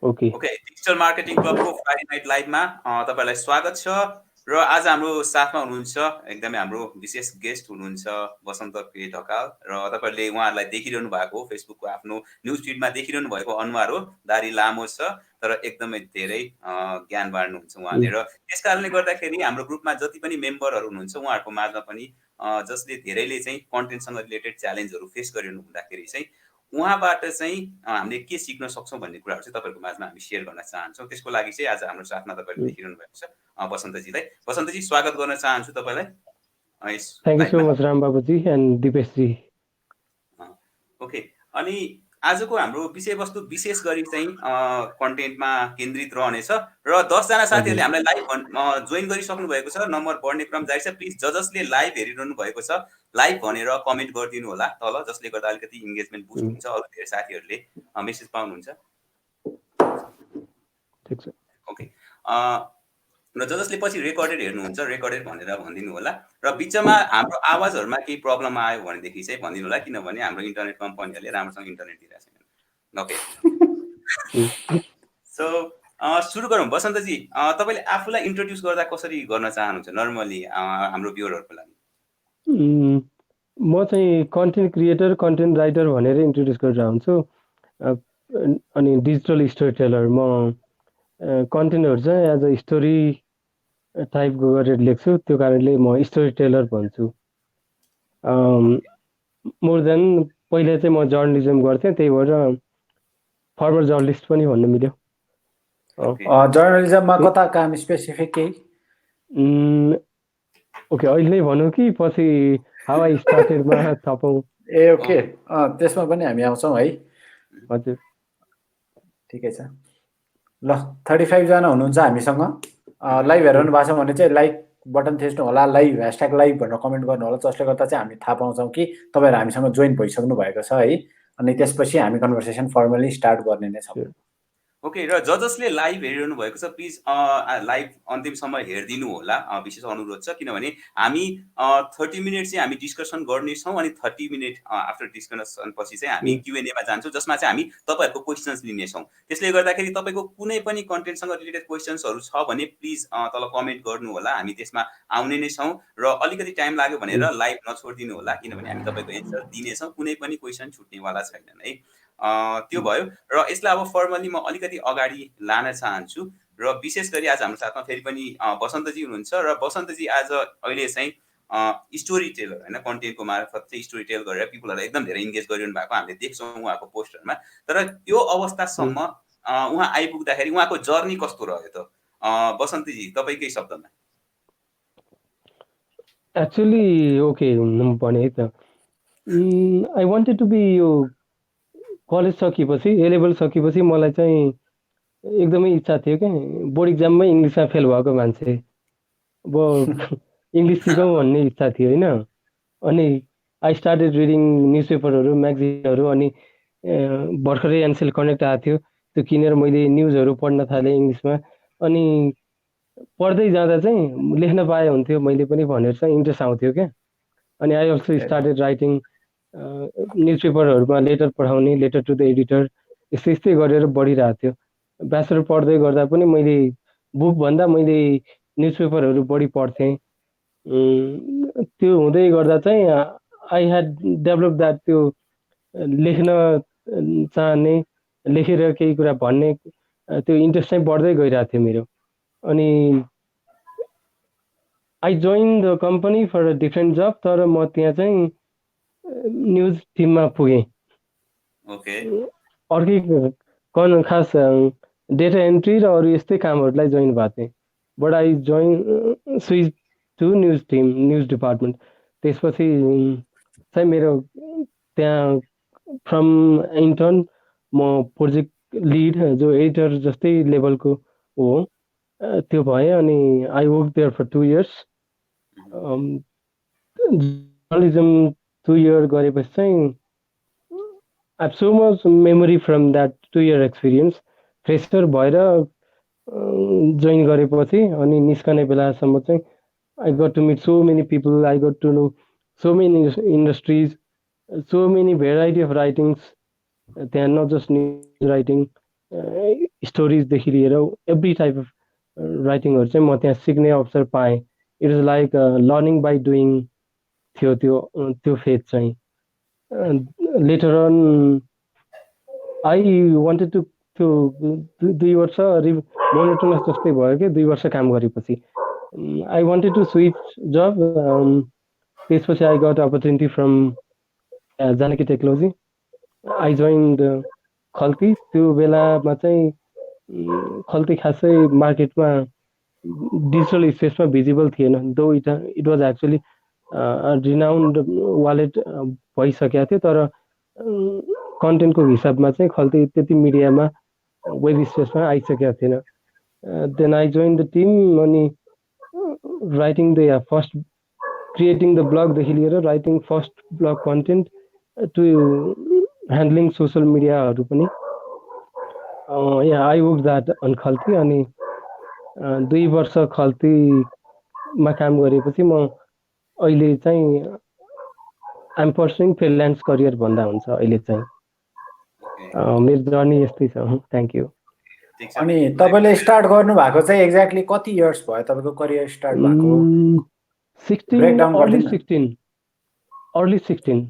Okay okay, digital marketing क्लबको Friday night लाइभमा तपाईँलाई स्वागत छ। र आज हाम्रो साथमा हुनुहुन्छ एकदमै हाम्रो विशेष गेस्ट हुनुहुन्छ वसन्त के ढकाल, र तपाईँहरूले उहाँहरूलाई देखिरहनु भएको फेसबुकको आफ्नो न्युज फिडमा देखिरहनु भएको अनुहार हो। दारी लामो छ तर एकदमै धेरै ज्ञान बाँड्नुहुन्छ उहाँले। र त्यस कारणले गर्दाखेरि हाम्रो ग्रुपमा जति पनि मेम्बरहरू हुनुहुन्छ उहाँहरूको माझमा पनि जसले धेरैले चाहिँ कन्टेन्टसँग रिलेटेड च्यालेन्जहरू फेस गरिरहनु हुँदाखेरि चाहिँ उहाँबाट चाहिँ हामीले के सिक्न सक्छौँ भन्ने कुराहरू चाहिँ तपाईँहरूको माझमा हामी सेयर गर्न चाहन्छौँ। त्यसको लागि चाहिँ आज हाम्रो साथमा तपाईँले देखिरहनु भएको छ वसन्तजीलाई। वसन्तजी, स्वागत गर्न चाहन्छु तपाईँलाई यस थ्याङ्क यू सो लाइभमा। मच राम बाबुजी एन्ड दिपेशजी। ओके, अनि आजको हाम्रो विषयवस्तु विशेष गरी चाहिँ कन्टेन्टमा केन्द्रित रहनेछ र 10 जना साथीहरूले हामीलाई लाइभ जोइन गरिसक्नु भएको छ। नम्बर बढ्ने क्रम जारी छ। प्लिज जसले लाइभ हेरिरहनु भएको छ लाइभ भनेर कमेन्ट गरिदिनु होला तल, जसले गर्दा अलिकति इन्गेजमेन्ट बुस्ट हुन्छ। अरू धेरै साथीहरूले मेसेज पाउनुहुन्छ। ठिक छ। ओके, र जसले पछि रेकर्डेड हेर्नुहुन्छ रेकर्डेड भनेर भनिदिनु होला। र बिचमा हाम्रो आवाजहरूमा केही प्रब्लम आयो भनेदेखि चाहिँ भनिदिनु होला, किनभने हाम्रो इन्टरनेट कम्पनीहरूले राम्रोसँग इन्टरनेट दिइरहेको छैन। ओके, सो सुरु गरौँ। वसन्तजी, तपाईँले आफूलाई इन्ट्रोड्युस गर्दा कसरी गर्न चाहनुहुन्छ नर्मली हाम्रो भ्युअरहरूको लागि? म चाहिँ कन्टेन्ट क्रिएटर, कन्टेन्ट राइटर भनेर इन्ट्रोड्युस गरेर हुन्छु। अनि डिजिटल स्टोरी टेलर। म कन्टेन्टहरू चाहिँ एज अ स्टोरी टाइपको गरेर लेख्छु, त्यो कारणले म स्टोरी टेलर भन्छु। मोर देन पहिले चाहिँ म जर्नलिजम गर्थेँ, त्यही भएर फर्मर जर्नलिस्ट पनि भन्नु मिल्यो। जर्नलिजममा कता काम स्पेसिफिक केही? ओके, अहिले नै भनौँ कि पछि हाउ आई स्टार्टेडमा थपौँ? ए ओके, त्यसमा पनि हामी आउँछौँ है। हजुर, ठिकै छ। ल, 35 जना हुनुहुन्छ हामीसँग। लाइभ हेर्नु भएको छ भने चाहिँ लाइक बटन थिच्नु होला, लाइभ #लाइभ भनेर कमेन्ट गर्नु होला, जसले गर्दा चाहिँ हामी थाहा पाउँछौँ कि तपाईँहरू हामीसँग जोइन भइसक्नु भएको छ है। अनि त्यसपछि हामी कन्भर्सेसन फर्मली स्टार्ट गर्ने नै छौँ। ओके, र जसले लाइभ हेरिरहनु भएको छ प्लिज लाइभ अन्तिमसम्म हेरिदिनु होला, विशेष अनुरोध छ। किनभने हामी 30 मिनट चाहिँ हामी डिस्कसन गर्नेछौँ अनि 30 मिनट आफ्टर डिस्कसन पछि चाहिँ हामी Q&A मा जान्छौँ, जसमा चाहिँ हामी तपाईँहरूको क्वेसन्स लिनेछौँ। त्यसले गर्दाखेरि तपाईँको कुनै पनि कन्टेन्टसँग रिलेटेड क्वेसन्सहरू छ भने प्लिज तल कमेन्ट गर्नु होला, हामी त्यसमा आउने नै छौँ। र अलिकति टाइम लाग्यो भनेर लाइभ नछोडिदिनु होला, किनभने हामी तपाईँको एन्सर दिनेछौँ, कुनै पनि क्वेसन छुट्नेवाला छैनन् है। त्यो भयो। र यसलाई अब फर्मली म अलिकति अगाडि लान चाहन्छु। र विशेष गरी आज हाम्रो साथमा फेरि पनि वसन्तजी हुनुहुन्छ। र वसन्तजी आज अहिले चाहिँ स्टोरी टेलर होइन, कन्टेन्टको मार्फत चाहिँ स्टोरी टेल गरेर पिपलहरूलाई एकदम धेरै इन्गेज गरिरहनु भएको हामीले देख्छौँ उहाँको पोस्टहरूमा। तर त्यो अवस्थासम्म उहाँ आइपुग्दाखेरि उहाँको जर्नी कस्तो रह्यो त वसन्तजी, तपाईँकै शब्दमा? एक्चुअली ओके भने है त, आई वान्टेड टु बी यो कलेज सकेपछि, ए लेभल सकेपछि मलाई चाहिँ एकदमै इच्छा थियो क्या, बोर्ड इक्जाममै इङ्ग्लिसमा फेल भएको मान्छे, अब इङ्ग्लिस सिकौँ भन्ने इच्छा थियो होइन। अनि आई स्टार्टेड रिडिङ न्युज पेपरहरू, म्यागजिनहरू। अनि भर्खरै एनसेल कनेक्ट आएको थियो, त्यो किनेर मैले न्युजहरू पढ्न थालेँ इङ्ग्लिसमा। अनि पढ्दै जाँदा चाहिँ लेख्न पाए हुन्थ्यो मैले पनि भनेर चाहिँ इन्ट्रेस्ट आउँथ्यो क्या। अनि I also started writing news पेपरहरूमा लेटर पठाउने, लेटर टु द एडिटर, यस्तै यस्तै गरेर बढिरहेको थियो। ब्याचलर पढ्दै गर्दा पनि मैले बुकभन्दा मैले न्युज पेपरहरू बढी पढ्थेँ। त्यो हुँदै गर्दा चाहिँ आई ह्याड डेभलप द्याट, त्यो लेख्न चाहने, लेखेर केही कुरा भन्ने त्यो इन्ट्रेस्ट चाहिँ बढ्दै गइरहेको थियो मेरो। अनि I join the company for a different job, तर म त्यहाँ चाहिँ न्युज टिममा पुगेँ। अर्कै खास डेटा एन्ट्री र अरू यस्तै कामहरूलाई जोइन भएको थिएँ। But I join switch to news team, news department. त्यसपछि चाहिँ मेरो त्यहाँ फ्रम इन्टर्न म प्रोजेक्ट लिड, जो एडिटर जस्तै लेभलको हो, त्यो भएँ। अनि I work there for 2 years। Journalism 2 year गरेपछि चाहिँ I have so much memory from that 2 year experience. Fresher भएर जोइन गरेपछि अनि निस्कने बेलासम्म चाहिँ I got to meet so many people, I got to no so many industries, so many variety of writings. त्यहाँ not just news writing, स्टोरिजदेखि लिएर every type of राइटिङहरू चाहिँ म त्यहाँ सिक्ने अवसर पाएँ। It is like learning by doing थियो त्यो फेज चाहिँ। Later on I wanted to त्यो 2 वर्ष मोनोटोनस जस्तै भयो कि 2 वर्ष काम गरेपछि I wanted to switch job. त्यसपछि I got opportunity from Janaki technology. I joined Khalti. त्यो बेलामा चाहिँ खल्ती खासै मार्केटमा डिजिटल स्पेसमा भिजिबल थिएन, दो it was actually renowned wallet भइसकेको थियो, तर कन्टेन्टको हिसाबमा चाहिँ खल्ती त्यति मिडियामा वेब स्पेसमा आइसकेको थिएन। Then I join the team. अनि writing the first creating the ब्लगदेखि लिएर writing first blog content to handling social मिडियाहरू पनि I work that on Khalti. अनि 2 वर्ष खल्तीमा काम गरेपछि म अहिले चाहिँ आइएम पर्सुइङ फ्रिल्यान्स करियर भन्दा हुन्छ अहिले चाहिँ। मेरो जर्नी यस्तै छ। Thank you. अनि तपाईँले स्टार्ट गर्नु भएको चाहिँ एक्ज्याक्टली कति इयर्स भयो तपाईँको करियर स्टार्ट भएको? 16 early 16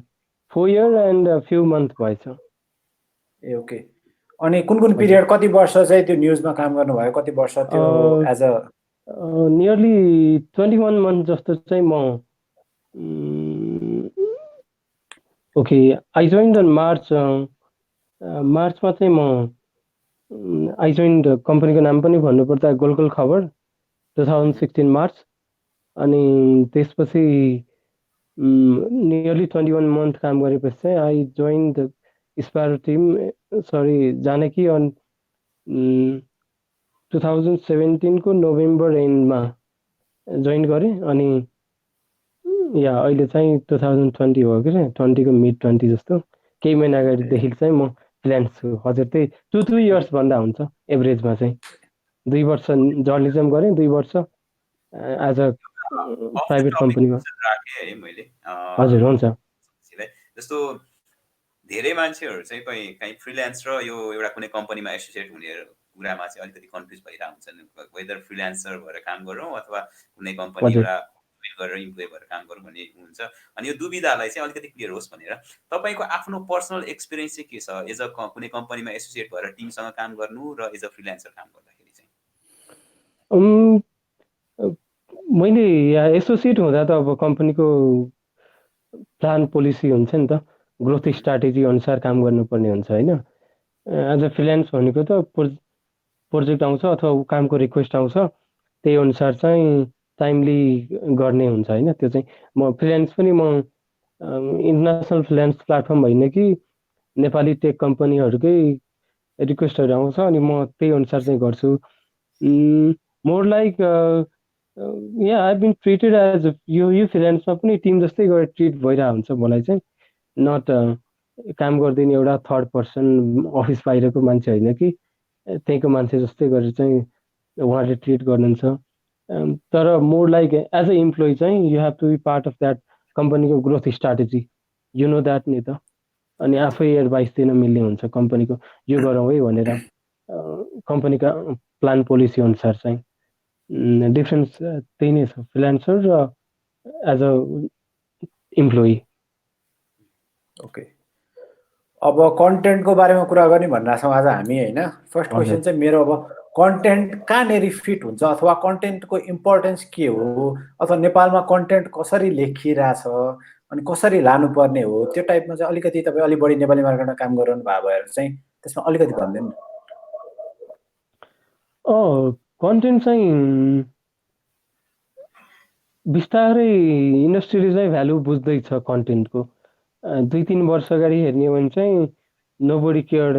4 year and few month भएछ। ए ओके। अनि कुन पिरियड कति वर्ष चाहिँ त्यो न्युजमा काम गर्नुभयो? कति वर्ष त्यो एज अ नियरली 21 मन्थ जस्तो चाहिँ म ओके आई जोइन्ड इन मार्चमा चाहिँ म आई जोइन्ड कम्पनीको नाम पनि भन्नुपर्दा गोलगोल खबर 2016 मार्च। अनि त्यसपछि नियरली 21 मन्थ काम गरेपछि चाहिँ I join the sparrow team Janaki on 2017 को नोभेम्बर एन्डमा जोइन गरेँ। अनि अहिले चाहिँ 2020 हो कि 20 को मिड 20 जस्तो केही महिना अगाडिदेखि चाहिँ म फ्रिल्यान्स छु। हजुर त्यही 2 इयर्स भन्दा हुन्छ एभरेजमा चाहिँ। 2 वर्ष जर्नलिजम गरेँ, 2 वर्ष एज अ प्राइभेट कम्पनीमा राखेँ है मैले। हजुर हुन्छ। जस्तो धेरै मान्छेहरू चाहिँ कहीँ फ्रिल्यान्स र यो एउटा कुनै कम्पनीमा एसोसिएट हुने कुरामा चाहिँ अलिकति कन्फ्युज भइरहेको हुन्छन्। वेदर फ्रिल्यान्सर भएर काम गरौँ अथवा कुनै कम्पनी एउटा गरेर इम्प्लोइ भएर काम गरौँ भन्ने हुन्छ। अनि यो दुविधालाई चाहिँ अलिकति क्लियर होस् भनेर तपाईँको आफ्नो पर्सनल एक्सपिरियन्स चाहिँ के छ एज अ कुनै कम्पनीमा एसोसिएट भएर टिमसँग काम गर्नु र एज अ फ्रिल्यान्सर काम गर्दाखेरि चाहिँ? मैले एसोसिएट हुँदा त अब कम्पनीको प्लान पोलिसी हुन्छ नि त, ग्रोथ स्ट्राटेजी अनुसार काम गर्नुपर्ने हुन्छ होइन। एज अ फ्रिल्यान्स भनेको त प्रोजेक्ट आउँछ अथवा कामको रिक्वेस्ट आउँछ, त्यही अनुसार चाहिँ टाइमली गर्ने हुन्छ होइन। त्यो चाहिँ म फ्रिल्यान्स पनि म इन्टरनेसनल फ्रिल्यान्स प्लेटफर्म होइन कि नेपाली टेक कम्पनीहरूकै रिक्वेस्टहरू आउँछ अनि म त्यही अनुसार चाहिँ गर्छु। More like I been treated as यो फ्रिल्यान्समा पनि टिम जस्तै गरेर ट्रिट भइरहेको हुन्छ मलाई चाहिँ। नट काम गरिदिने एउटा थर्ड पर्सन अफिस बाहिरको मान्छे होइन कि त्यहीँको मान्छे जस्तै गरेर चाहिँ उहाँले ट्रिट गर्नुहुन्छ। तर more like as a employee चाहिँ you have to be part of that कम्पनीको growth strategy, you know that नि त। अनि आफै एडभाइस दिन मिल्ने हुन्छ कम्पनीको यो गरौँ है भनेर कम्पनीका प्लान पोलिसी अनुसार चाहिँ। डिफ्रेन्स त्यही नै छ फ्रिल्यान्सर र एज अ इम्प्लोइ। ओके। अब कन्टेन्टको बारेमा कुरा गर्ने भनिरहेको छौँ आज हामी होइन। फर्स्ट क्वेसन चाहिँ मेरो, अब कन्टेन्ट कहाँनिर फिट हुन्छ अथवा कन्टेन्टको इम्पोर्टेन्स के हो अथवा नेपालमा कन्टेन्ट कसरी लेखिरहेछ अनि कसरी लानुपर्ने हो, त्यो टाइपमा चाहिँ अलिकति तपाईँ अलिक बढी नेपाली मार्केटमा काम गरिरहनु भएको भएर चाहिँ त्यसमा अलिकति भनिदिनु न। कन्टेन्ट चाहिँ बिस्तारै इन्डस्ट्रीले चाहिँ भ्यालु बुझ्दैछ कन्टेन्टको। 2-3 वर्ष अगाडि हेर्ने हो भने चाहिँ नोबडी केयर्ड।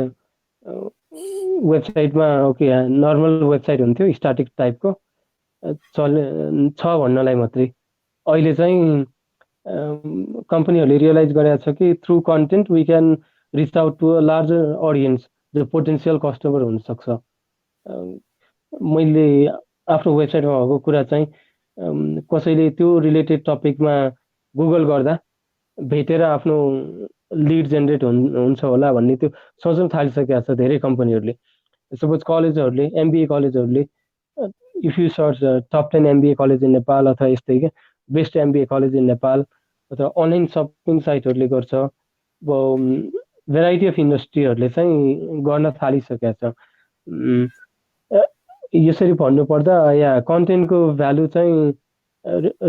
वेबसाइटमा ओके नर्मल वेबसाइट हुन्थ्यो स्ट्याटिक टाइपको छ भन्नलाई मात्रै। अहिले चाहिँ कम्पनीहरूले रियलाइज गरेको छ कि through content we can reach out to a larger audience जो पोटेन्सियल कस्टमर हुनसक्छ। मैले आफ्नो वेबसाइटमा भएको कुरा चाहिँ कसैले त्यो रिलेटेड टपिकमा गुगल गर्दा भेटेर आफ्नो लिड जेनेरेट हुन्छ होला भन्ने त्यो सोच्न थालिसकेको छ धेरै कम्पनीहरूले। सपोज कलेजहरूले एमबिए कलेजहरूले if you search top 10 MBA college in Nepal अथवा यस्तै क्या best MBA college in Nepal अथवा अनलाइन सपिङ साइटहरूले गर्छ अब भेराइटी अफ इन्डस्ट्रीहरूले चाहिँ गर्न थालिसकेका छ यसरी भन्नुपर्दा या कन्टेन्टको भ्यालु चाहिँ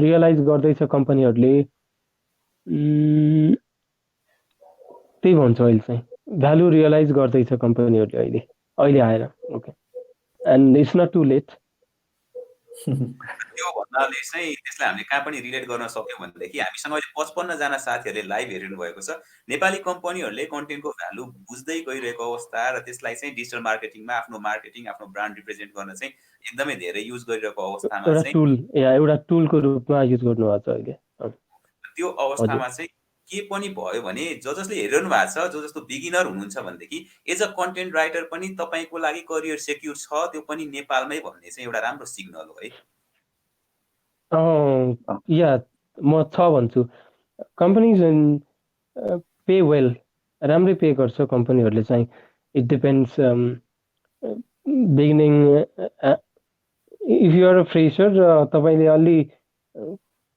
रियलाइज गर्दैछ कम्पनीहरूले त्यही भन्छु अहिले चाहिँ भ्यालु रियलाइज गर्दैछ कम्पनीहरूले अहिले आएर okay and it's not too late त्यो भन्नाले चाहिँ त्यसलाई हामीले कहाँ पनि रिलेट गर्न सक्यौँ भनेदेखि हामीसँग अहिले 55 जना साथीहरूले लाइभ हेरिनु भएको छ नेपाली कम्पनीहरूले कन्टेन्टको भ्यालु बुझ्दै गइरहेको अवस्था र त्यसलाई चाहिँ डिजिटल मार्केटिङमा आफ्नो मार्केटिङ आफ्नो ब्रान्ड रिप्रेजेन्ट गर्न चाहिँ एकदमै धेरै युज गरिरहेको अवस्थामा चाहिँ एउटा टुलको रूपमा युज गर्नुभएको छ अहिले त्यो अवस्थामा चाहिँ के पनि भयो भने जसले हेरिरहनु भएको छ जस्तो बिगिनर हुनुहुन्छ भनेदेखि एज अ कन्टेन्ट राइटर पनि तपाईँको लागि करियर सेक्युर छ त्यो पनि नेपालमै भन्ने चाहिँ एउटा राम्रो सिग्नल हो है या म छ भन्छु कम्पनीज पे वेल राम्रै पे गर्छ कम्पनीहरूले चाहिँ it depends beginning if you're a Fraser र तपाईँले अलि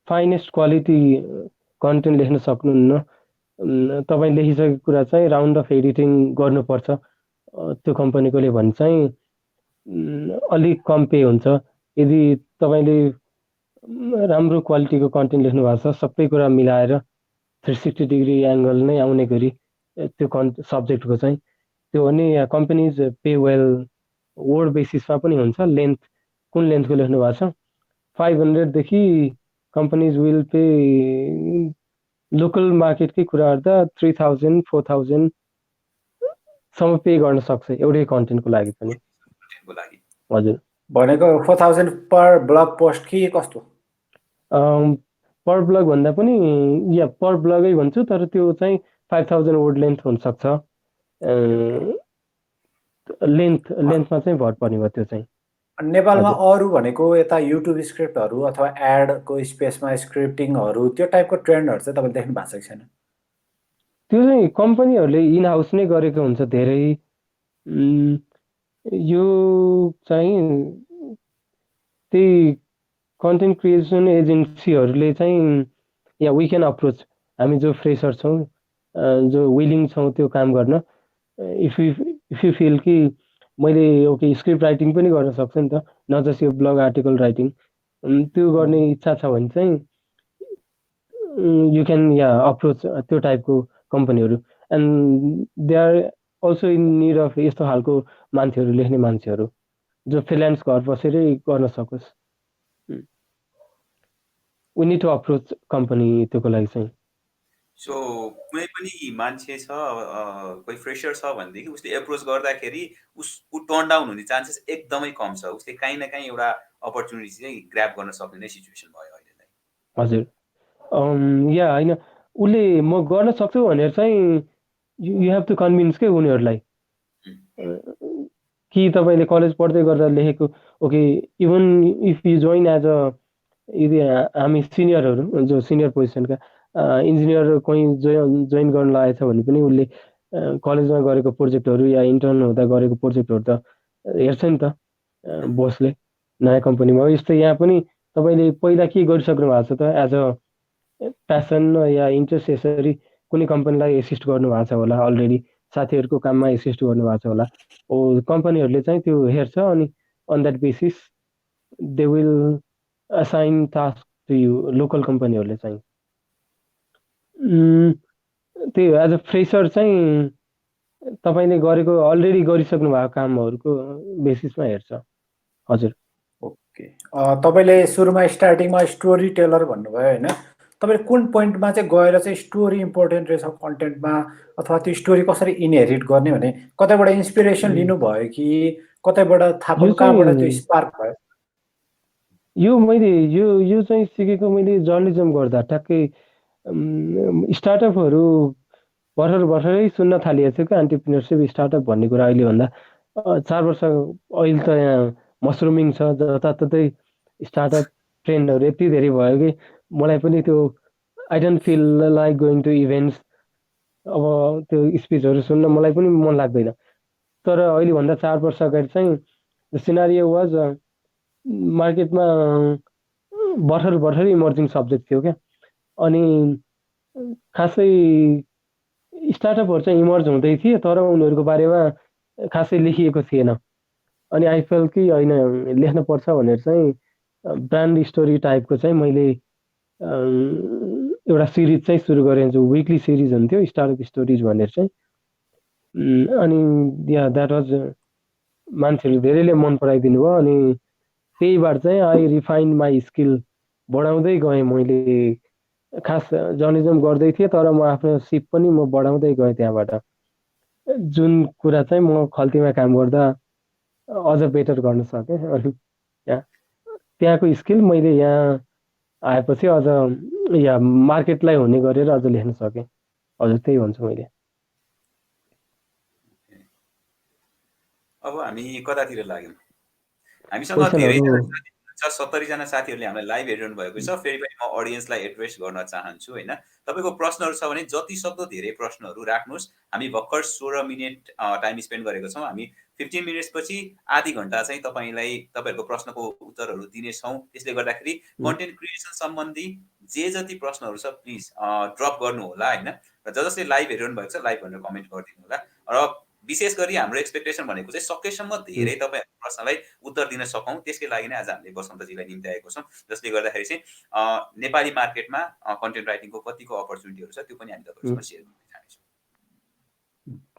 फाइनेस्ट क्वालिटी कन्टेन्ट लेख्न सक्नुहुन्न तपाईँ लेखिसकेको कुरा चाहिँ राउन्ड अफ एडिटिङ गर्नुपर्छ त्यो कम्पनीकोले भने चाहिँ अलिक कम पे हुन्छ यदि तपाईँले राम्रो क्वालिटीको कन्टेन्ट लेख्नु भएको छ सबै कुरा मिलाएर 360 डिग्री एङ्गल नै आउने गरी त्यो सब्जेक्टको चाहिँ त्यो भने कम्पनीज पे वेल वर्ड बेसिसमा पनि हुन्छ लेन्थ कुन लेन्थको लेख्नु भएको छ 500 देखि कम्पनीज विल पे लोकल मार्केटकै कुरा गर्दा 3000 4000 सम्म पे गर्न सक्छ एउटै कन्टेन्टको लागि पनि हजुर भनेको 4000 पर ब्लग पोस्ट कि कस्तो पर ब्लग भन्दा पनि या पर ब्लगै भन्छु तर त्यो चाहिँ 5000 वर्ड लेन्थ हुन सक्छ लेन्थमा चाहिँ भर पर्ने भयो त्यो चाहिँ नेपालमा अरू भनेको यता युट्युब स्क्रिप्टहरू अथवा एडको स्पेसमा स्क्रिप्टिङहरू त्यो टाइपको ट्रेन्डहरू चाहिँ तपाईले देख्नु भएको छैन त्यो चाहिँ कम्पनीहरूले इन हाउस नै गरेको हुन्छ धेरै यो चाहिँ त्यही कन्टेन्ट क्रिएसन एजेन्सीहरूले चाहिँ या वी क्यान अप्रोच हामी जो फ्रेसर छौँ जो विलिङ छौँ त्यो काम गर्न इफ यु फिल कि मैले ओके स्क्रिप्ट राइटिङ पनि गर्न सक्छु नि त न जस्ट यो ब्लग आर्टिकल राइटिङ त्यो गर्ने इच्छा छ भने चाहिँ यु क्यान या अप्रोच त्यो टाइपको कम्पनीहरू and they are also in need of यस्तो खालको मान्छेहरू लेख्ने मान्छेहरू जो फ्रिल्यान्स घर बसेरै गर्न सकोस् we need to approach company त्योको लागि चाहिँ सो कुनै पनि मान्छे छ कोही फ्रेसर छ भनेदेखि उसले एप्रोच गर्दाखेरि ऊ टर्न डाउन हुने चान्सेस एकदमै कम छ उसले काहीँ न काहीँ एउटा अपर्च्युनिटी चाहिँ ग्र्याब गर्न सक्ने नै सिचुएसन भयो अहिलेलाई हजुर या होइन उसले म गर्न सक्छु भनेर चाहिँ यु हेभ टु कन्भिन्स के उनीहरूलाई कि तपाईँले कलेज पढ्दै गर्दा लेखेको okay even if you join as a यदि हामी सिनियरहरू जो सिनियर पोजिसनका इन्जिनियर कोही जोइन गर्न लागेको छ भने पनि उसले कलेजमा गरेको प्रोजेक्टहरू या इन्टर्न हुँदा गरेको प्रोजेक्टहरू त हेर्छ नि त बोसले नयाँ कम्पनीमा यस्तै यहाँ पनि तपाईँले पहिला के गरिसक्नु भएको छ त एज अ प्यासन या इन्ट्रेस्ट यसरी कुनै कम्पनीलाई एसिस्ट गर्नुभएको छ होला अलरेडी साथीहरूको काममा एसिस्ट गर्नुभएको छ होला कम्पनीहरूले चाहिँ त्यो हेर्छ अनि on that basis they will assign task to you local कम्पनीहरूले चाहिँ त्यही एज अ फ्रेसर चाहिँ तपाईँले गरेको अलरेडी गरिसक्नु भएको कामहरूको बेसिसमा हेर्छ हजुर ओके तपाईँले सुरुमा स्टार्टिङमा स्टोरी टेलर भन्नुभयो होइन तपाईँले कुन पोइन्टमा चाहिँ गएर चाहिँ स्टोरी इम्पोर्टेन्ट रहेछ कन्टेन्टमा अथवा त्यो स्टोरी कसरी इनहेरिट गर्ने भने कतैबाट इन्सपिरेसन लिनुभयो कि कतैबाट थाहा पाउनु कहाँबाट त्यो स्पार्क भयो यो मैले यो चाहिँ सिकेको मैले जर्नलिजम गर्दा ट्याक्कै स्टार्टअपहरू भर्खरै सुन्न थालिएको थियो क्या एन्टरप्रिन्योरसिप स्टार्टअप भन्ने कुरा अहिलेभन्दा 4 वर्ष अहिले त यहाँ मसरुमिङ छ जताततै स्टार्टअप ट्रेन्डहरू यति धेरै भयो कि मलाई पनि त्यो I don't feel like going to events अब त्यो स्पिचहरू सुन्न मलाई पनि मन लाग्दैन तर अहिले भन्दा 4 वर्ष अगाडि चाहिँ द सिनारियो वाज मार्केटमा भर्खर इमर्जिङ सब्जेक्ट थियो क्या। अनि खासै स्टार्टअपहरू चाहिँ इमर्ज हुँदै थिए तर उनीहरूको बारेमा खासै लेखिएको थिएन। अनि आई फेल कि होइन लेख्न पर्छ भनेर चाहिँ ब्रान्ड स्टोरी टाइपको चाहिँ मैले एउटा सिरिज चाहिँ सुरु गरेँ, जो विकली सिरिज हुन्थ्यो स्टार्टअप स्टोरिज भनेर चाहिँ। अनि या द्याट वाज मान्छेहरू धेरैले मन पराइदिनु भयो। अनि त्यहीबाट चाहिँ आई रिफाइन माई स्किल बढाउँदै गएँ। मैले खास जर्नलिजम गर्दै थिएँ तर म आफ्नो सिप पनि म बढाउँदै गएँ त्यहाँबाट, जुन कुरा चाहिँ म खल्तीमा काम गर्दा अझ बेटर गर्न सकेँ। अनि त्यहाँको स्किल मैले यहाँ आएपछि अझ या मार्केटलाई हुने गरेर अझ लेख्न सकेँ। हजुर त्यही भन्छु मैले। अब हामी कतातिर लाग्यौँ? हामीसँग धेरै 70 जना साथीहरूले हामीलाई लाइभ हेरिरहनु भएको छ। फेरि पनि म अडियन्सलाई एड्रेस गर्न चाहन्छु होइन। तपाईँको प्रश्नहरू छ भने जति सक्दो धेरै प्रश्नहरू राख्नुहोस्। हामी भर्खर 16 मिनट टाइम स्पेन्ड गरेको छौँ। हामी 15 मिनट्सपछि आधी घन्टा चाहिँ तपाईँहरूको प्रश्नको उत्तरहरू दिनेछौँ। त्यसले गर्दाखेरि कन्टेन्ट क्रिएसन सम्बन्धी जे जति प्रश्नहरू छ प्लिज ड्रप गर्नु होला होइन। र जसले लाइभ हेरिरहनु भएको छ लाइभ भनेर कमेन्ट गरिदिनु होला। र विशेष गरी हाम्रो एक्सपेक्टेसन भनेको चाहिँ सकेसम्म धेरै तपाईँहरूको प्रश्नलाई उत्तर दिन सकौँ। त्यसकै लागि नै आज हामीले बसन्तजीलाई निम्ति आएको छौँ, जसले गर्दाखेरि चाहिँ नेपाली मार्केटमा कन्टेन्ट राइटिङको कतिको अपर्च्युनिटीहरू छ त्यो पनि हामी तपाईँहरूसँग सेयर गर्न चाहन्छौँ।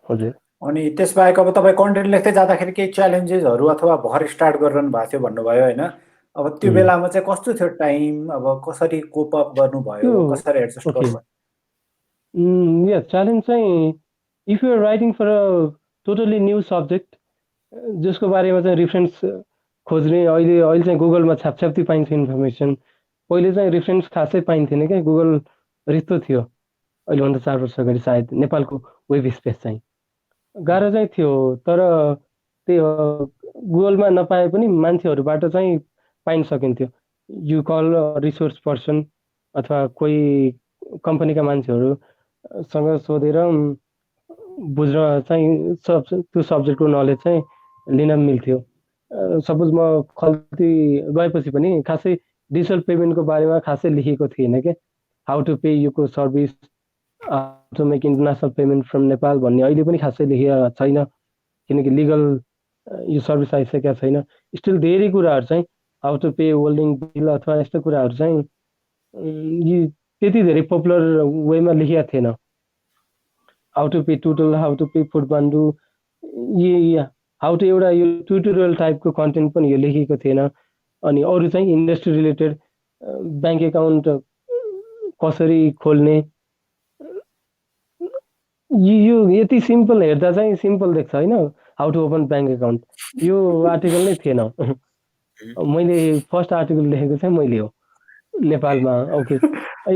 हजुर। अनि त्यसबाहेक अब तपाईँ कन्टेन्ट लेख्दै जाँदाखेरि केही च्यालेन्जेसहरू अथवा भर स्टार्ट गरिरहनु भएको थियो भन्नुभयो होइन। अब त्यो बेलामा चाहिँ कस्तो थियो टाइम, अब कसरी कोप अप गर्नुभयो, कसरी एडजस्ट गर्नुभयो? या च्यालेन्ज चाहिँ if you are writing for a totally new subject जसको बारेमा चाहिँ रिफरेन्स खोज्ने, अहिले चाहिँ गुगलमा छापछाप्ती पाइन्छ इन्फर्मेसन। पहिले चाहिँ रिफरेन्स खासै पाइन्थेन क्या, गुगल रित्तो थियो अहिलेभन्दा 4 वर्ष अगाडि सायद नेपालको वेब स्पेस चाहिँ गाह्रो चाहिँ थियो। तर त्यो गुगलमा नपाए पनि मान्छेहरूबाट चाहिँ पाइन सकिन्थ्यो। यु कल रिसोर्स पर्सन अथवा कोही कम्पनीका मान्छेहरूसँग सोधेर बुझ्न चाहिँ त्यो सब्जेक्टको नलेज चाहिँ लिन मिल्थ्यो। सपोज म खल्ती गएपछि पनि खासै डिजिटल पेमेन्टको बारेमा खासै लेखेको थिएन क्या। हाउ टु पे युको service, how to make international payment from Nepal भन्ने अहिले पनि खासै लेखेको छैन, किनकि लिगल यो सर्भिस आइसकेका छैन। स्टिल धेरै कुराहरू चाहिँ how to pay holding bill अथवा यस्तो कुराहरू चाहिँ यी त्यति धेरै पपुलर वेमा लेखेका थिएन। How to pay Tootle, how to pay Foodmandu, how to एउटा यो ट्युटोरियल टाइपको कन्टेन्ट पनि यो लेखेको थिएन। अनि अरू चाहिँ इन्डस्ट्री रिलेटेड ब्याङ्क एकाउन्ट कसरी खोल्ने, यो यति सिम्पल हेर्दा चाहिँ सिम्पल देख्छ होइन, how to open bank account, यो आर्टिकल नै थिएन। मैले फर्स्ट आर्टिकल लेखेको चाहिँ मैले हो नेपालमा। ओके,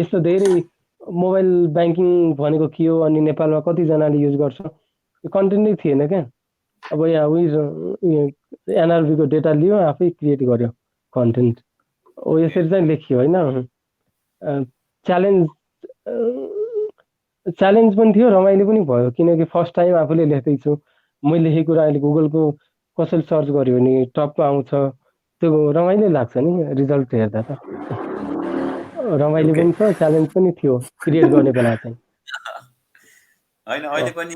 यस्तो धेरै मोबाइल ब्याङ्किङ भनेको के हो अनि नेपालमा कतिजनाले युज गर्छ, यो कन्टेन्ट नै थिएन क्या। अब यहाँ उयो एनआरबीको डेटा लियो, आफै क्रिएट गर्यो कन्टेन्ट, हो यसरी चाहिँ लेखियो होइन। च्यालेन्ज पनि थियो, रमाइलो पनि भयो, किनकि फर्स्ट टाइम आफूले लेख्दैछु। मैले लेखेको कुरा अहिले गुगलको कसैले सर्च गर्यो भने टपमा आउँछ, त्यो रमाइलो लाग्छ नि रिजल्ट हेर्दा त। रमाइलो पनि छ, च्यालेन्ज पनि थियो क्रिएट गर्ने बेला चाहिँ होइन। अहिले पनि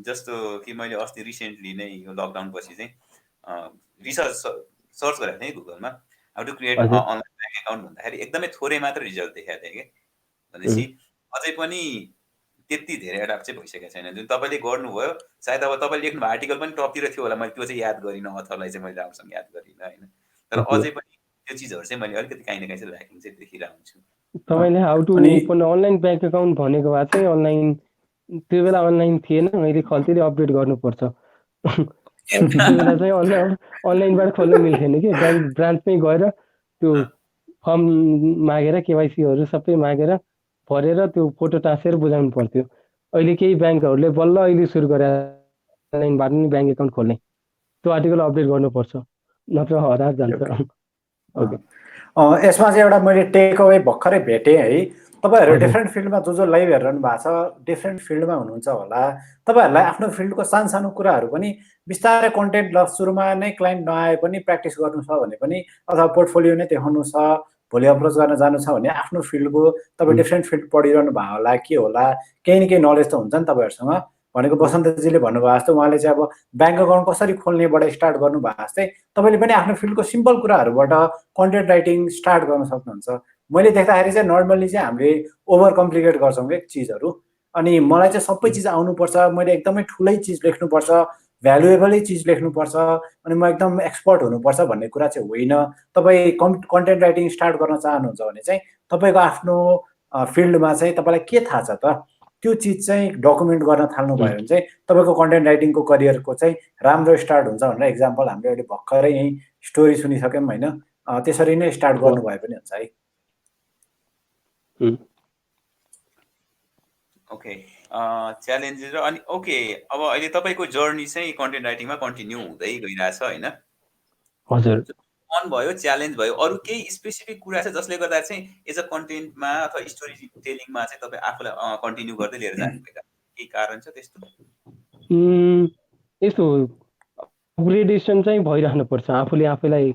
जस्तो कि मैले अस्ति रिसेन्टली नै यो लकडाउन पछि चाहिँ रिसर्च सर्च गरेको थिएँ गुगलमा, how to create online bank account भन्दाखेरि एकदमै थोरै मात्र रिजल्ट देखाएको थिएँ कि। भनेपछि अझै पनि त्यति धेरै एडाप्ट चाहिँ भइसकेको छैन जुन तपाईँले गर्नुभयो। सायद अब तपाईँले लेख्नु भएको आर्टिकल पनि टपतिर थियो होला, मैले त्यो चाहिँ याद गरिनँ, अथरलाई चाहिँ मैले राम्रोसँग याद गरिनँ होइन। तर अझै पनि त्यो चिजहरू चाहिँ मैले अलिकति काहीँ न काहीँ चाहिँ ल्याकिङ चाहिँ देखिरहेको हुन्छु। तपाईँले how to open online bank account भनेको भए चाहिँ अनलाइन, त्यो बेला अनलाइन थिएन, अहिले खल्तीले अपडेट गर्नुपर्छ। त्यो बेला चाहिँ अनलाइनबाट खोल्न मिल्थेन कि, ब्याङ्क ब्रान्चमै गएर त्यो फर्म मागेर केवाइसीहरू सबै मागेर भरेर त्यो फोटो टाँसेर बुझाउनु पर्थ्यो। अहिले केही ब्याङ्कहरूले बल्ल अहिले सुरु गरे अनलाइनबाट नि ब्याङ्क एकाउन्ट खोल्ने, त्यो आर्टिकल अपडेट गर्नुपर्छ, नत्र हराएर जान्छ। यसमा चाहिँ एउटा मैले टेक अवे भर्खरै भेटेँ है। तपाईँहरू हजुर डिफ्रेन्ट फिल्डमा जो लाइभ हेरिरहनु भएको छ डिफ्रेन्ट फिल्डमा हुनुहुन्छ होला, तपाईँहरूलाई आफ्नो फिल्डको सानो कुराहरू पनि बिस्तारै कन्टेन्ट ल सुरुमा नै क्लाइन्ट नआए पनि प्र्याक्टिस गर्नु छ भने पनि अथवा पोर्टफोलियो नै देखाउनु छ, भोलि अप्रोच गर्न जानु छ भने आफ्नो फिल्डको तपाईँ डिफ्रेन्ट फिल्ड पढिरहनु भएको होला के होला, केही न केही नलेज त हुन्छ नि तपाईँहरूसँग। भनेको बसन्तजीले भन्नुभयो जस्तो उहाँले चाहिँ अब ब्याङ्क अकाउन्ट कसरी खोल्नेबाट स्टार्ट गर्नुभएको जस्तै तपाईँले पनि आफ्नो फिल्डको सिम्पल कुराहरूबाट कन्टेन्ट राइटिङ स्टार्ट गर्न सक्नुहुन्छ। मैले देख्दाखेरि चाहिँ नर्मल्ली चाहिँ हामीले ओभर कम्प्लिकेट गर्छौँ क्या चिजहरू। अनि मलाई चाहिँ सबै चिज आउनुपर्छ, मैले एकदमै ठुलै चिज लेख्नुपर्छ, भ्यालुएबलै चिज लेख्नुपर्छ, अनि म एकदम एक्सपर्ट हुनुपर्छ भन्ने कुरा चाहिँ होइन। तपाईँ कन्टेन्ट राइटिङ स्टार्ट गर्न चाहनुहुन्छ भने चाहिँ तपाईँको आफ्नो फिल्डमा चाहिँ तपाईँलाई के थाहा छ त त्यो चिज चाहिँ डकुमेन्ट गर्न थाल्नुभयो भने चाहिँ तपाईँको कन्टेन्ट राइटिङको करियरको चाहिँ राम्रो स्टार्ट हुन्छ भनेर एक्जाम्पल हामीले अहिले भर्खरै यहीँ स्टोरी सुनिसक्यौँ होइन। त्यसरी नै स्टार्ट गर्नुभयो पनि हुन्छ है। ओके, च्यालेन्जेस र अनि ओके, अब अहिले तपाईँको जर्नी चाहिँ कन्टेन्ट राइटिङमा कन्टिन्यू हुँदै गइरहेछ होइन? हजुर अन भयो, च्यालेन्ज भयो, अरू केही स्पेसिफिक कुरा छ जसले गर्दा चाहिँ एज अ कन्टेन्टमा अथवा स्टोरी टेलिङमा चाहिँ तपाईँ आफूलाई कन्टिन्यू गर्दै लिएर जानुभएको केही कारण छ त्यस्तो? यस्तो अपग्रेडेसन चाहिँ भइरहनुपर्छ, आफूले आफैलाई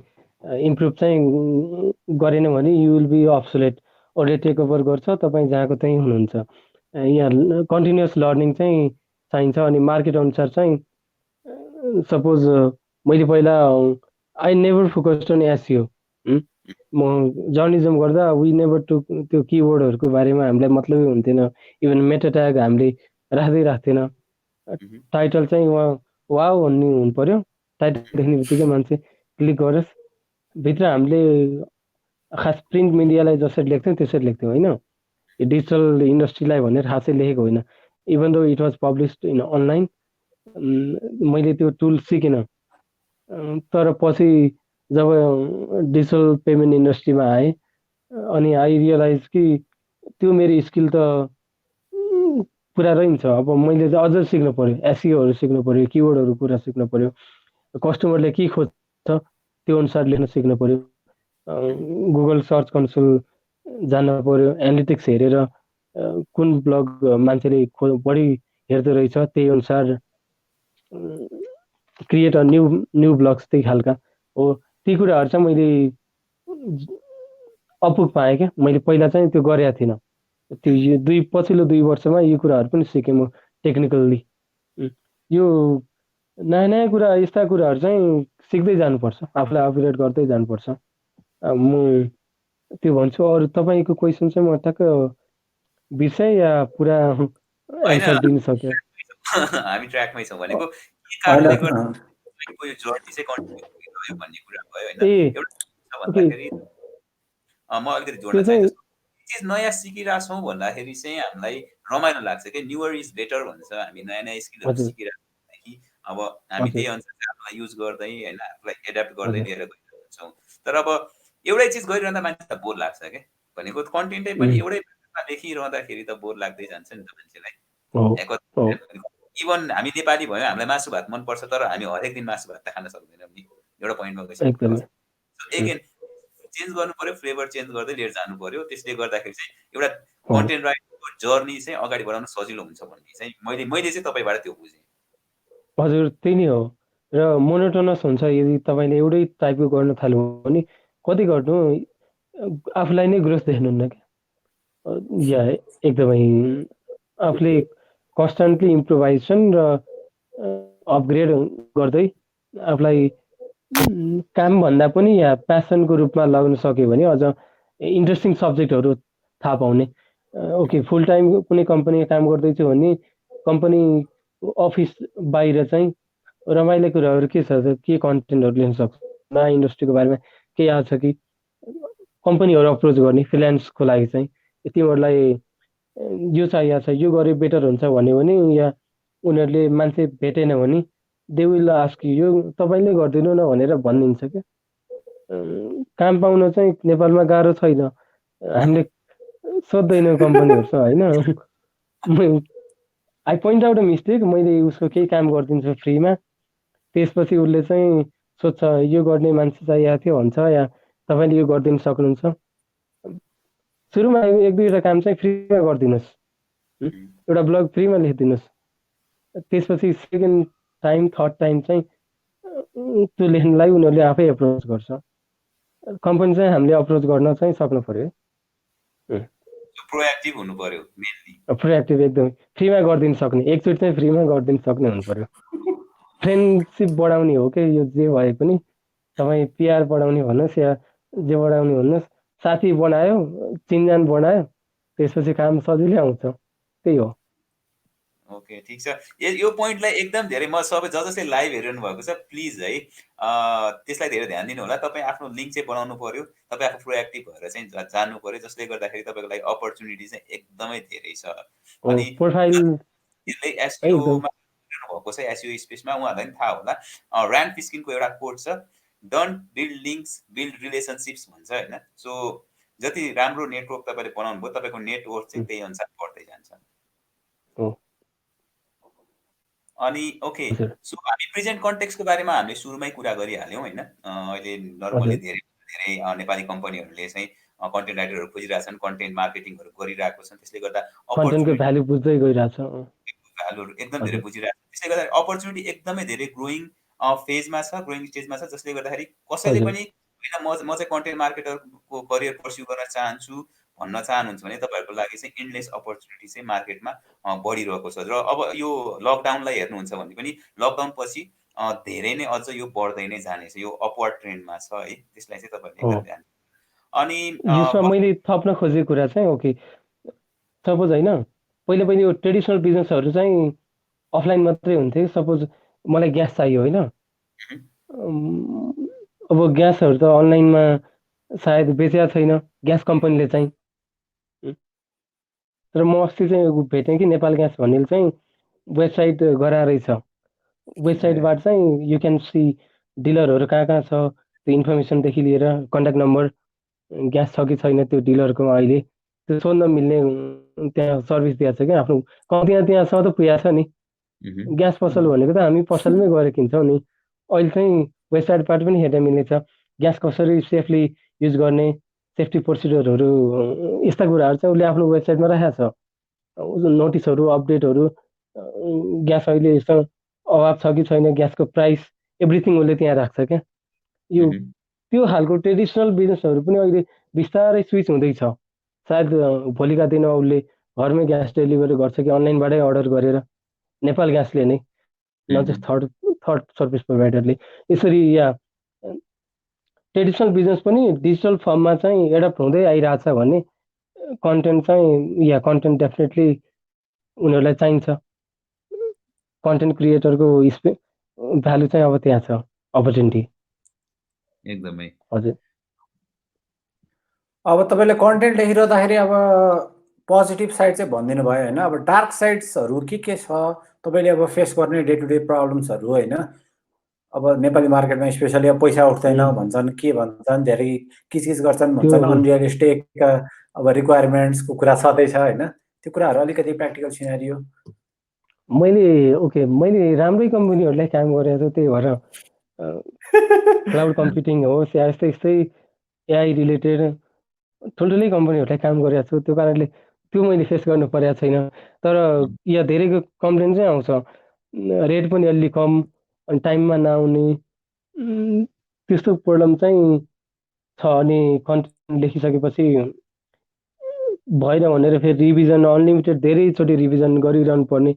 इम्प्रुभ चाहिँ गरेन भने यु विल बी अब्सोलेट, अरूले टेक ओभर गर्छ, तपाईँ जहाँको त्यहीँ हुनुहुन्छ। यहाँ कन्टिन्युस लर्निङ चाहिँ चाहिन्छ। अनि मार्केट अनुसार चाहिँ सपोज मैले पहिला I never focused on SEO, म जर्नलिजम गर्दा वी नेभर टु त्यो किवर्डहरूको बारेमा हामीलाई मतलबै हुन्थेन, इभन मेटा ट्याग हामीले राख्दैन। टाइटल चाहिँ वाउ भन्ने हुनु पर्यो, टाइटल देख्ने बित्तिकै मान्छे क्लिक गरोस्। भित्र हामीले खास प्रिन्ट मिडियालाई जसरी लेख्थ्यौँ त्यसरी लेख्थ्यौँ होइन, डिजिटल इन्डस्ट्रीलाई भनेर खासै लेखेको होइन। Even though it was published in online, मैले त्यो टुल सिकेन। तर पछि जब डिजिटल पेमेन्ट इन्डस्ट्रीमा आएँ अनि आई रियलाइज कि त्यो मेरो स्किल त पुरा रहन्छ। अब मैले चाहिँ अझ सिक्नु पर्यो, एसइओहरू सिक्नु पर्यो, किवर्डहरू कुरा सिक्नु पर्यो, कस्टमरले के खोज्छ त्यो अनुसार लेख्न सिक्नु पर्यो, गुगल सर्च कन्सोल जान्न पर्यो, एनालिटिक्स हेरेर कुन ब्लग मान्छेले बढी हेर्दो रहेछ त्यही अनुसार क्रिएट अ न्यू ब्लग्स त्यही खालका हो। ती कुराहरू चाहिँ मैले अपुग पाएँ क्या, मैले पहिला चाहिँ त्यो गरेको थिइनँ। त्यो पछिल्लो 2 वर्षमा यो कुराहरू पनि सिकेँ म टेक्निकल्ली। यो नयाँ कुरा, यस्ता कुराहरू चाहिँ सिक्दै जानुपर्छ, आफूलाई अपग्रेड गर्दै जानुपर्छ। म त्यो भन्छु। अरू तपाईँको क्वेसन चाहिँ म टक्क बिर्सेँ या पुरा एन्सर दिन सक्यो? हामी ट्र्याकमै छौँ भनेको के कारणले गर्दा तपाईँको यो जर्नी चाहिँ कन्टिन्यू भयो भन्ने कुरा भयो होइन। एउटा भन्दाखेरि म अलिकति जोड्न चाहन्छु, चिज नयाँ सिकिरहेछौँ भन्दाखेरि चाहिँ हामीलाई रमाइलो लाग्छ कि न्युवर इज बेटर भन्छ। हामी नयाँ स्किलहरू सिकिरहेको कि अब हामी त्यही अनुसार चाहिँ आफूलाई युज गर्दै होइन, आफूलाई एड्याप्ट गर्दै लिएर गइरहेको हुन्छौँ। तर अब एउटै चिज गरिरहँदा मान्छेलाई बोर लाग्छ क्या, भनेको कन्टेन्टै पनि एउटै लेखिरहँदाखेरि त बोर लाग्दै जान्छ नि त मान्छेलाई। इभन हामी नेपाली भयो, हामीलाई मासु भात मनपर्छ, तर हामी हरेक दिन मासु भात त खान सक्दैनौँ नि, एउटा पोइन्टमा गइसक्यो। एगेन चेन्ज गर्नु पर्यो, फ्लेभर चेन्ज गर्दै लिएर जानु पर्यो। त्यसले गर्दाखेरि चाहिँ एउटा कन्टेन्ट राइटिङको जर्नी चाहिँ अगाडि बढाउन सजिलो हुन्छ भन्ने चाहिँ मैले चाहिँ तपाईँबाट त्यो बुझेँ। हजुर त्यही नै हो। र मोनोटोनस हुन्छ यदि तपाईँले एउटै टाइपको गर्न थाल्यो भने कति गर्नु आफूलाई नै ग्रोथ देख्नुहुन्न क्या। या एकदमै आफूले कन्स्टेन्टली इम्प्रोभाइजेसन र अपग्रेड गर्दै आफूलाई काम भन्दा पनि या प्यासनको रूपमा लाग्न सक्यो भने अझ इन्ट्रेस्टिङ सब्जेक्टहरू थाहा पाउने। ओके, फुल टाइम कुनै कम्पनीमा काम गर्दैछु भने कम्पनी अफिस बाहिर चाहिँ रमाइलो कुराहरू के छ त, के कन्टेन्टहरू लेख्न सक्छ, नयाँ इन्डस्ट्रीको बारेमा केही आएको छ कि, कम्पनीहरू अप्रोच गर्ने फ्रिल्यान्सको लागि चाहिँ तिमीहरूलाई यो चाहिएको छ, यो गरे बेटर हुन्छ भन्यो भने, या उनीहरूले मान्छे भेटेन भने दे विल आस्क यो तपाईँले गरिदिनु न भनेर भनिदिन्छ क्या। काम पाउन चाहिँ नेपालमा गाह्रो छैन, हामीले सोध्दैनौँ कम्पनीहरूसँग होइन। I point out a mistake, मैले उसको केही काम गरिदिन्छु फ्रीमा, त्यसपछि उसले चाहिँ सोध्छ यो गर्ने मान्छे चाहिएको थियो भन्छ, या तपाईँले यो गरिदिन सक्नुहुन्छ। सुरुमा एक दुईवटा काम चाहिँ फ्रीमा गरिदिनुहोस्, एउटा ब्लग फ्रीमा लेखिदिनुहोस्, त्यसपछि सेकेन्ड टाइम थर्ड टाइम चाहिँ त्यो लेख्नलाई उनीहरूले आफै एप्रोच गर्छ। कम्पनी चाहिँ हामीले अप्रोच गर्न चाहिँ सक्नु पर्यो। प्रोएक्टिभ हुनु पर्यो मेनली। प्रोएक्टिभ एकदमै फ्रीमा गरिदिन सक्ने, एकचोटि चाहिँ फ्रीमा गरिदिन सक्ने हुनु पर्यो। फ्रेन्डसिप बढाउने हो कि यो जे भए पनि, तपाईँ पिआर बढाउने भन्नुहोस् या जे बढाउने भन्नुहोस्, साथी बनायो, चिनजान बनायो, त्यसपछि काम सजिलै आउँछ, त्यही हो। ओके, ठिक छ। यो पोइन्टलाई एकदम धेरै म सबै जसले लाइभ हेरिरहनु भएको छ प्लिज है त्यसलाई धेरै ध्यान दिनु होला। तपाईँ आफ्नो लिङ्क चाहिँ बनाउनु पर्यो, तपाईँ आफू प्रोएक्टिभ भएर चाहिँ जानु पर्यो, जसले गर्दाखेरि तपाईँको लागि अपर्च्युनिटी चाहिँ एकदमै धेरै छ। अनि प्रोफाइल एसइओमा भएको छ, एसइओ स्पेसमा उहाँहरूलाई पनि थाहा होला। ऱ्यान्ड फिस्किनको एउटा कोट छ, don't build links build relationships भन्छ होइन। सो जति राम्रो नेटवर्क तपाईँले बनाउनु भयो तपाईँको नेटवर्क चाहिँ त्यही अनुसार बढ्दै जान्छ। अनि ओके, सो हामी प्रेजेन्ट कन्टेक्स्टको बारेमा हामीले सुरुमै कुरा गरिहाल्यौँ होइन। अहिले नर्मली धेरै नेपाली कम्पनीहरूले चाहिँ कन्टेन्ट राइटरहरू खोजिरहेछन्, कन्टेन्ट मार्केटिङहरू गरिरहेको छन्, त्यसले गर्दा कन्टेन्टको भ्यालु बुझ्दै गइरहेछ, भ्यालुहरू एकदम धेरै बुझिरहेको छ। त्यसले गर्दा अपर्च्युनिटी एकदमै धेरै ग्रोइङ फेजमा छ, ग्रोइङ स्टेजमा छ, जसले गर्दाखेरि कसैले पनि होइन म चाहिँ कन्टेन्ट मार्केटरको करियर पर्स्यु गर्न चाहन्छु भन्न चाहनुहुन्छ भने तपाईँहरूको लागि चाहिँ इन्डलेस अपर्च्युनिटी चाहिँ मार्केटमा बढिरहेको छ। र अब यो लकडाउनलाई हेर्नुहुन्छ भने पनि लकडाउन पछि धेरै नै अझ यो बढ्दै नै जानेछ, यो अपवर्ड ट्रेन्डमा छ है। त्यसलाई चाहिँ तपाईँले एकदम ध्यान। अनि यसमा मैले थप्न खोजेको कुरा चाहिँ ओके, सपोज होइन पहिले यो ट्रेडिसनल बिजनेसहरू चाहिँ अफलाइन मात्रै हुन्थ्यो। सपोज मलाई ग्यास चाहियो होइन, अब ग्यासहरू त अनलाइनमा सायद बेचेको छैन ग्यास कम्पनीले चाहिँ। तर म अस्ति चाहिँ भेटेँ कि नेपाल ग्यास भन्ने चाहिँ वेबसाइट गराएर छ, वेबसाइटबाट चाहिँ यु क्यान सी डिलरहरू कहाँ कहाँ छ, त्यो इन्फर्मेसनदेखि लिएर कन्ट्याक्ट नम्बर, ग्यास छ कि छैन त्यो डिलरको अहिले त्यो सोध्न मिल्ने त्यहाँ सर्भिस दिएको छ क्या। आफ्नो त्यहाँसम्म त पुगेको छ नि। ग्यास पसल भनेको त हामी पसलमै गएर किन्छौँ नि। अहिले चाहिँ वेबसाइटबाट पनि हेर्न मिल्ने छ ग्यास कसरी सेफली युज गर्ने, सेफ्टी प्रोसिडरहरू, यस्ता कुराहरू चाहिँ उसले आफ्नो वेबसाइटमा राखेको छ। नोटिसहरू, अपडेटहरू, ग्यास अहिले यस्तो अभाव छ कि छैन, ग्यासको प्राइस, एभ्रिथिङ उसले त्यहाँ राख्छ क्या। यो त्यो खालको ट्रेडिसनल बिजनेसहरू पनि अहिले बिस्तारै स्विच हुँदैछ। सायद भोलिका दिनमा उसले घरमै ग्यास डेलिभरी गर्छ कि अनलाइनबाटै अर्डर गरेर, नेपाल ग्यासले नै, न जस्ट थर्ड सर्भिस प्रोभाइडरले। यसरी या ट्रेडिसनल बिजनेस पनि डिजिटल फर्ममा चाहिँ एडप्ट हुँदै आइरहेछ भने कन्टेन्ट चाहिँ या कन्टेन्ट डेफिनेटली उनीहरूलाई चाहिन्छ। कन्टेन्ट क्रिएटरको भ्यालु चाहिँ अब त्यहाँ छ, अपर्च्युनिटी एकदमै। हजुर, अब तपाईँले कन्टेन्ट लेखिरहँदाखेरि अब पोजिटिभ साइड चाहिँ भनिदिनु भयो होइन। अब डार्क साइड्सहरू के छ तपाईँले अब फेस गर्ने डे टु डे प्रब्लम्सहरू होइन। अब नेपाली मार्केटमा स्पेसली अब पैसा उठ्दैन भन्छन्, के भन्छन्, धेरै किचकिच गर्छन् भन्छन्, अनरियलिस्टिक अब रिक्वायरमेन्ट्सको कुरा छँदैछ होइन। त्यो कुराहरू अलिकति प्र्याक्टिकल सिनारियो। मैले राम्रै कम्पनीहरूलाई काम गरेको छु, त्यही भएर क्लाउड कम्प्युटिङ होस् या यस्तै एआई रिलेटेड ठुल्ठुलै कम्पनीहरूलाई काम गरेको छु। त्यो कारणले त्यो मैले फेस गर्नु परेको छैन। तर यहाँ धेरैको कम्प्लेन चाहिँ आउँछ, रेट पनि अलि कम, अनि टाइममा नआउने, त्यस्तो प्रब्लम चाहिँ छ। अनि कन्टेन्ट लेखिसकेपछि भएन भनेर फेरि रिभिजन, अनलिमिटेड धेरैचोटि रिभिजन गरिरहनु पर्ने,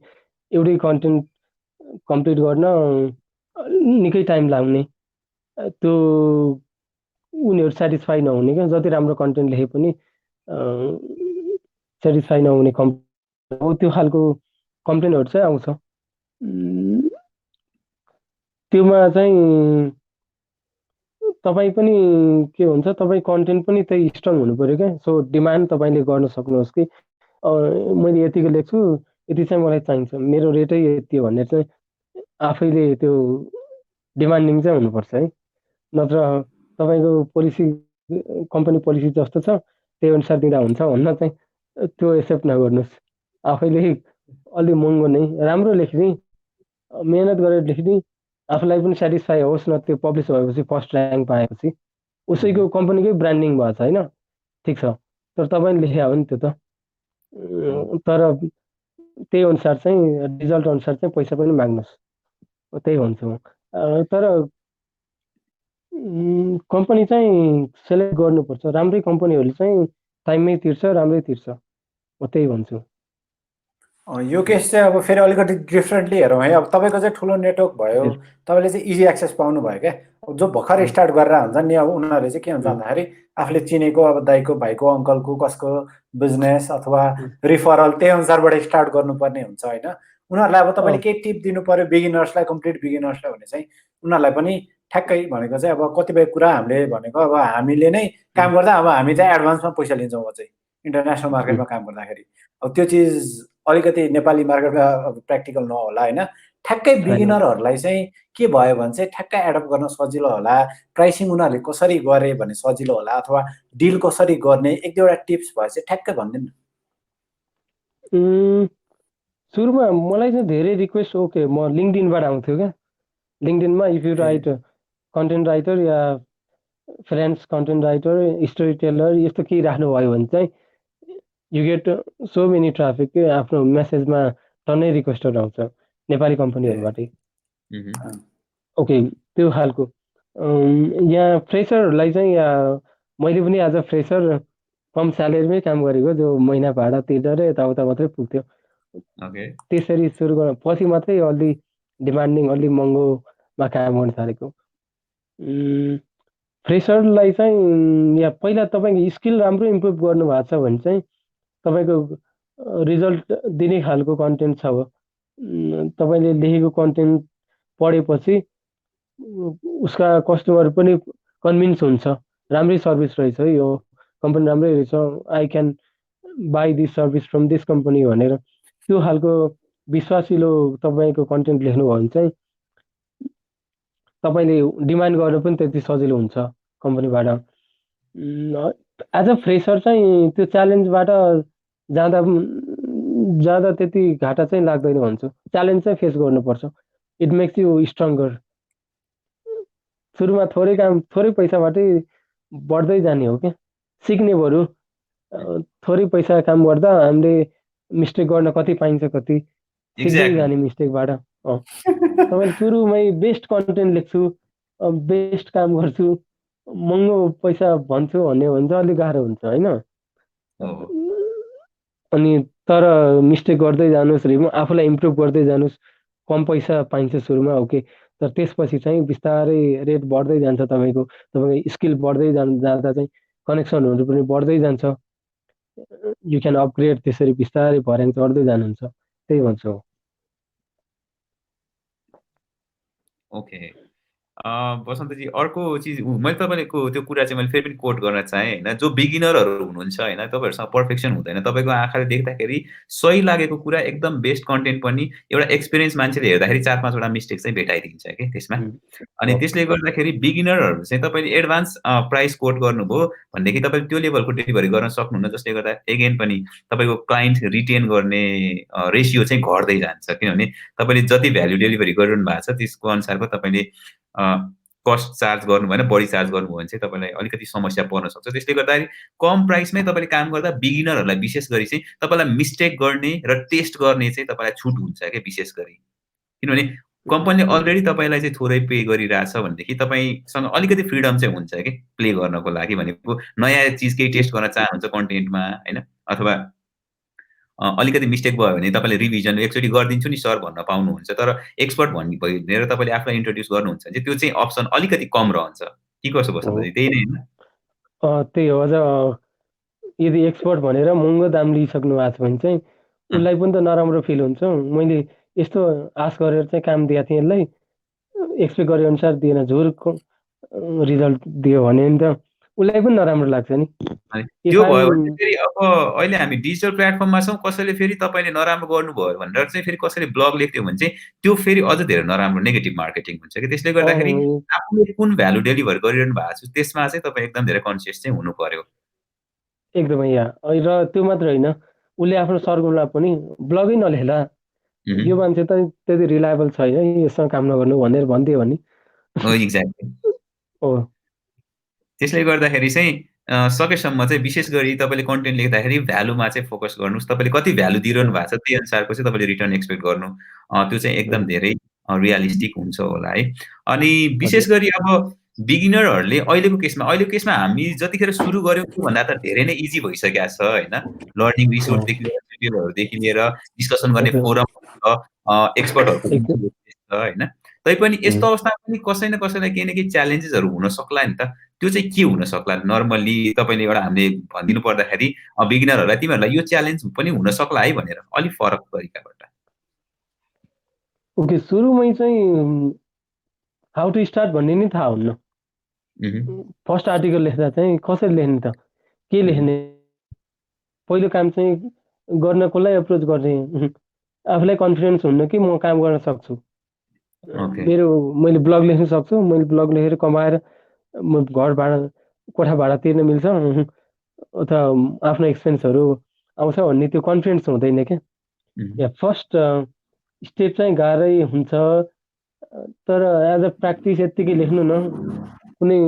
एउटै कन्टेन्ट कम्प्लिट गर्न निकै टाइम लाग्ने, त्यो उनीहरू सेटिस्फाई नहुने क्या। जति राम्रो कन्टेन्ट लेखे पनि सेटिस्फाई नहुने हो, त्यो खालको कम्प्लेनहरू चाहिँ आउँछ। त्योमा चाहिँ तपाईँ पनि के हुन्छ, तपाईँ कन्टेन्ट पनि त्यही स्ट्रङ हुनु पऱ्यो क्या। सो डिमान्ड तपाईँले गर्न सक्नुहोस् कि मैले यतिको लेख्छु, यति चाहिँ मलाई चाहिन्छ, मेरो रेटै यति हो भन्ने चाहिँ आफैले त्यो डिमान्डिङ चाहिँ हुनुपर्छ है। नत्र तपाईँको पोलिसी, कम्पनी पोलिसी जस्तो छ त्यही अनुसार दिँदा हुन्छ भन्न चाहिँ त्यो एक्सेप्ट नगर्नुहोस्। आफैले अलि महँगो नै राम्रो लेख्ने, मेहनत गरेर लेख्ने, आफूलाई पनि सेटिस्फाई होस् न। त्यो पब्लिस भएपछि फर्स्ट र्याङ्क पाएपछि उसैको कम्पनीकै ब्रान्डिङ भएको छ होइन, ठिक छ। तर तपाईँले लेखे हो नि त्यो त तर त्यही अनुसार चाहिँ रिजल्ट अनुसार चाहिँ पैसा पनि माग्नुहोस् त्यही भन्छु म तर कम्पनी चाहिँ सेलेक्ट गर्नुपर्छ राम्रै कम्पनीहरूले चाहिँ टाइममै तिर्छ राम्रै तिर्छ म त्यही भन्छु यो केस चाहिँ अब फेरि अलिकति डिफ्रेन्टली हेरौँ है अब तपाईँको चाहिँ ठुलो नेटवर्क भयो हजुर तपाईँले चाहिँ इजी एक्सेस पाउनु भयो क्या अब जो भर्खर स्टार्ट गरेर हुन्छ नि अब उनीहरूले चाहिँ के हुन्छ भन्दाखेरि आफूले चिनेको अब दाइको भाइको अङ्कलको कसको बिजनेस अथवा रिफरल त्यही अनुसारबाट स्टार्ट गर्नुपर्ने हुन्छ होइन उनीहरूलाई अब तपाईँले केही टिप दिनु पर्यो बिगिनर्सलाई कम्प्लिट बिगिनर्सलाई भने चाहिँ उनीहरूलाई पनि ठ्याक्कै भनेको चाहिँ अब कतिपय कुरा हामीले भनेको अब हामीले नै काम गर्दा अब हामी चाहिँ एडभान्समा पैसा लिन्छौँ चाहिँ इन्टरनेसनल मार्केटमा काम गर्दाखेरि अब त्यो चिज अलिकति नेपाली मार्केटमा प्र्याक्टिकल नहोला होइन ठ्याक्कै बिगिनरहरूलाई चाहिँ के भयो भने चाहिँ ठ्याक्कै एडप्ट गर्न सजिलो होला प्राइसिङ उनीहरूले कसरी गरे भने सजिलो होला अथवा डिल कसरी गर्ने एक दुईवटा टिप्स भए चाहिँ ठ्याक्कै भनिदिनु सुरुमा मलाई चाहिँ धेरै रिक्वेस्ट ओके म लिङ्कडिनबाट आउँथ्यो क्या लिङ्कडिनमा if you write content writer या friends content writer storyteller यस्तो केही राख्नुभयो भने चाहिँ you get so many traffic के आफ्नो मेसेजमा टन्नै रिक्वेस्टहरू आउँछ नेपाली कम्पनीहरूबाटै ओके त्यो खालको यहाँ फ्रेसरहरूलाई चाहिँ मैले पनि आज फ्रेसर कम स्यालेरीमै काम गरेको जो महिना भाडा तिरेर यताउता मात्रै पुग्थ्यो त्यसरी सुरु गर्न पछि मात्रै अलि डिमान्डिङ अलि महँगोमा काम गर्न थालेको फ्रेसरलाई चाहिँ या पहिला तपाईँको स्किल राम्रो इम्प्रुभ गर्नु भएको छ भने चाहिँ तपाईँको रिजल्ट दिने खालको कन्टेन्ट छ तपाईँले लेखेको कन्टेन्ट पढेपछि उसका कस्टमर पनि कन्भिन्स हुन्छ राम्रै सर्भिस रहेछ है यो कम्पनी राम्रै रहेछ I can by this service from this company भनेर त्यो खालको विश्वासिलो तपाईँको कन्टेन्ट लेख्नुभयो भने चाहिँ तपाईँले डिमान्ड गर्नु पनि त्यति सजिलो हुन्छ कम्पनीबाट एज अ फ्रेसर चाहिँ त्यो च्यालेन्जबाट जाँदा त्यति घाटा चाहिँ लाग्दैन भन्छु च्यालेन्ज चाहिँ फेस गर्नुपर्छ इट मेक्स यु स्ट्रङ्गर सुरुमा थोरै पैसाबाटै बढ्दै जाने हो क्या सिक्ने बरु थोरै पैसा काम गर्दा हामीले मिस्टेक गर्न कति पाइन्छ कति सिक्दै जाने मिस्टेकबाट तपाईँले सुरुमै बेस्ट कन्टेन्ट लेख्छु बेस्ट काम गर्छु महँगो पैसा भन्छु भन्ने भने चाहिँ अलिक गाह्रो हुन्छ होइन अनि तर मिस्टेक गर्दै जानुहोस् आफूलाई इम्प्रुभ गर्दै जानुहोस् कम पैसा पाइन्छ सुरुमा ओके तर त्यसपछि चाहिँ बिस्तारै रेट बढ्दै जान्छ तपाईँको स्किल बढ्दै जाँदा चाहिँ कनेक्सनहरू पनि बढ्दै जान्छ यु क्यान अपग्रेड त्यसरी बिस्तारै भर्याङ चढ्दै जानुहुन्छ त्यही भन्छु ओके बसन्तजी अर्को चिज मैले तपाईँको त्यो कुरा चाहिँ मैले फेरि पनि कोट गर्न चाहेँ होइन जो बिगिनरहरू हुनुहुन्छ होइन तपाईँहरूसँग पर्फेक्सन हुँदैन तपाईँको आँखाले देख्दाखेरि सही लागेको कुरा एकदम बेस्ट कन्टेन्ट पनि एउटा एक्सपिरियन्स मान्छेले हेर्दाखेरि 4-5वटा मिस्टेक चाहिँ भेटाइदिन्छ कि त्यसमा अनि त्यसले गर्दाखेरि बिगिनरहरू चाहिँ तपाईँले एडभान्स प्राइस कोट गर्नुभयो भनेदेखि तपाईँले त्यो लेभलको डेलिभरी गर्न सक्नुहुन्न जसले गर्दा एगेन पनि तपाईँको क्लाइन्ट रिटेन गर्ने रेसियो चाहिँ घट्दै जान्छ किनभने तपाईँले जति भ्याल्यु डेलिभरी गरिरहनु भएको छ त्यसको अनुसारको तपाईँले कस्ट चार्ज गर्नु भएन बढी चार्ज गर्नुभयो भने चाहिँ तपाईँलाई अलिकति समस्या पर्न सक्छ त्यसले गर्दाखेरि कम प्राइसमै तपाईँले काम गर्दा बिगिनरहरूलाई विशेष गरी चाहिँ तपाईँलाई मिस्टेक गर्ने र टेस्ट गर्ने चाहिँ तपाईँलाई छुट हुन्छ क्या विशेष गरी किनभने कम्पनीले अलरेडी तपाईँलाई चाहिँ थोरै पे गरिरहेछ भनेदेखि तपाईँसँग अलिकति फ्रिडम चाहिँ हुन्छ कि प्ले गर्नको लागि भनेको नयाँ चिज केही टेस्ट गर्न चाहनुहुन्छ कन्टेन्टमा होइन अथवा अलिकति मिस्टेक भयो भने तपाईँले रिभिजन एकचोटि गरिदिन्छु नि सर भन्न पाउनुहुन्छ तर एक्सपर्ट भनेर तपाईँले आफूलाई इन्ट्रोड्युस गर्नुहुन्छ भने त्यो चाहिँ अप्सन अलिकति कम रहन्छ के कसो बस्छ त्यही नै होइन त्यही हो अझ यदि एक्सपर्ट भनेर महँगो दाम लिइसक्नु भएको छ भने चाहिँ उसलाई पनि त नराम्रो फिल हुन्छ मैले यस्तो आश गरेर चाहिँ काम दिएको थिएँ यसलाई एक्सपेक्ट गरे अनुसार दिएन झुर रिजल्ट दियो भने नि त उसलाई पनि नराम्रो लाग्छ नि त्यो भयो भने फेरि अब अहिले हामी डिजिटल प्लेटफर्ममा छौँ कसैले फेरि तपाईँले नराम्रो गर्नुभयो भनेर चाहिँ फेरि कसैले ब्लग लेख्थ्यो भने चाहिँ त्यो फेरि अझ धेरै नराम्रो नेगेटिभ मार्केटिङ हुन्छ कि त्यसले गर्दाखेरि आफूले कुन भ्यालु डेलिभर गरिरहनु भएको छ त्यसमा चाहिँ तपाईँ एकदम धेरै कन्सियस चाहिँ हुनु पर्यो एकदमै र त्यो मात्र होइन उसले आफ्नो सर्कलमा पनि ब्लगै नलेख्ला यो मान्छे त त्यति रिलायबल छैन यससँग काम नगर्नु भनेर भनिदियो भने एक्ज्याक्टली त्यसले गर्दाखेरि चाहिँ सकेसम्म चाहिँ विशेष गरी तपाईँले कन्टेन्ट लेख्दाखेरि भ्यालुमा चाहिँ फोकस गर्नुहोस्। तपाईँले कति भ्यालु दिइरहनु भएको छ त्यही अनुसारको चाहिँ तपाईँले रिटर्न एक्सपेक्ट गर्नु। त्यो चाहिँ एकदम धेरै रियलिस्टिक हुन्छ होला है। अनि विशेष गरी अब बिगिनरहरूले अहिलेको केसमा हामी जतिखेर सुरु गऱ्यौँ त्योभन्दा त धेरै नै इजी भइसकेको छ होइन। लर्निङ रिसोर्सदेखि लिएर ट्युटोरियलहरूदेखि लिएर डिस्कसन गर्ने फोरम छ, एक्सपर्टहरूको छ होइन। तैपनि यस्तो अवस्थामा पनि कसै न कसैलाई केही न केही च्यालेन्जेसहरू हुन सक्ला नि त। त्यो चाहिँ के हुन सक्ला? नर्मली तपाईँले एउटा हामीले भनिदिनु पर्दाखेरि बिगिनरहरूलाई तिमीहरूलाई यो च्यालेन्ज पनि हुन सक्ला है भनेर अलिक फरक तरिकाबाट। ओके, सुरुमै चाहिँ हाउ टु स्टार्ट भन्ने नि थाहा हुन्न। फर्स्ट आर्टिकल लेख्दा चाहिँ कसरी लेख्ने त, के लेख्ने, पहिलो काम चाहिँ गर्न कसलाई एप्रोच गर्ने, आफूलाई कन्फिडेन्स हुन्न कि म काम गर्न सक्छु। मैले ब्लग लेख्न सक्छु, मैले ब्लग लेखेर कमाएर म घर भाडा कोठा भाडा तिर्न मिल्छ अथवा आफ्नो एक्सपेन्सहरू आउँछ भन्ने त्यो कन्फिडेन्स हुँदैन क्या। फर्स्ट स्टेप चाहिँ गाह्रै हुन्छ, तर एज अ प्र्याक्टिस यत्तिकै लेख्नु न। कुनै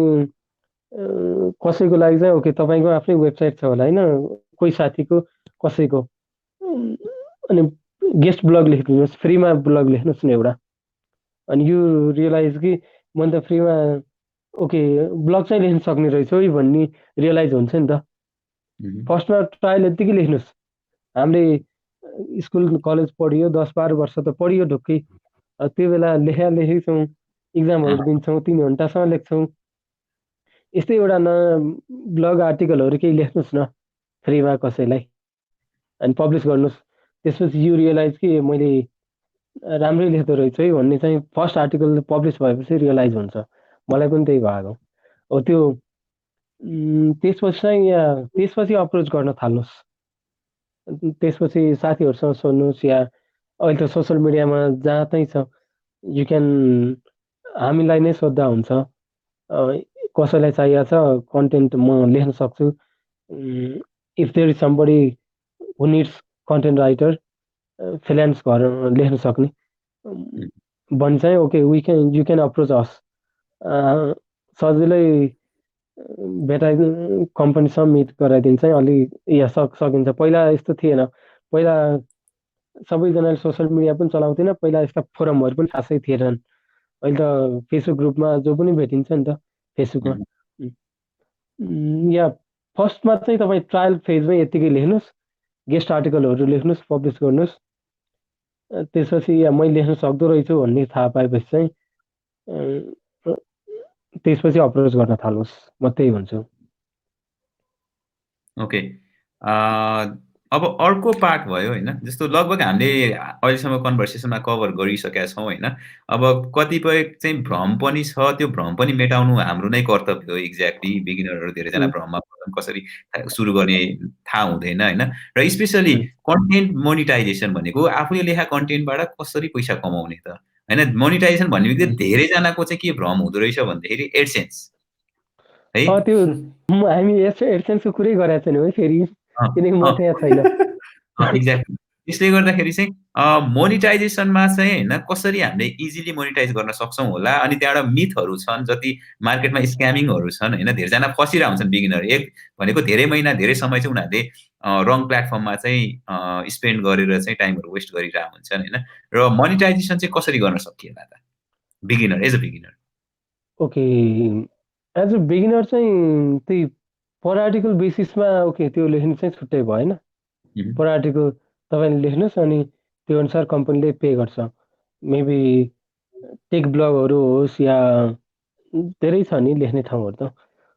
कसैको लागि चाहिँ ओके तपाईँको आफ्नै वेबसाइट छ होला होइन, कोही साथीको कसैको, अनि गेस्ट ब्लग लेखिदिनुहोस्, फ्रीमा ब्लग लेख्नुहोस् न एउटा। अनि यु रियलाइज कि मैले त फ्रीमा ओके ब्लग चाहिँ लेख्न सक्ने रहेछ है भन्ने रियलाइज हुन्छ नि त। फर्स्टमा ट्रायल यत्तिकै लेख्नुहोस्। हामीले स्कुल कलेज पढियो, 10-12 वर्ष त पढियो ढुक्कै, त्यो बेला लेखेको छौँ, इक्जामहरू दिन्छौँ, 3 घन्टासम्म लेख्छौँ। यस्तै एउटा ब्लग आर्टिकलहरू केही लेख्नुहोस् न फ्रीमा कसैलाई, अनि पब्लिस गर्नुहोस्। त्यसपछि यु रियलाइज कि मैले राम्रै लेख्दो रहेछ है भन्ने चाहिँ फर्स्ट आर्टिकल पब्लिस भएपछि रियलाइज हुन्छ। मलाई पनि त्यही भएको हो। त्यो त्यसपछि चाहिँ त्यसपछि अप्रोच गर्न थाल्नुहोस्। त्यसपछि साथीहरूसँग सोध्नुहोस्, या अहिले त सोसल मिडियामा जहाँ चाहिँ छ यु क्यान, हामीलाई नै सोद्धा हुन्छ कसैलाई चाहिएको छ कन्टेन्ट म लेख्न सक्छु, if there is somebody who needs content writer, freelance गरेर लेख्न सक्ने भने चाहिँ okay you can approach us. सजिलै भेटाइ कम्पनीसँग मिट गराइदिन्छ अलि सकिन्छ। पहिला यस्तो थिएन, पहिला सबैजनाले सोसल मिडिया पनि चलाउँथेन, पहिला यस्ता फोरमहरू पनि खासै थिएनन्। अहिले त फेसबुक ग्रुपमा जो पनि भेटिन्छ नि त फेसबुकमा। या फर्स्टमा चाहिँ तपाईँ ट्रायल फेजमै यत्तिकै लेख्नुहोस्, गेस्ट आर्टिकलहरू लेख्नुहोस्, पब्लिस गर्नुहोस्। त्यसपछि या मैले लेख्न सक्दो रहेछु भन्ने थाहा पाएपछि चाहिँ त्यसपछि अप्रोच गर्न थाल्नुहोस्, म त्यही भन्छु। ओके, अब अर्को पार्ट भयो होइन, जस्तो लगभग हामीले अहिलेसम्म कन्भर्सेसनमा कभर गरिसकेका छौँ होइन। अब कतिपय चाहिँ भ्रम पनि छ, त्यो भ्रम पनि मेटाउनु हाम्रो नै कर्तव्य हो। एक्ज्याक्टली बिगिनरहरू धेरैजना भ्रममा कसरी सुरु गर्ने थाहा हुँदैन होइन। र स्पेसली कन्टेन्ट मोनिटाइजेसन भनेको आफूले लेखा कन्टेन्टबाट कसरी पैसा कमाउने त होइन। मोनिटाइजेसन भन्ने बित्तिकै धेरैजनाको चाहिँ के भ्रम हुँदो रहेछ भन्दाखेरि एडसेन्स है। त्यो हामी एडसेन्सको कुरै गरेका छैनौँ है फेरि, किनकि म त्यहाँ छैन। एक्ज्याक्टली, त्यसले गर्दाखेरि चाहिँ मोनिटाइजेसनमा चाहिँ होइन कसरी हामीले इजिली मोनिटाइज गर्न सक्छौँ होला। अनि त्यहाँबाट मिथहरू छन्, जति मार्केटमा स्क्यामिङहरू छन् होइन, धेरैजना फसिरहेको हुन्छन् बिगिनर। भनेको धेरै महिना धेरै समय चाहिँ उनीहरूले रङ प्लेटफर्ममा चाहिँ स्पेन्ड गरेर चाहिँ टाइमहरू वेस्ट गरिरहेको हुन्छन् होइन। र मोनिटाइजेसन चाहिँ कसरी गर्न सकिएला त beginner, as a beginner? Okay, as a beginner चाहिँ त्यही पर आर्टिकल बेसिसमा ओके त्यो लेख्नु चाहिँ छुट्टै भयो होइन। पर आर्टिकल तपाईँले लेख्नुहोस्, अनि त्यो अनुसार कम्पनीले पे गर्छ। मेबी टेक ब्लगहरू होस् या धेरै छ नि लेख्ने ठाउँहरू त,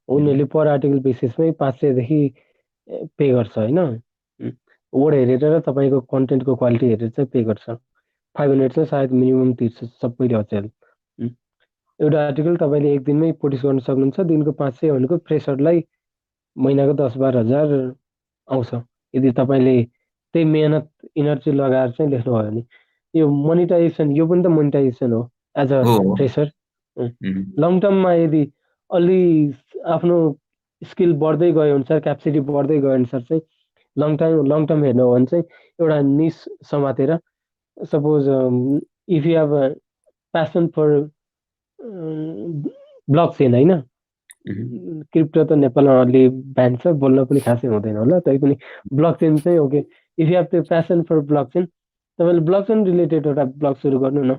उनीहरूले पर आर्टिकल बेसिसमै 500 पे गर्छ होइन। वर्ड हेरेर र तपाईँको कन्टेन्टको क्वालिटी हेरेर चाहिँ पे गर्छ। 500 चाहिँ सायद मिनिमम तिर्छ सबैले अचेल। एउटा आर्टिकल तपाईँले एक दिनमै पब्लिस गर्न सक्नुहुन्छ। दिनको 500 भनेको फ्रेसरलाई महिनाको 10-12 हजार आउँछ, यदि तपाईँले त्यही मेहनत इनर्जी लगाएर चाहिँ लेख्नुभयो भने। यो मोनिटाइजेसन, यो पनि त मोनिटाइजेसन हो एज अ फ्रेसर। लङ टर्ममा यदि अलि आफ्नो स्किल बढ्दै गयो अनुसार, क्यापेसिटी बढ्दै गयो अनुसार चाहिँ लङ टर्म हेर्नु हो भने चाहिँ एउटा निस समातेर, suppose if you have a passion for blockchain होइन, क्रिप्टो त नेपालमा अलि ब्यान छ, बोल्न पनि खासै हुँदैन होला, तैपनि ब्लकचेन चाहिँ ओके, इफ यु हेभ त्यो प्यासन फर ब्लकचेन, तपाईँले ब्लकचेन रिलेटेड एउटा ब्लग सुरु गर्नु न,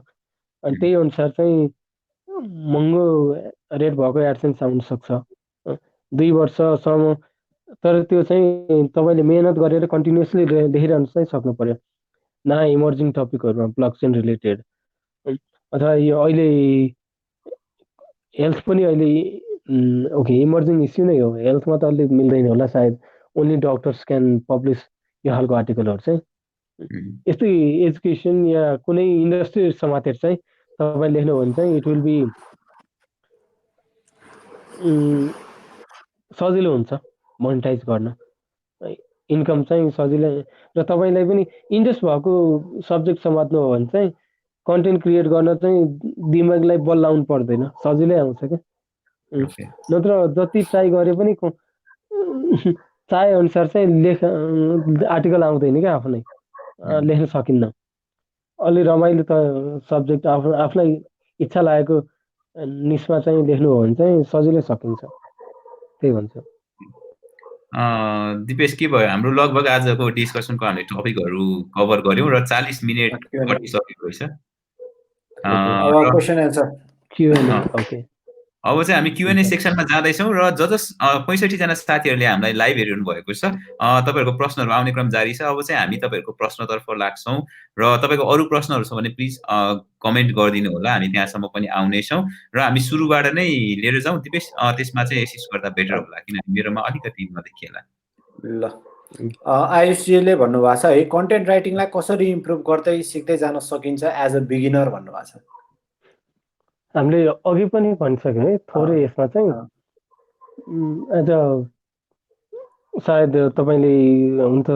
अनि त्यही अनुसार चाहिँ महँगो रेट भएको एडसेन्स आउन सक्छ 2 वर्षसम्म, तर त्यो चाहिँ तपाईँले मेहनत गरेर कन्टिन्युसली लेखिरहनु चाहिँ सक्नु पर्यो, नयाँ इमर्जिङ टपिकहरूमा ब्लकचेन रिलेटेड, अथवा यो अहिले हेल्थ पनि अहिले ओके इमर्जिङ इस्यु नै हो, हेल्थमा त अलि मिल्दैन होला सायद, ओन्ली डक्टर्स क्यान पब्लिस यो खालको आर्टिकलहरू चाहिँ, यस्तै एजुकेसन या कुनै इन्डस्ट्री समातेर चाहिँ तपाईँ लेख्नु भने चाहिँ इट विल बी सजिलो हुन्छ मोनिटाइज गर्न, इन्कम चाहिँ सजिलै, र तपाईँलाई पनि इन्ट्रेस्ट भएको सब्जेक्ट समात्नु हो भने चाहिँ कन्टेन्ट क्रिएट गर्न चाहिँ दिमागलाई बल लाउनु पर्दैन, सजिलै आउँछ क्या, नत्र जति ट्राई गरे पनि चाहे अनुसार चाहिँ आर्टिकल आउँदैन क्या, आफ्नै लेख्न सकिन्न, अलि रमाइलो त सब्जेक्ट आफूलाई इच्छा लागेको निस्मा चाहिँ लेख्नु हो भने चाहिँ सजिलै सकिन्छ, त्यही भन्छ। दिपेश के भयो, हाम्रो लगभग आजको डिस्कसनको हामीले टपिकहरू कभर गर्यौँ र 40 मिनट कटिसकेको रहेछ। अब क्वेसन एन्सर Q&A, ओके। अब चाहिँ हामी Q&A सेक्सनमा जाँदैछौँ र जस 65 जना साथीहरूले हामीलाई लाइभ हेरिरहनु भएको छ, तपाईँहरूको प्रश्नहरू आउने क्रम जारी छ। अब चाहिँ हामी तपाईँहरूको प्रश्नतर्फ लाग्छौँ र तपाईँको अरू प्रश्नहरू छ भने प्लिज कमेन्ट गरिदिनु होला, हामी त्यहाँसम्म पनि आउनेछौँ र हामी सुरुबाट नै लिएर जाउँ। दिपेश त्यसमा चाहिँ एसिस्ट गर्दा बेटर होला, किनभने मेरोमा अलिकति नदेखिएला। ल, आयुषजीले भन्नुभएको छ है, कन्टेन्ट राइटिङलाई कसरी इम्प्रुभ गर्दै सिक्दै जान सकिन्छ एज अ बिगिनर भन्नुभएको छ। हामीले अघि पनि भनिसक्यौँ है, थोरै यसमा चाहिँ एज अ सायद तपाईँले हुन त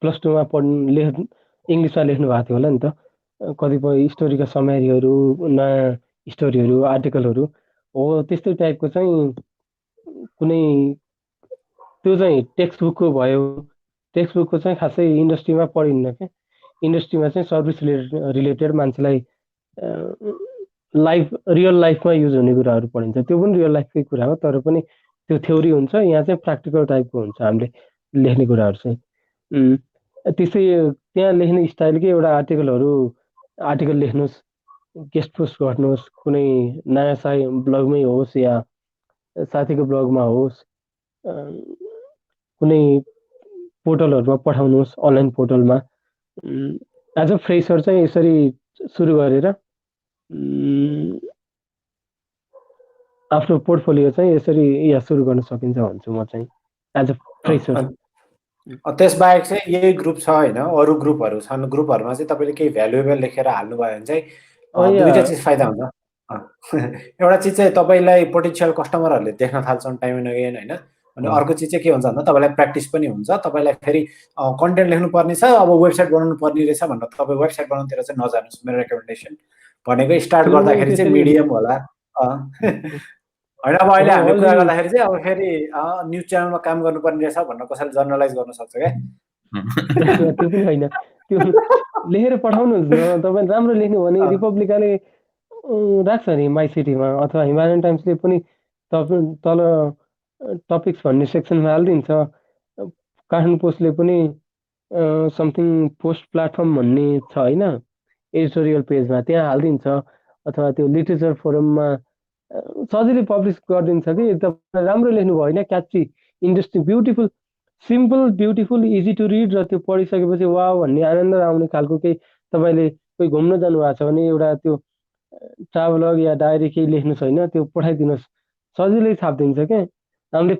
+2मा इङ्ग्लिसमा लेख्नु भएको थियो होला नि त, कतिपय स्टोरीका समरीहरू, नयाँ स्टोरीहरू, आर्टिकलहरू हो, त्यस्तै टाइपको चाहिँ कुनै त्यो चाहिँ टेक्स्ट बुकको भयो, टेक्स्ट बुकको चाहिँ खासै इन्डस्ट्रीमा पढिन्न क्या, इन्डस्ट्रीमा चाहिँ सर्भिस रिलेटेड मान्छेलाई रियल लाइफमा युज हुने कुराहरू पढिन्छ, त्यो पनि रियल लाइफकै कुरा हो, तर पनि त्यो थ्योरी हुन्छ, यहाँ चाहिँ प्र्याक्टिकल टाइपको हुन्छ हामीले लेख्ने कुराहरू चाहिँ। त्यसै त्यहाँ लेख्ने स्टाइलकै एउटा आर्टिकल लेख्नुहोस्, गेस्ट पोस्ट गर्नुहोस्, कुनै नयाँ ब्लगमै होस् या साथीको ब्लगमा होस्, कुनै पोर्टलहरूमा पठाउनुहोस्, अनलाइन पोर्टलमा। एज अ फ्रेसर चाहिँ यसरी सुरु गरेर आफ्नो पोर्टफोलियो चाहिँ यसरी सुरु गर्न सकिन्छ भन्छु म चाहिँ एज अ फ्रेसर। त्यसबाहेक चाहिँ यही ग्रुप छ होइन, अरू ग्रुपहरू छन्, ग्रुपहरूमा चाहिँ तपाईँले केही भ्यालुएबल लेखेर हाल्नुभयो भने चाहिँ दुईवटा चिज फाइदा हुन्छ। एउटा चिज चाहिँ तपाईँलाई पोटेन्सियल कस्टमरहरूले देख्न थाल्छन् टाइम एन्ड अगेन होइन, अनि अर्को चिज चाहिँ के हुन्छ भन्दा तपाईँलाई प्र्याक्टिस पनि हुन्छ, तपाईँलाई फेरि कन्टेन्ट लेख्नु पर्ने छ, अब वेबसाइट बनाउनु पर्ने रहेछ भनेर तपाईँ वेबसाइट बनाउनुतिर चाहिँ नजानुहोस्, मेरो रेकमेन्डेसन भनेको स्टार्ट गर्दाखेरि चाहिँ मिडियम होला होइन। अब अहिले हामी कुरा गर्दाखेरि चाहिँ अब फेरि न्युज च्यानलमा काम गर्नुपर्ने रहेछ भनेर कसैले जर्नलाइज गर्न सक्छ क्या। त्यो पनि होइन, त्यो लेखेर पठाउनुहोस् न, तपाईँ राम्रो लेख्नु भने रिपब्लिकाले राख्छ नि माई सिटीमा, अथवा हिमालयन टाइम्सले पनि तल टपिक्स भन्ने सेक्सनमा हालिदिन्छ, काठमाडौँ पोस्टले पनि समथिङ पोस्ट प्लेटफर्म भन्ने छ होइन एडिटोरियल पेजमा, त्यहाँ हालिदिन्छ, अथवा त्यो लिटरेचर फोरममा सजिलै पब्लिस गरिदिन्छ कि तपाईँ राम्रो लेख्नुभयो होइन, catchy, interesting, beautiful, simple, beautiful, easy to read, र त्यो पढिसकेपछि वा भन्ने आनन्द आउने खालको केही, तपाईँले कोही घुम्न जानुभएको छ भने एउटा त्यो ट्राभलग या डायरी केही लेख्नु छैन, त्यो पठाइदिनुहोस्, सजिलै छापिदिन्छ क्या। हामीले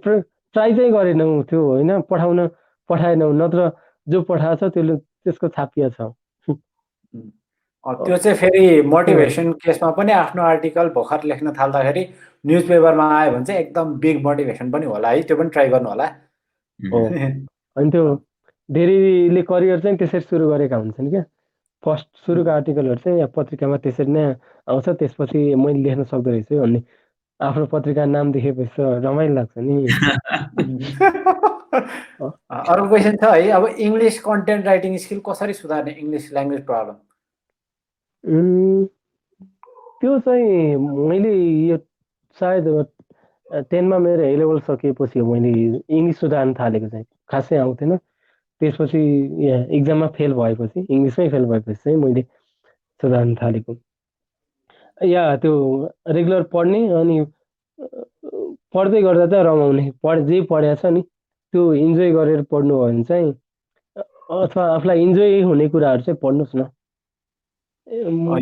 ट्राई चाहिँ गरेनौँ त्यो होइन, पठाएनौँ, नत्र जो पठाएको छ त्यसको छापिया छ। त्यो चाहिँ फेरि मोटिभेसन केसमा पनि आफ्नो आर्टिकल भर्खर लेख्न थाल्दाखेरि न्युज पेपरमा आयो भने चाहिँ एकदम बिग मोटिभेसन पनि होला है, त्यो पनि ट्राई गर्नु होला। अनि त्यो धेरैले करियर चाहिँ त्यसरी सुरु गरेका हुन्छन् क्या, फर्स्ट सुरुको आर्टिकलहरू चाहिँ या पत्रिकामा त्यसरी नै आउँछ, त्यसपछि मैले लेख्न सक्दो रहेछु भन्ने आफ्नो पत्रिका नाम देखेपछि रमाइलो लाग्छ नि। अर्को क्वेसन छ है, अब इङ्ग्लिस कन्टेन्ट राइटिङ स्किल कसरी सुधार्ने, इङ्ग्लिस ल्याङ्ग्वेज प्रब्लम? त्यो चाहिँ मैले यो सायद 10 मा मेरो ए लेभल सकिएपछि हो मैले इङ्ग्लिस सुधार्न थालेको चाहिँ। खासै आउँथेन। त्यसपछि यहाँ एक्जाममा फेल भएपछि, इङ्ग्लिसमै फेल भएपछि चाहिँ मैले सुधार्न थालेको। या त्यो रेगुलर पढ्ने अनि पढ्दै गर्दा चाहिँ रमाउने। जे पढेको छ नि त्यो इन्जोय गरेर पढ्नु भयो भने चाहिँ अथवा आफूलाई इन्जोय हुने कुराहरू चाहिँ पढ्नुहोस् न।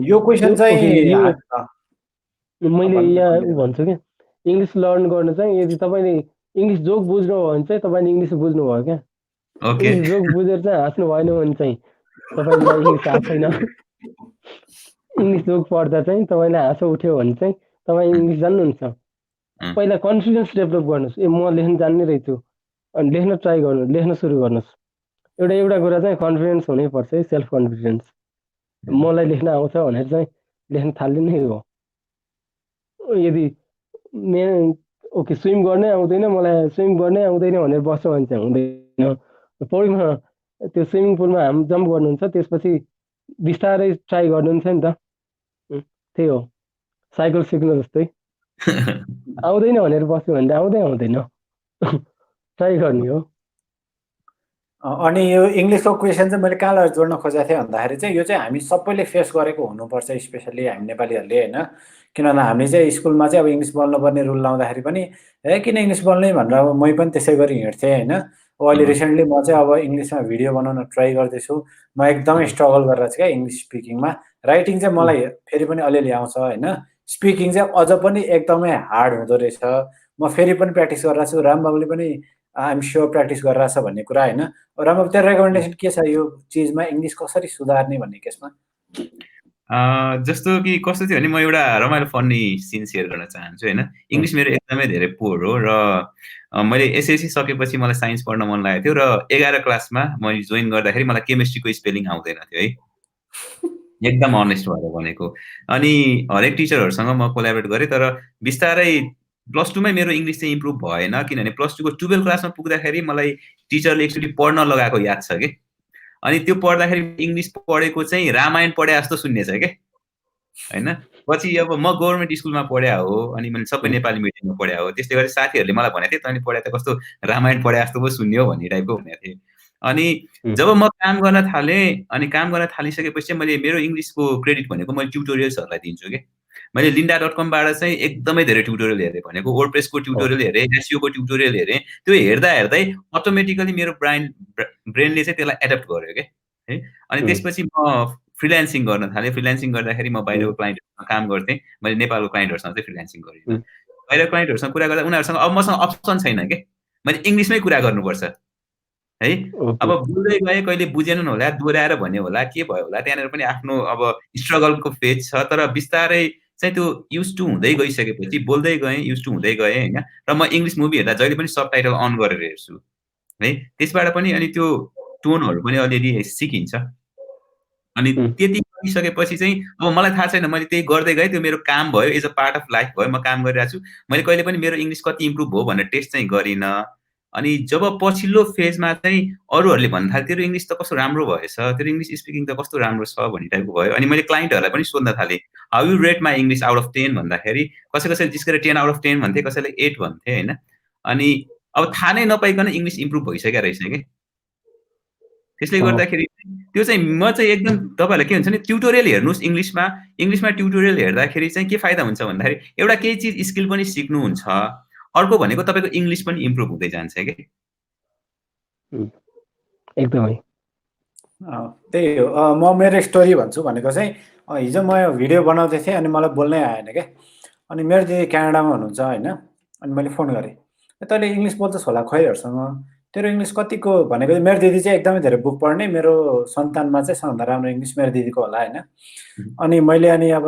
यो क्वेसन चाहिँ मैले यहाँ भन्छु क्या, इङ्ग्लिस लर्न गर्नु चाहिँ यदि तपाईँले इङ्ग्लिस जोक बुझ्नु भयो भने चाहिँ तपाईँले इङ्ग्लिस बुझ्नुभयो क्या। इङ्ग्लिस जोक बुझेर चाहिँ हाँस्नु भएन भने चाहिँ तपाईँलाई इङ्ग्लिस आएको छैन। इङ्ग्लिस जोक पढ्दा चाहिँ तपाईँलाई हाँसो उठ्यो भने चाहिँ तपाईँ इङ्ग्लिस जान्नुहुन्छ। पहिला कन्फिडेन्स डेभलप गर्नुहोस्। म लेख्न जान्ने रहेछु, अनि लेख्न ट्राई गर्नु, लेख्न सुरु गर्नुहोस्। एउटा कुरा चाहिँ कन्फिडेन्स हुनैपर्छ है, सेल्फ कन्फिडेन्स। मलाई लेख्न आउँछ भनेर चाहिँ लेख्न थाल्ने नै हो। यदि ओके स्विम गर्नै आउँदैन, मलाई स्विम गर्नै आउँदैन भनेर बस्छ भने चाहिँ हुँदैन। पौडीमा त्यो स्विमिङ पुलमा जम्प गर्नुहुन्छ, त्यसपछि बिस्तारै ट्राई गर्नुहुन्छ नि त। त्यही हो, साइकल सिक्नु जस्तै। आउँदैन भनेर बस्यो भने आउँदैन। ट्राई गर्ने हो। अनि यो इङ्ग्लिसको क्वेसन चाहिँ मैले कहाँलाई जोड्न खोजेको थिएँ भन्दाखेरि चाहिँ यो चाहिँ हामी सबैले फेस गरेको हुनुपर्छ, स्पेसल्ली हामी नेपालीहरूले होइन। किनभने हामीले चाहिँ स्कुलमा चाहिँ अब इङ्ग्लिस बोल्नुपर्ने रुल लाउँदाखेरि पनि किन इङ्ग्लिस बोल्ने भनेर अब मै पनि त्यसै गरी हिँड्थेँ होइन। अहिले रिसेन्टली म चाहिँ अब इङ्ग्लिसमा भिडियो बनाउन ट्राई गर्दैछु। म एकदमै स्ट्रगल गरेर चाहिँ क्या इङ्ग्लिस स्पिकिङमा। राइटिङ चाहिँ मलाई फेरि पनि अलिअलि आउँछ होइन। स्पिकिङ चाहिँ अझ पनि एकदमै हार्ड हुँदो रहेछ। म फेरि पनि प्र्याक्टिस गरिरहेको छु। रामबाबुले पनि आइएम स्योर प्र्याक्टिस गरिरहेछ भन्ने कुरा होइन। रामबाबु तेरो रेकमेन्डेसन के छ यो चिजमा, इङ्ग्लिस कसरी सुधार्ने भन्ने केसमा? जस्तो कि कस्तो थियो भने म एउटा रमाइलो फन्नी सिन सेयर गर्न चाहन्छु होइन। इङ्ग्लिस मेरो एकदमै धेरै पोर हो र मैले एसएससी सकेपछि मलाई साइन्स पढ्न मन लागेको थियो र 11 क्लासमा मैले जोइन गर्दाखेरि मलाई केमिस्ट्रीको स्पेलिङ आउँदैन थियो है। एकदम अनेस्ट भएर भनेको। अनि हरेक टिचरहरूसँग म कोलाबोरेट गरेँ, तर बिस्तारै प्लस 2 मै मेरो इङ्ग्लिस चाहिँ इम्प्रुभ भएन। किनभने प्लस 2 को 12 क्लासमा पुग्दाखेरि मलाई टिचरले एक्चुअली पढ्न लगाएको याद छ कि। अनि त्यो पढ्दाखेरि इङ्ग्लिस पढेको चाहिँ रामायण पढे जस्तो सुन्ने छ के होइन। पछि अब म गभर्मेन्ट स्कुलमा पढ्या हो, अनि मैले सबै नेपाली मिडियममा पढ्या हो। त्यसले गर्दा साथीहरूले मलाई भनेको थिए तैँले पढ्या त कस्तो रामायण पढे जस्तो पो सुन्ने हो भन्ने टाइपको भनेको थिएँ। अनि जब म काम गर्न थालेँ, अनि काम गर्न थालिसकेपछि चाहिँ मैले मेरो इङ्ग्लिसको क्रेडिट भनेको मैले ट्युटोरियल्सहरूलाई दिन्छु कि। मैले lynda.com बाट चाहिँ एकदमै धेरै ट्युटोरियल हेरेँ, भनेको वर्डप्रेसको ट्युटोरियल हेरेँ, एसइओको ट्युटोरियल हेरेँ। त्यो हेर्दै अटोमेटिकली मेरो ब्रेनले चाहिँ त्यसलाई एडप्ट गर्यो क्या है। अनि त्यसपछि म फ्रिल्यान्सिङ गर्न थालेँ। फ्रिल्यान्सिङ गर्दाखेरि म बाहिरको क्लाइन्टहरूसँग काम गर्थेँ। मैले नेपालको क्लाइन्टहरूसँग चाहिँ फ्रिल्यान्सिङ गरिनँ। बाहिरको क्लाइन्टहरूसँग कुरा गर्दा उनीहरूसँग अब मसँग अप्सन छैन के, मैले इङ्ग्लिसमै कुरा गर्नुपर्छ है। अब बोल्दै गएँ, कहिले बुझेनन् होला, दोहोऱ्याएर भन्यो होला, के भयो होला, त्यहाँनिर पनि आफ्नो अब स्ट्रगलको फेज छ। तर बिस्तारै चाहिँ त्यो युज टु हुँदै गइसकेपछि बोल्दै गएँ, युज टु हुँदै गएँ होइन। र म इङ्ग्लिस मुभी हेर्दा जहिले पनि सबटाइटल अन गरेर हेर्छु है। त्यसबाट पनि अनि त्यो टोनहरू पनि अलिअलि सिकिन्छ। अनि त्यति गरिसकेपछि चाहिँ अब मलाई थाहा छैन, मैले त्यही गर्दै गएँ। त्यो मेरो काम भयो, as a part of life भयो। म काम गरिरहेको छु। मैले कहिले पनि मेरो इङ्ग्लिस कति इम्प्रुभ भयो भनेर टेस्ट चाहिँ गरिनँ। अनि जब पछिल्लो फेजमा चाहिँ अरूहरूले भन्न थाले तेरो इङ्ग्लिस त कस्तो राम्रो भएछ, तेरो इङ्ग्लिस स्पिकिङ त कस्तो राम्रो छ भन्ने टाइपको भयो। अनि मैले क्लाइन्टहरूलाई पनि सोध्न थालेँ, how you rate my English out of 10 भन्दाखेरि कसैले जिस्केर 10 आउट अफ 10 भन्थे, कसैले 8 भन्थे होइन। अनि अब थाहा नै नपाइकन इङ्ग्लिस इम्प्रुभ भइसकेको रहेछ कि। त्यसले गर्दाखेरि त्यो चाहिँ म चाहिँ एकदम तपाईँहरूलाई के हुन्छ नि, ट्युटोरियल हेर्नुहोस् इङ्ग्लिसमा। इङ्ग्लिसमा ट्युटोरियल हेर्दाखेरि चाहिँ के फाइदा हुन्छ भन्दाखेरि एउटा केही चिज स्किल पनि सिक्नुहुन्छ, अर्को भनेको तपाईँको इङ्ग्लिस पनि इम्प्रुभ हुँदै जान्छ कि। एकदमै त्यही हो। म मेरो स्टोरी भन्छु भनेको चाहिँ हिजो म भिडियो बनाउँदै थिएँ अनि मलाई बोल्नै आएन क्या। अनि मेरो दिदी क्यानाडामा हुनुहुन्छ होइन। अनि मैले फोन गरेँ, तैँले इङ्ग्लिस बोल्छस् होला खुवाइहरूसँग, तेरो इङ्ग्लिस कतिको भनेको। मेरो दिदी चाहिँ एकदमै धेरै बुक पढ्ने, मेरो सन्तानमा चाहिँ सबभन्दा राम्रो इङ्ग्लिस मेरो दिदीको होला होइन। अनि मैले अनि अब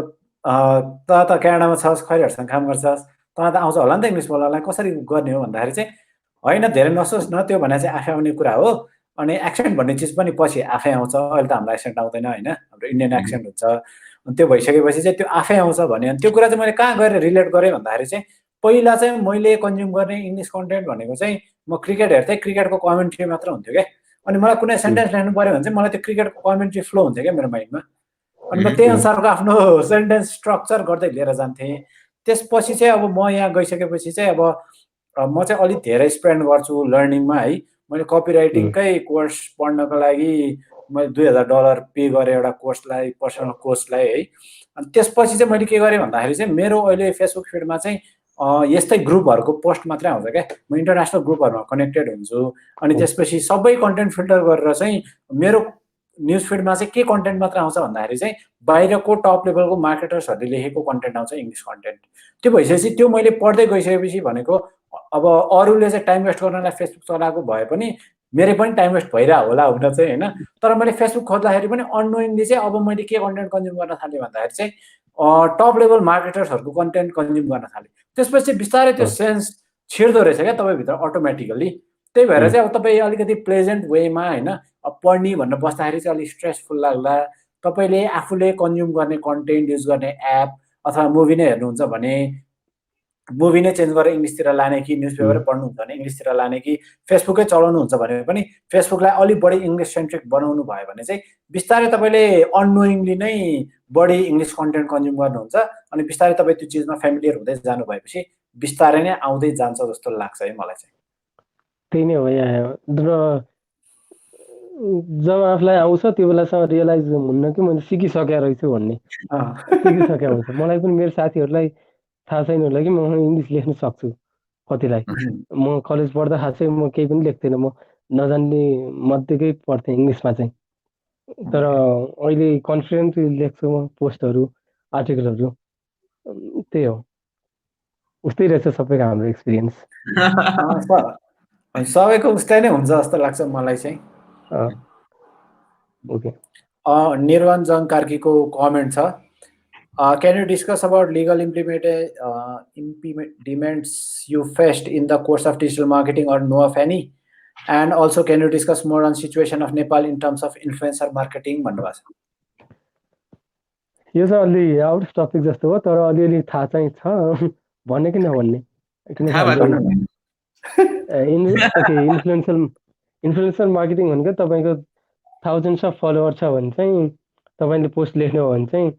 त क्यानाडामा छस्, खुवाइहरूसँग काम गर्छस्, तँलाई त आउँछ होला नि त इङ्ग्लिस बोल्नलाई, कसरी गर्ने हो भन्दाखेरि चाहिँ होइन धेरै नसोच न, त्यो भने चाहिँ आफै आउने कुरा हो। अनि एक्सेन्ट भन्ने चिज पनि पछि आफै आउँछ। अहिले त हामीलाई एक्सेन्ट आउँदैन होइन, हाम्रो इन्डियन एक्सेन्ट हुन्छ। अनि त्यो भइसकेपछि चाहिँ त्यो आफै आउँछ भने। अनि त्यो कुरा चाहिँ मैले कहाँ गएर रिलेट गरेँ भन्दाखेरि चाहिँ पहिला चाहिँ मैले कन्ज्युम गर्ने इङ्ग्लिस कन्टेन्ट भनेको चाहिँ म क्रिकेट हेर्थेँ, क्रिकेटको कमेन्ट्री मात्र हुन्थ्यो क्या। अनि मलाई कुनै सेन्टेन्स लेख्नु पऱ्यो भने चाहिँ मलाई त्यो क्रिकेटको कमेन्ट्री फ्लो हुन्थ्यो क्या मेरो माइन्डमा। अनि म त्यही अनुसारको आफ्नो सेन्टेन्स स्ट्रक्चर गर्दै लिएर जान्थेँ। त्यसपछि चाहिँ अब म यहाँ गइसकेपछि चाहिँ अब म चाहिँ अलिक धेरै स्पेन्ड गर्छु लर्निङमा है। मैले कपिराइटिङकै कोर्स पढ्नको लागि मैले $2000 पे गरेँ एउटा कोर्सलाई, पर्सनल कोर्सलाई है। अनि त्यसपछि चाहिँ मैले के गरेँ भन्दाखेरि चाहिँ मेरो अहिले फेसबुक फिडमा चाहिँ यस्तै ग्रुपहरूको पोस्ट मात्रै आउँछ क्या। म इन्टरनेसनल ग्रुपहरूमा कनेक्टेड हुन्छु। अनि त्यसपछि सबै कन्टेन्ट फिल्टर गरेर चाहिँ मेरो न्युज फिडमा चाहिँ के कन्टेन्ट मात्र आउँछ भन्दाखेरि चाहिँ बाहिरको टप लेभलको मार्केटर्सहरूले लेखेको कन्टेन्ट आउँछ, इङ्ग्लिस कन्टेन्ट। त्यो भइसकेपछि त्यो मैले पढ्दै गइसकेपछि भनेको अब अरूले चाहिँ टाइम वेस्ट गर्नलाई फेसबुक चलाएको भए पनि मेरो पनि टाइम वेस्ट भइरहेको होला हुन चाहिँ होइन। तर मैले फेसबुक खोज्दाखेरि पनि अननोइङली चाहिँ अब मैले के कन्टेन्ट कन्ज्युम गर्न थालेँ भन्दाखेरि चाहिँ टप लेभल मार्केटर्सहरूको कन्टेन्ट कन्ज्युम गर्न थालेँ। त्यसपछि बिस्तारै त्यो सेन्स छिर्दो रहेछ क्या तपाईँभित्र अटोमेटिकली। त्यही भएर चाहिँ अब तपाईँ अलिकति प्लेजेन्ट वेमा होइन अब पढ्ने भनेर बस्दाखेरि चाहिँ अलिक स्ट्रेसफुल लाग्ला। तपाईँले आफूले कन्ज्युम गर्ने कन्टेन्ट युज गर्ने एप अथवा मुभी नै हेर्नुहुन्छ भने मुभी नै चेन्ज गरेर इङ्ग्लिसतिर लाने कि न्युज पेपरै पढ्नुहुन्छ भने इङ्ग्लिसतिर लाने कि फेसबुकै चलाउनुहुन्छ भने पनि फेसबुकलाई अलिक बढी इङ्ग्लिस सेन्ट्रिक बनाउनु भयो भने चाहिँ बिस्तारै तपाईँले अननोइङली नै बढी इङ्ग्लिस कन्टेन्ट कन्ज्युम गर्नुहुन्छ। अनि बिस्तारै तपाईँ त्यो चिजमा फ्यामिलियर हुँदै जानु भएपछि बिस्तारै नै आउँदै जान्छ जस्तो लाग्छ है मलाई चाहिँ। त्यही नै हो यहाँ। जब आफूलाई आउँछ त्यो बेलासम्म रियलाइज हुन्न कि मैले सिकिसकेको रहेछु भन्ने, सिकिसकेको हुन्छ। मलाई पनि मेरो साथीहरूलाई थाहा छैन होला कि म इङ्ग्लिस लेख्न सक्छु कतिलाई। म कलेज पढ्दा खासै म केही पनि लेख्थेन, म नजान्ने मध्येकै पढ्थेँ इङ्ग्लिसमा चाहिँ। तर अहिले कन्फिडेन्टली लेख्छु म पोस्टहरू, आर्टिकलहरू। त्यही हो, उस्तै रहेछ सबैको हाम्रो एक्सपिरियन्स। सबैको उस्तै नै हुन्छ जस्तो लाग्छ मलाई चाहिँ। ओके, निर्वाञ्जन कार्कीको कमेन्ट छ, can you discuss about legal impediments you faced in the course of digital marketing or know of any? And also can you discuss more on situation of Nepal in terms of influencer marketing भन्नुभएको छ। यो चाहिँ अलि out of topic जस्तो हो, तर अलिअलि थाहा चाहिँ छ, भन्ने कि नभन्ने। इन्फ्लुएन्सर मार्केटिङ भनेको तपाईँको थाउजन्ड्स अफ फलोवर छ भने चाहिँ तपाईँले पोस्ट लेख्नु हो भने चाहिँ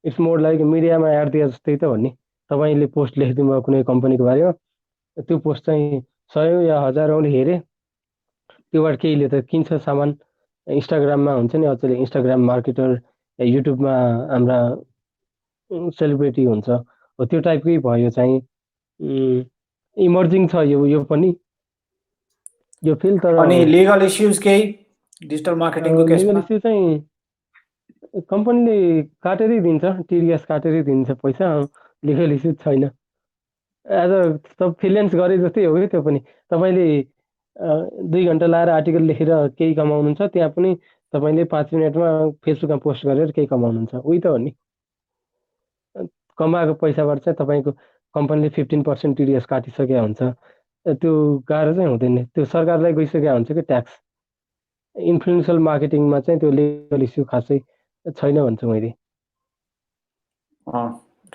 इट्स मोर लाइक मिडियामा एड दिए जस्तै त हो नि। तपाईँले पोस्ट लेखिदिनु भयो कुनै कम्पनीको बारेमा, त्यो पोस्ट चाहिँ 100 या 1000औंले हेरे, त्योबाट केहीले त किन्छ सामान। इन्स्टाग्राममा हुन्छ नि अझै इन्स्टाग्राम मार्केटर, युट्युबमा हाम्रा सेलिब्रिटी हुन्छ, हो त्यो टाइपकै भयो। चाहिँ इमर्जिङ छ यो पनि यो फिल्ड। तर अनि लिगल इस्युज केही डिजिटल मार्केटिङको केसमा लिगल इस्यु चाहिँ कम्पनीले काटेरै दिन्छ, टिडिएस काटेरै दिन्छ पैसा। लिगल इस्यु छैन। एज अ सब फ्रिल्यान्स गरे जस्तै हो कि त्यो पनि। तपाईँले 2 घन्टा लाएर आर्टिकल लेखेर केही कमाउनुहुन्छ, त्यहाँ पनि तपाईँले 5 मिनटमा फेसबुकमा पोस्ट गरेर केही कमाउनुहुन्छ, उही त हो नि। कमाएको पैसाबाट चाहिँ तपाईँको कम्पनीले 15% टिडिएस काटिसकेको हुन्छ। त्यो गाह्रो चाहिँ हुँदैन, त्यो सरकारलाई गइसकेको हुन्छ कि ट्याक्स। इन्फ्लुएन्सर मार्केटिङमा चाहिँ त्यो लिगल इस्यु खासै छैन भन्छु मैले।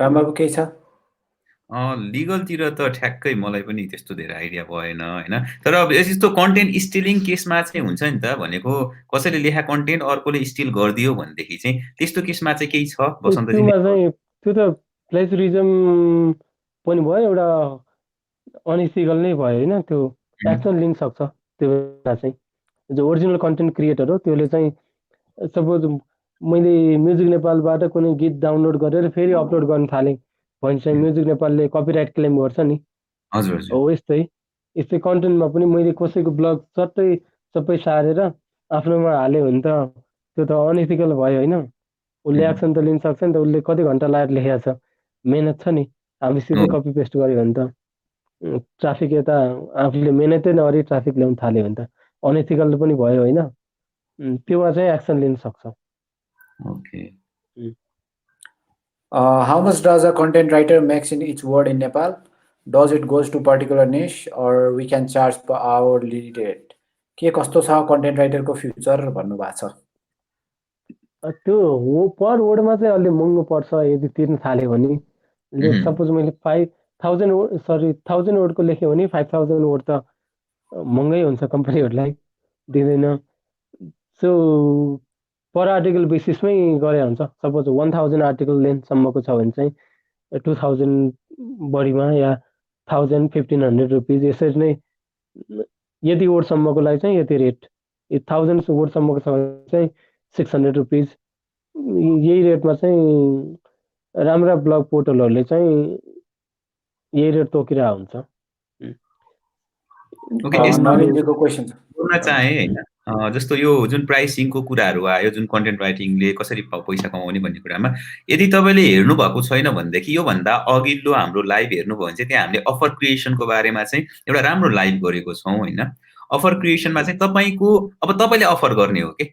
रामबाबु केही छ? लिगलतिर त ठ्याक्कै मलाई पनि त्यस्तो धेरै आइडिया भएन होइन। तर अब यस्तो कन्टेन्ट स्टिलिङ केसमा चाहिँ हुन्छ नि त, भनेको कसैले लेखा कन्टेन्ट अर्कोले स्टिल गरिदियो भनेदेखि चाहिँ त्यस्तो केसमा चाहिँ केही छ बसन्तजी? त्यो त प्लेजरिजम पनि भयो, एउटा अनइथिकल नै भयो होइन। त्यो एक्सन लिन सक्छ त्यो बेला चाहिँ। जो ओरिजिनल कन्टेन्ट क्रिएटर हो त्यसले चाहिँ सपोज मैले म्युजिक नेपालबाट कुनै गीत डाउनलोड गरेर फेरि अपलोड गर्न थालेँ भने चाहिँ म्युजिक नेपालले कपिराइट क्लेम गर्छ नि। हजुर हो यस्तै कन्टेन्टमा पनि मैले कसैको ब्लग चट्टै सबै सारेर आफ्नोमा हाल्यो भने त त्यो त अनइथिकल भयो होइन। उसले एक्सन त लिन सक्छ नि त, उसले कति घन्टा लाएर लेखेको छ, मेहनत छ नि। हामी सिधै कपी पेस्ट गऱ्यो भने त ट्राफिक यता आफूले मेहनतै नगरी ट्राफिक ल्याउन थाल्यो भने त अनइथिकल पनि भयो होइन। त्योमा चाहिँ एक्सन लिन सक्छ। Okay. How much does a content writer makes in each word in Nepal? Does it goes to particular niche or we can charge per hourly rate? के कस्तो छ कन्टेन्ट राइटरको फ्युचर भन्नुभएको छ? त्यो हो पर वर्डमा चाहिँ अलि महँगो पर्छ यदि तिर्न थाल्यो भने। सपोज मैले 1000 वर्डको लेख्यो भने 5000 वर्ड त महँगै हुन्छ, कम्पनीहरूलाई दिँदैन। सो पर आर्टिकल बेसिसमै गरे हुन्छ। सपोज 1000 आर्टिकल लेन्थसम्मको छ भने चाहिँ 2000 बढीमा या 1000-1500 रुपिस यसरी नै यति वर्डसम्मको लागि चाहिँ यति रेट, 1000 वर्डसम्मको छ भने चाहिँ 600 रुपिस, यही रेटमा चाहिँ राम्रा ब्लग पोर्टलहरूले चाहिँ यही रेट तोकिरहेको हुन्छ। ओके, यसमा नलिनजीको क्वेसन छ। जोड्न चाहे होइन, जस्तो यो जुन प्राइसिङको कुराहरू आयो, जुन कन्टेन्ट राइटिङले कसरी पैसा कमाउने भन्ने कुरामा यदि तपाईँले हेर्नुभएको छैन भनेदेखि योभन्दा अघिल्लो हाम्रो लाइभ हेर्नुभयो भने चाहिँ त्यहाँ हामीले अफर क्रिएसनको बारेमा चाहिँ एउटा राम्रो लाइभ गरेको छौँ होइन। अफर क्रिएसनमा चाहिँ अब तपाईँले अफर गर्ने हो कि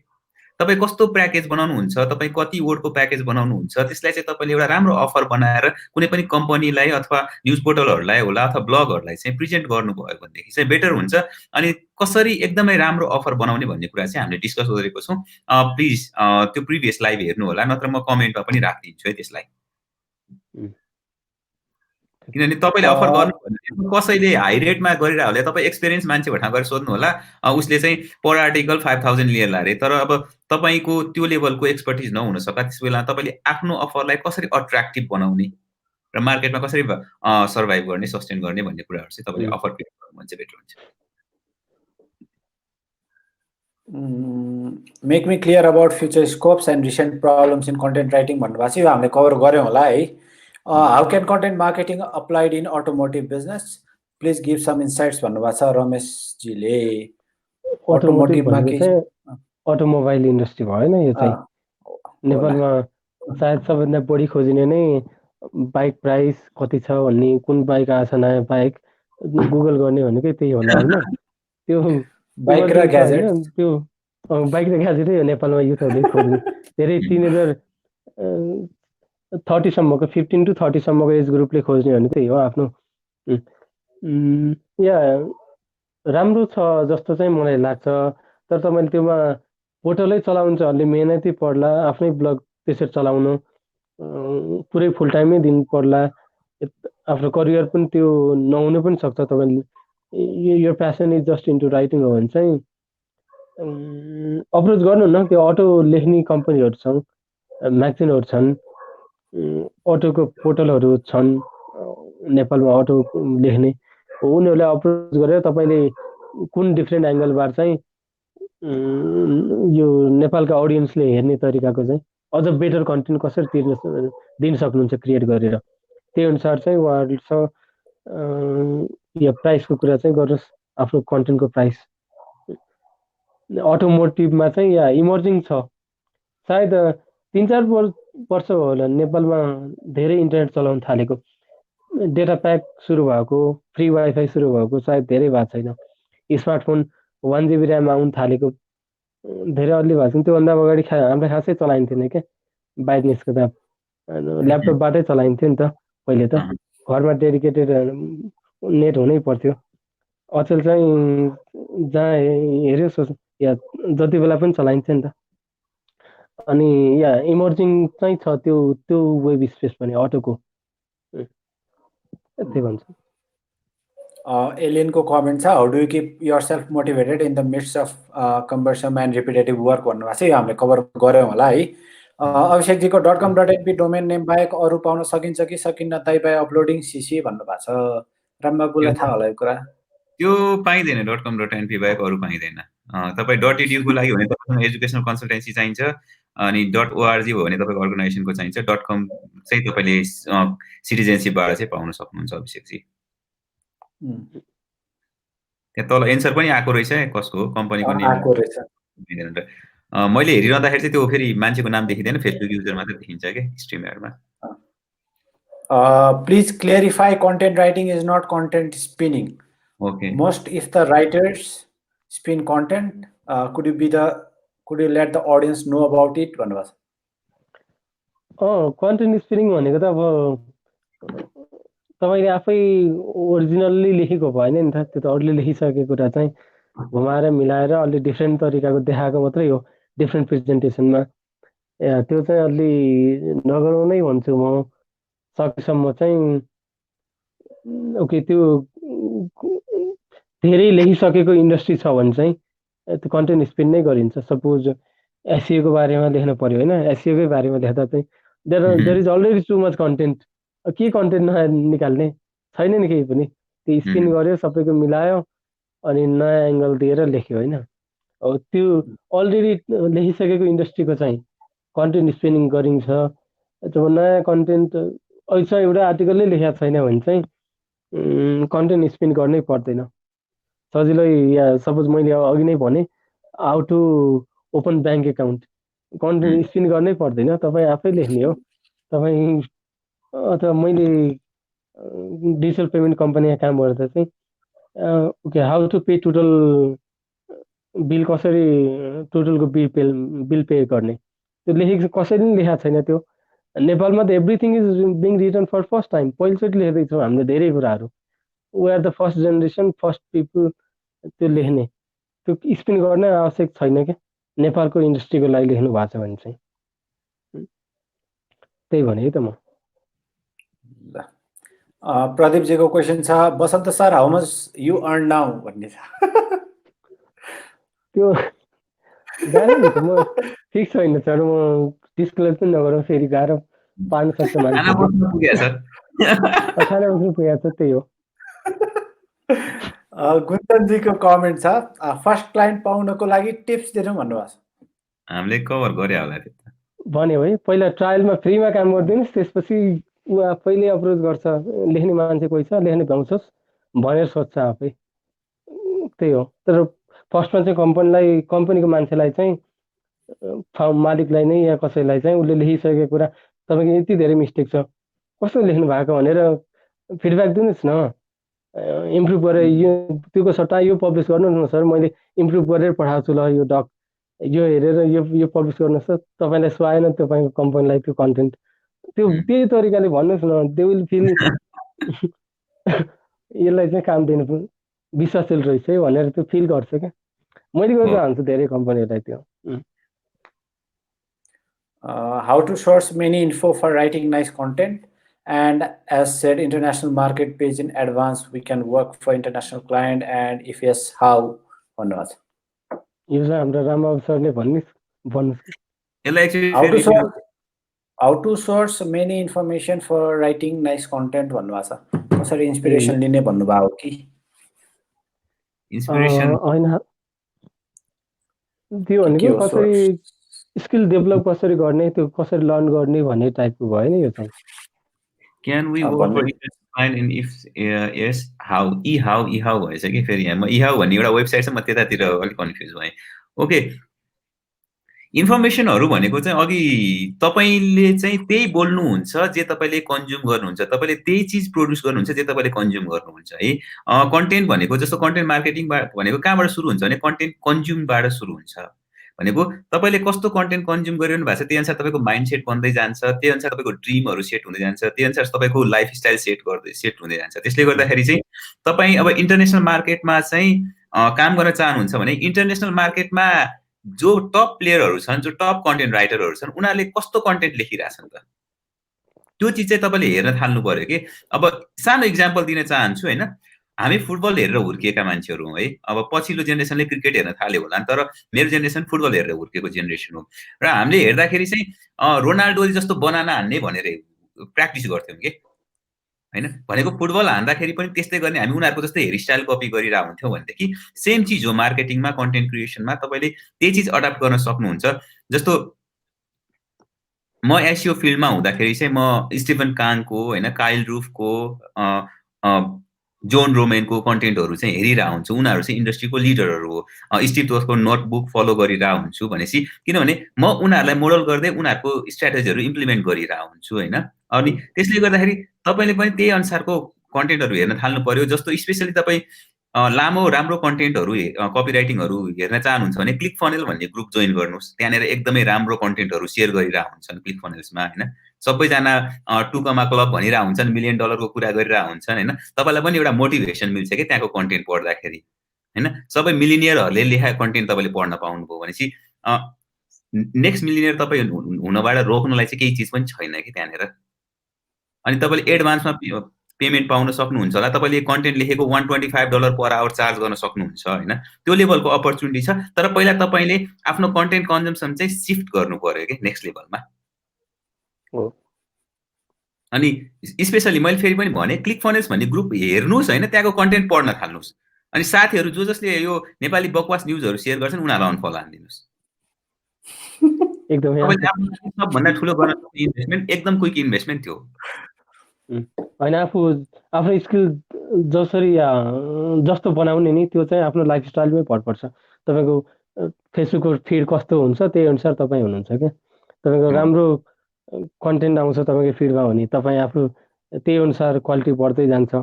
तपाईँ कस्तो प्याकेज बनाउनुहुन्छ, तपाईँ कति वर्डको प्याकेज बनाउनुहुन्छ, त्यसलाई चाहिँ तपाईँले एउटा राम्रो अफर बनाएर कुनै पनि कम्पनीलाई अथवा न्युज पोर्टलहरूलाई होला अथवा ब्लगहरूलाई चाहिँ प्रेजेन्ट गर्नुभयो भनेदेखि चाहिँ बेटर हुन्छ। अनि कसरी एकदमै राम्रो अफर बनाउने भन्ने कुरा चाहिँ हामीले डिस्कस गरेको छौँ। प्लिज त्यो प्रिभियस लाइभ हेर्नु होला, नत्र म कमेन्टमा पनि राखिदिन्छु है त्यसलाई। किनभने तपाईँले अफर गर्नु भने कसैले हाई रेटमा गरिरहेको होला, तपाईँ एक्सपिरियन्स मान्छे भएकोमा गएर सोध्नु होला, उसले चाहिँ पर आर्टिकल 5000 लिएला अरे, तर अब तपाईँको त्यो लेभलको एक्सपर्टिज नहुन सक्ला। त्यस बेला तपाईँले आफ्नो अफरलाई कसरी अट्र्याक्टिभ बनाउने र मार्केटमा कसरी सर्भाइभ गर्ने, सस्टेन गर्ने भन्ने कुराहरू चाहिँ तपाईँले अफर क्रिएट गर्नु भने चाहिँ बेटर हुन्छ। Make me clear about future scopes and recent problems in content writing भन्नुभएको छ, यो हामीले कभर गऱ्यौँ होला है। How can content marketing applied in automotive business, please give some insights भन्नुभएको छ रमेशजीले। अटोमोटिभमा चाहिँ अटोमोबाइल इन्डस्ट्री भयो नि यो चाहिँ नेपालमा सायद सबैभन्दा बढी खोजिने नै बाइक प्राइस कति छ भन्ने, कुन बाइक आएछ नयाँ बाइक गुगल गर्ने भनेकै त्यही होला होइन। त्यो बाइक र ग्याजेट, त्यो बाइक र ग्याजेटै हो नेपालमा युथहरूले खोज्ने। धेरै टिनेजर 30 सम्मको 15 to 30 सम्मको एज ग्रुपले खोज्ने भने त्यही हो आफ्नो। या राम्रो छ जस्तो चाहिँ मलाई लाग्छ, तर तपाईँले त्योमा पोर्टलै चलाउनुहुन्छ भने मेहनती पर्ला, आफ्नै ब्लग त्यसरी चलाउनु पुरै फुल टाइमै दिनु पर्ला, आफ्नो करियर पनि त्यो नहुनु पनि सक्छ। तपाईँले यो passion is just into writing हो भने चाहिँ अप्रोच गर्नु न, त्यो अटो लेख्ने कम्पनीहरू छन्, म्यागजिनहरू छन्, अटोको पोर्टलहरू छन् नेपालमा अटो लेख्ने, उनीहरूलाई अप्रोच गरेर तपाईँले कुन डिफ्रेन्ट एङ्गलबाट चाहिँ यो नेपालका अडियन्सले हेर्ने तरिकाको चाहिँ अझ बेटर कन्टेन्ट कसरी दिन सक्नुहुन्छ क्रिएट गरेर, त्यही अनुसार चाहिँ उहाँहरूसँग यो प्राइसको कुरा चाहिँ गर्नुहोस्, आफ्नो कन्टेन्टको प्राइस। अटोमोटिभमा चाहिँ या इमर्जिङ छ, सायद 3-4 वर्ष भयो होला नेपालमा धेरै इन्टरनेट चलाउन थालेको, डेटा प्याक सुरु भएको, फ्री वाइफाई सुरु भएको सायद धेरै भएको छैन। स्मार्टफोन 1 GB ऱ्याम आउनु थालेको धेरै अलि भएको छैन। त्योभन्दा अगाडि हाम्रो खासै चलाइन्थेन क्या, बाहिर निस्कँदा ल्यापटपबाटै चलाइन्थ्यो नि त पहिले त, घरमा डेडिकेटेड नेट हुनै पर्थ्यो। अचेल चाहिँ जहाँ हेऱ्यो या जति बेला पनि चलाइन्थ्यो नि त। अनि या इमर्जिङ चाहिँ छ त्यो वेब स्पेस पनि अटोको, त्यही भन्छ। एलियनको कमेन्ट छ, how do you keep yourself motivated in the mids of cumbersome and repetitive work भन्नुभएको छ, यो हामीले कभर गऱ्यौँ होला है। अभिषेकजीको .com.np डोमेन नेम बाहेक अरू पाउन सकिन्छ कि सकिन्न ताइपाई अपलोडिङ सिसी भन्नुभएको छ, रामबाबुलाई थाहा होला यो कुरा। त्यो पाइँदैन, .com.np बाहेक अरू पाइँदैन। तपाईँ .edu को लागि भने तपाईँसँग एजुकेसनल कन्सल्टेन्सी चाहिन्छ, अनि .org हो भने तपाईँको अर्गनाइजेसनको चाहिन्छ। .com चाहिँ तपाईँले सिटिजनसिपबाट चाहिँ पाउन सक्नुहुन्छ अभिषेकजी। त्यहाँ तल एन्सर पनि आएको रहेछ, कसको कम्पनीको नेम आएको रहेछ। मैले हेरिरहँदाखेरि चाहिँ त्यो फेरि मान्छेको नाम देखिँदैन, फेसबुक युजर मात्रै देखिन्छ कि स्ट्रिमरमा। Please clarify content writing is not content spinning. Okay, most if the writers spin content could you let the audience know about it भन्नुभएको छ। कन्टेन्ट स्पिनिङ भनेको त अब तपाईँले आफै ओरिजिनल्ली लेखेको भएन नि त, त्यो त अरूले लेखिसकेको कुरा चाहिँ घुमाएर मिलाएर अलि डिफ्रेन्ट तरिकाको देखाएको मात्रै हो डिफ्रेन्ट प्रेजेन्टेसनमा। त्यो चाहिँ अलि नगरौँ नै भन्छु म सकेसम्म चाहिँ। ओके, त्यो धेरै लेखिसकेको इन्डस्ट्री छ भने चाहिँ त्यो कन्टेन्ट स्पिन नै गरिन्छ। सपोज एसइओको बारेमा लेख्न पर्यो होइन, एसइओकै बारेमा लेख्दा चाहिँ there is already too much content के कन्टेन्ट नयाँ निकाल्ने छैन नि केही पनि, त्यो स्पिन गर्यो सबैको मिलायो अनि नयाँ एङ्गल दिएर लेख्यो होइन। अब त्यो अलरेडी लेखिसकेको इन्डस्ट्रीको चाहिँ कन्टेन्ट स्पिनिङ गरिन्छ। जब नयाँ कन्टेन्ट अहिले चाहिँ एउटा आर्टिकलै लेखेको छैन भने चाहिँ कन्टेन्ट स्पिन गर्नै पर्दैन सजिलै। या सपोज मैले अघि नै भने how to open bank account, content spin गर्नै पर्दैन, तपाईँ आफै लेख्ने हो। तपाईँ अथवा मैले डिजिटल पेमेन्ट कम्पनीमा काम गर्दा चाहिँ okay how to pay total bill, कसरी टोटलको बिल पे गर्ने त्यो लेखेको कसैले पनि लेखाएको छैन। त्यो नेपालमा त everything is being written for first time, पहिलोचोटि लेख्दैछौँ हामीले धेरै कुराहरू। We are the first generation, first people त्यो लेख्ने। त्यो स्पिन गर्न आवश्यक छैन क्या, नेपालको इन्डस्ट्रीको लागि लेख्नु भएको छ भने चाहिँ। त्यही भने है त म। प्रदीपजीको क्वेसन छ, Basanta sir how much you earn now भन्ने छ। त्यो गाह्रो हुन्छ, म फिक्स छैन सर, म डिस्क्लोज पनि नगरौँ फेरि गाह्रो पार्न सक्छ मान्छेले। खाना बस्नु पुगेको छ, त्यही हो। गुन्तनजीको कमेन्ट छ, फर्स्ट क्लाइन्ट पाउनको लागि टिप्स दिनु भन्नुभएको छ। हामीले कभर गरे होला त्यो भन्यो है, पहिला ट्रायलमा फ्रीमा काम गरिदिनुहोस्, त्यसपछि ऊ आफैले अप्रोच गर्छ, लेख्ने मान्छे कोही छ लेख्ने भ्याउँछस् भनेर सोध्छ आफै। त्यही हो। तर फर्स्टमा चाहिँ कम्पनीको मान्छेलाई चाहिँ मालिकलाई नै या कसैलाई चाहिँ उसले लेखिसकेको कुरा तपाईँको यति धेरै मिस्टेक छ कस्तो लेख्नु भएको भनेर फिडब्याक दिनुहोस् न, इम्प्रुभ गरेर त्योको सट्टा यो पब्लिस गर्नुहोस् न सर, मैले इम्प्रुभ गरेर पठाएको छु, ल यो डक यो हेरेर यो पब्लिस गर्नुहोस् त, तपाईँलाई सुहाएन तपाईँको कम्पनीलाई त्यो कन्टेन्ट, त्यो त्यही तरिकाले भन्नुहोस् न, दे विल फिल यसलाई चाहिँ काम दिनु विश्वासशील रहेछ है भनेर त्यो फिल गर्छ क्या। मैले गरेर हाल्छु धेरै कम्पनीहरूलाई त्यो। How to source many info for writing nice content, and as said, international market page in advance we can work for international client, and if yes, how? भन्नुहोस्। यो चाहिँ हाम्रो रामबाबु सरले भन्नुहोस्। How to source many information for writing nice content भन्नुभएको छ, कसरी inspiration लिने भन्नुभएको कि इन्स्पिरेसन होइन, त्यो भनेको कसरी स्किल डेभलप कसरी गर्ने, त्यो कसरी लर्न गर्ने भन्ने टाइपको भयो नि यो चाहिँ। Can we work for client in if yes how, how भएछ कि फेरि यहाँ म हाउ भन्ने एउटा वेबसाइट छ, म त्यतातिर अलिक कन्फ्युज भएँ। ओके, इन्फर्मेसनहरू भनेको चाहिँ अघि तपाईँले चाहिँ त्यही बोल्नुहुन्छ जे तपाईँले कन्ज्युम गर्नुहुन्छ, तपाईँले त्यही चिज प्रड्युस गर्नुहुन्छ जे तपाईँले कन्ज्युम गर्नुहुन्छ है। कन्टेन्ट भनेको जस्तो कन्टेन्ट मार्केटिङ भनेको कहाँबाट सुरु हुन्छ भने कन्टेन्ट कन्ज्युमबाट सुरु हुन्छ। भनेको तपाईँले कस्तो कन्टेन्ट कन्ज्युम गरिरहनु भएको छ त्यही अनुसार तपाईँको माइन्ड सेट बन्दै जान्छ, त्यही अनुसार तपाईँको ड्रिमहरू सेट हुँदै जान्छ, त्यही अनुसार तपाईँको लाइफस्टाइल सेट हुँदै जान्छ। त्यसले गर्दाखेरि चाहिँ तपाईँ अब इन्टरनेसनल मार्केटमा चाहिँ काम गर्न चाहनुहुन्छ भने इन्टरनेसनल मार्केटमा जो टप प्लेयरहरू छन्, जो टप कन्टेन्ट राइटरहरू छन्, उनीहरूले कस्तो कन्टेन्ट लेखिरहेछन् त त्यो चिज चाहिँ तपाईँले हेर्न थाल्नु पर्यो कि। अब सानो इक्जाम्पल दिन चाहन्छु होइन, हामी फुटबल हेरेर हुर्किएका मान्छेहरू हौँ है। अब पछिल्लो जेनेरेसनले क्रिकेट हेर्न थाल्यो होला, तर मेरो जेनेरेसन फुटबल हेरेर हुर्केको जेनेरेसन हो। र हामीले हेर्दाखेरि चाहिँ रोनाल्डोले जस्तो बनाना हान्ने भनेर प्र्याक्टिस गर्थ्यौँ कि होइन। भनेको फुटबल हान्दाखेरि पनि त्यस्तै गर्ने, हामी उनीहरूको जस्तै हेयरस्टाइल कपी गरिरहेको हुन्थ्यौँ भनेदेखि सेम चिज हो मार्केटिङमा, कन्टेन्ट क्रिएसनमा तपाईँले त्यही चिज अडाप्ट गर्न सक्नुहुन्छ। जस्तो म एसइओ फिल्डमा हुँदाखेरि चाहिँ म स्टिफन काङको होइन, काइल रुफको, जोन रोमेनको कन्टेन्टहरू चाहिँ हेरिरहेको हुन्छु। उनीहरू चाहिँ इन्डस्ट्रीको लिडरहरू हो। स्टिभ जोब्सको नोटबुक फलो गरिरहेको हुन्छु भनेपछि, किनभने म उनीहरूलाई मोडल गर्दै उनीहरूको स्ट्राटेजीहरू इम्प्लिमेन्ट गरिरहेको हुन्छु होइन। अनि त्यसले गर्दाखेरि तपाईँले पनि त्यही अनुसारको कन्टेन्टहरू हेर्न थाल्नु पर्यो। जस्तो स्पेसली तपाईँ लामो राम्रो कन्टेन्टहरू कपी राइटिङहरू हेर्न चाहनुहुन्छ भने क्लिक फनेल भन्ने ग्रुप जोइन गर्नुहोस्। त्यहाँनिर एकदमै राम्रो कन्टेन्टहरू सेयर गरिरहेको हुन्छन् क्लिक फनेल्समा होइन। सबैजना टुकमा क्लब भनिरहेको हुन्छन्, $1 मिलियन कुरा गरिरहेको हुन्छन् होइन। तपाईँलाई पनि एउटा मोटिभेसन मिल्छ कि त्यहाँको कन्टेन्ट पढ्दाखेरि होइन। सबै मिलिनियरहरूले लेखाएको कन्टेन्ट तपाईँले पढ्न पाउनुभयो भनेपछि नेक्स्ट मिलिनियर तपाईँ हुनबाट रोक्नलाई चाहिँ केही चिज पनि छैन कि त्यहाँनिर। अनि तपाईँले एडभान्समा पेमेन्ट पाउन सक्नुहुन्छ होला। तपाईँले कन्टेन्ट लेखेको $125 पर आवर चार्ज गर्न सक्नुहुन्छ होइन। त्यो लेभलको अपर्च्युनिटी छ। तर पहिला तपाईँले आफ्नो कन्टेन्ट कन्जम्सन चाहिँ सिफ्ट गर्नु पर्यो कि नेक्स्ट लेभलमा। अनि स्पेसली मैले फेरि पनि भने क्लिक फनेल्स भन्ने ग्रुप हेर्नुहोस् होइन, त्यहाँको कन्टेन्ट पढ्न थाल्नुहोस्। अनि साथीहरू जसले यो नेपाली बकवास न्युजहरू सेयर गर्छन् उनीहरूलाई अनफलो हानिदिनुहोस्। एकदमै तपाईँले आफ्नो लागि सबभन्दा ठुलो गर्न सक्ने इन्भेस्टमेन्ट एकदम क्विक इन्भेस्टमेन्ट थियो। होइन आफ्नो स्किल जस्तो बनाउने नि त्यो चाहिँ आफ्नो लाइफस्टाइलमै भर पर्छ। तपाईँको फेसबुकको फिड कस्तो हुन्छ त्यही अनुसार तपाईँ हुनुहुन्छ क्या। तपाईँको राम्रो कन्टेन्ट आउँछ तपाईँको फिडमा भने तपाईँ आफ्नो त्यही अनुसार क्वालिटी बढ्दै जान्छ।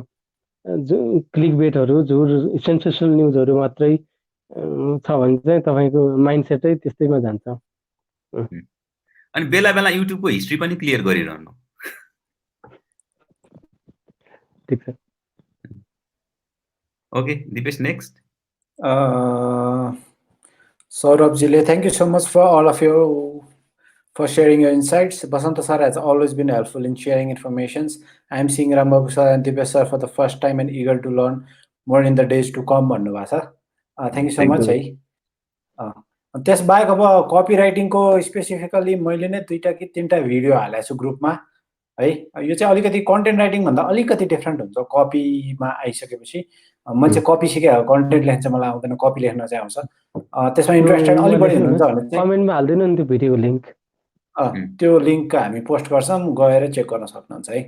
क्लिक बेटहरू झुर सेन्सेसनल न्युजहरू मात्रै छ भने चाहिँ तपाईँको माइन्डसेटै त्यस्तैमा जान्छ। अनि बेला बेला युट्युबको हिस्ट्री पनि क्लियर गरिरहनु। ठिक छ। Okay Dipesh next. Saurabhjile, thank you so much for all of you for sharing your insights. Basanta sir has always been helpful in sharing informations. I am seeing Rambabu sir and Dipesh sir for the first time and eager to learn more in the days to come. Thank you so much. त्यस बाहेक अब copy राइटिङको specifically मैले नै 2टा कि 3टा video हालेको छु ग्रुपमा है। यो चाहिँ अलिकति कन्टेन्ट राइटिङ भन्दा अलिकति डिफरेन्ट हुन्छ। कपीमा आइसकेपछि म चाहिँ कपी सिकेँ, कन्टेन्ट लेख्न चाहिँ मलाई आउँदैन, कपी लेख्न चाहिँ आउँछ। त्यसमा इन्ट्रेस्टेड अलि बढी हुनुहुन्छ भने चाहिँ कमेन्टमा हाल्दिनु नि त्यो भिडियोको लिंक। त्यो लिंक हामी पोस्ट गर्छौँ, गएर चेक गर्न सक्नुहुन्छ है।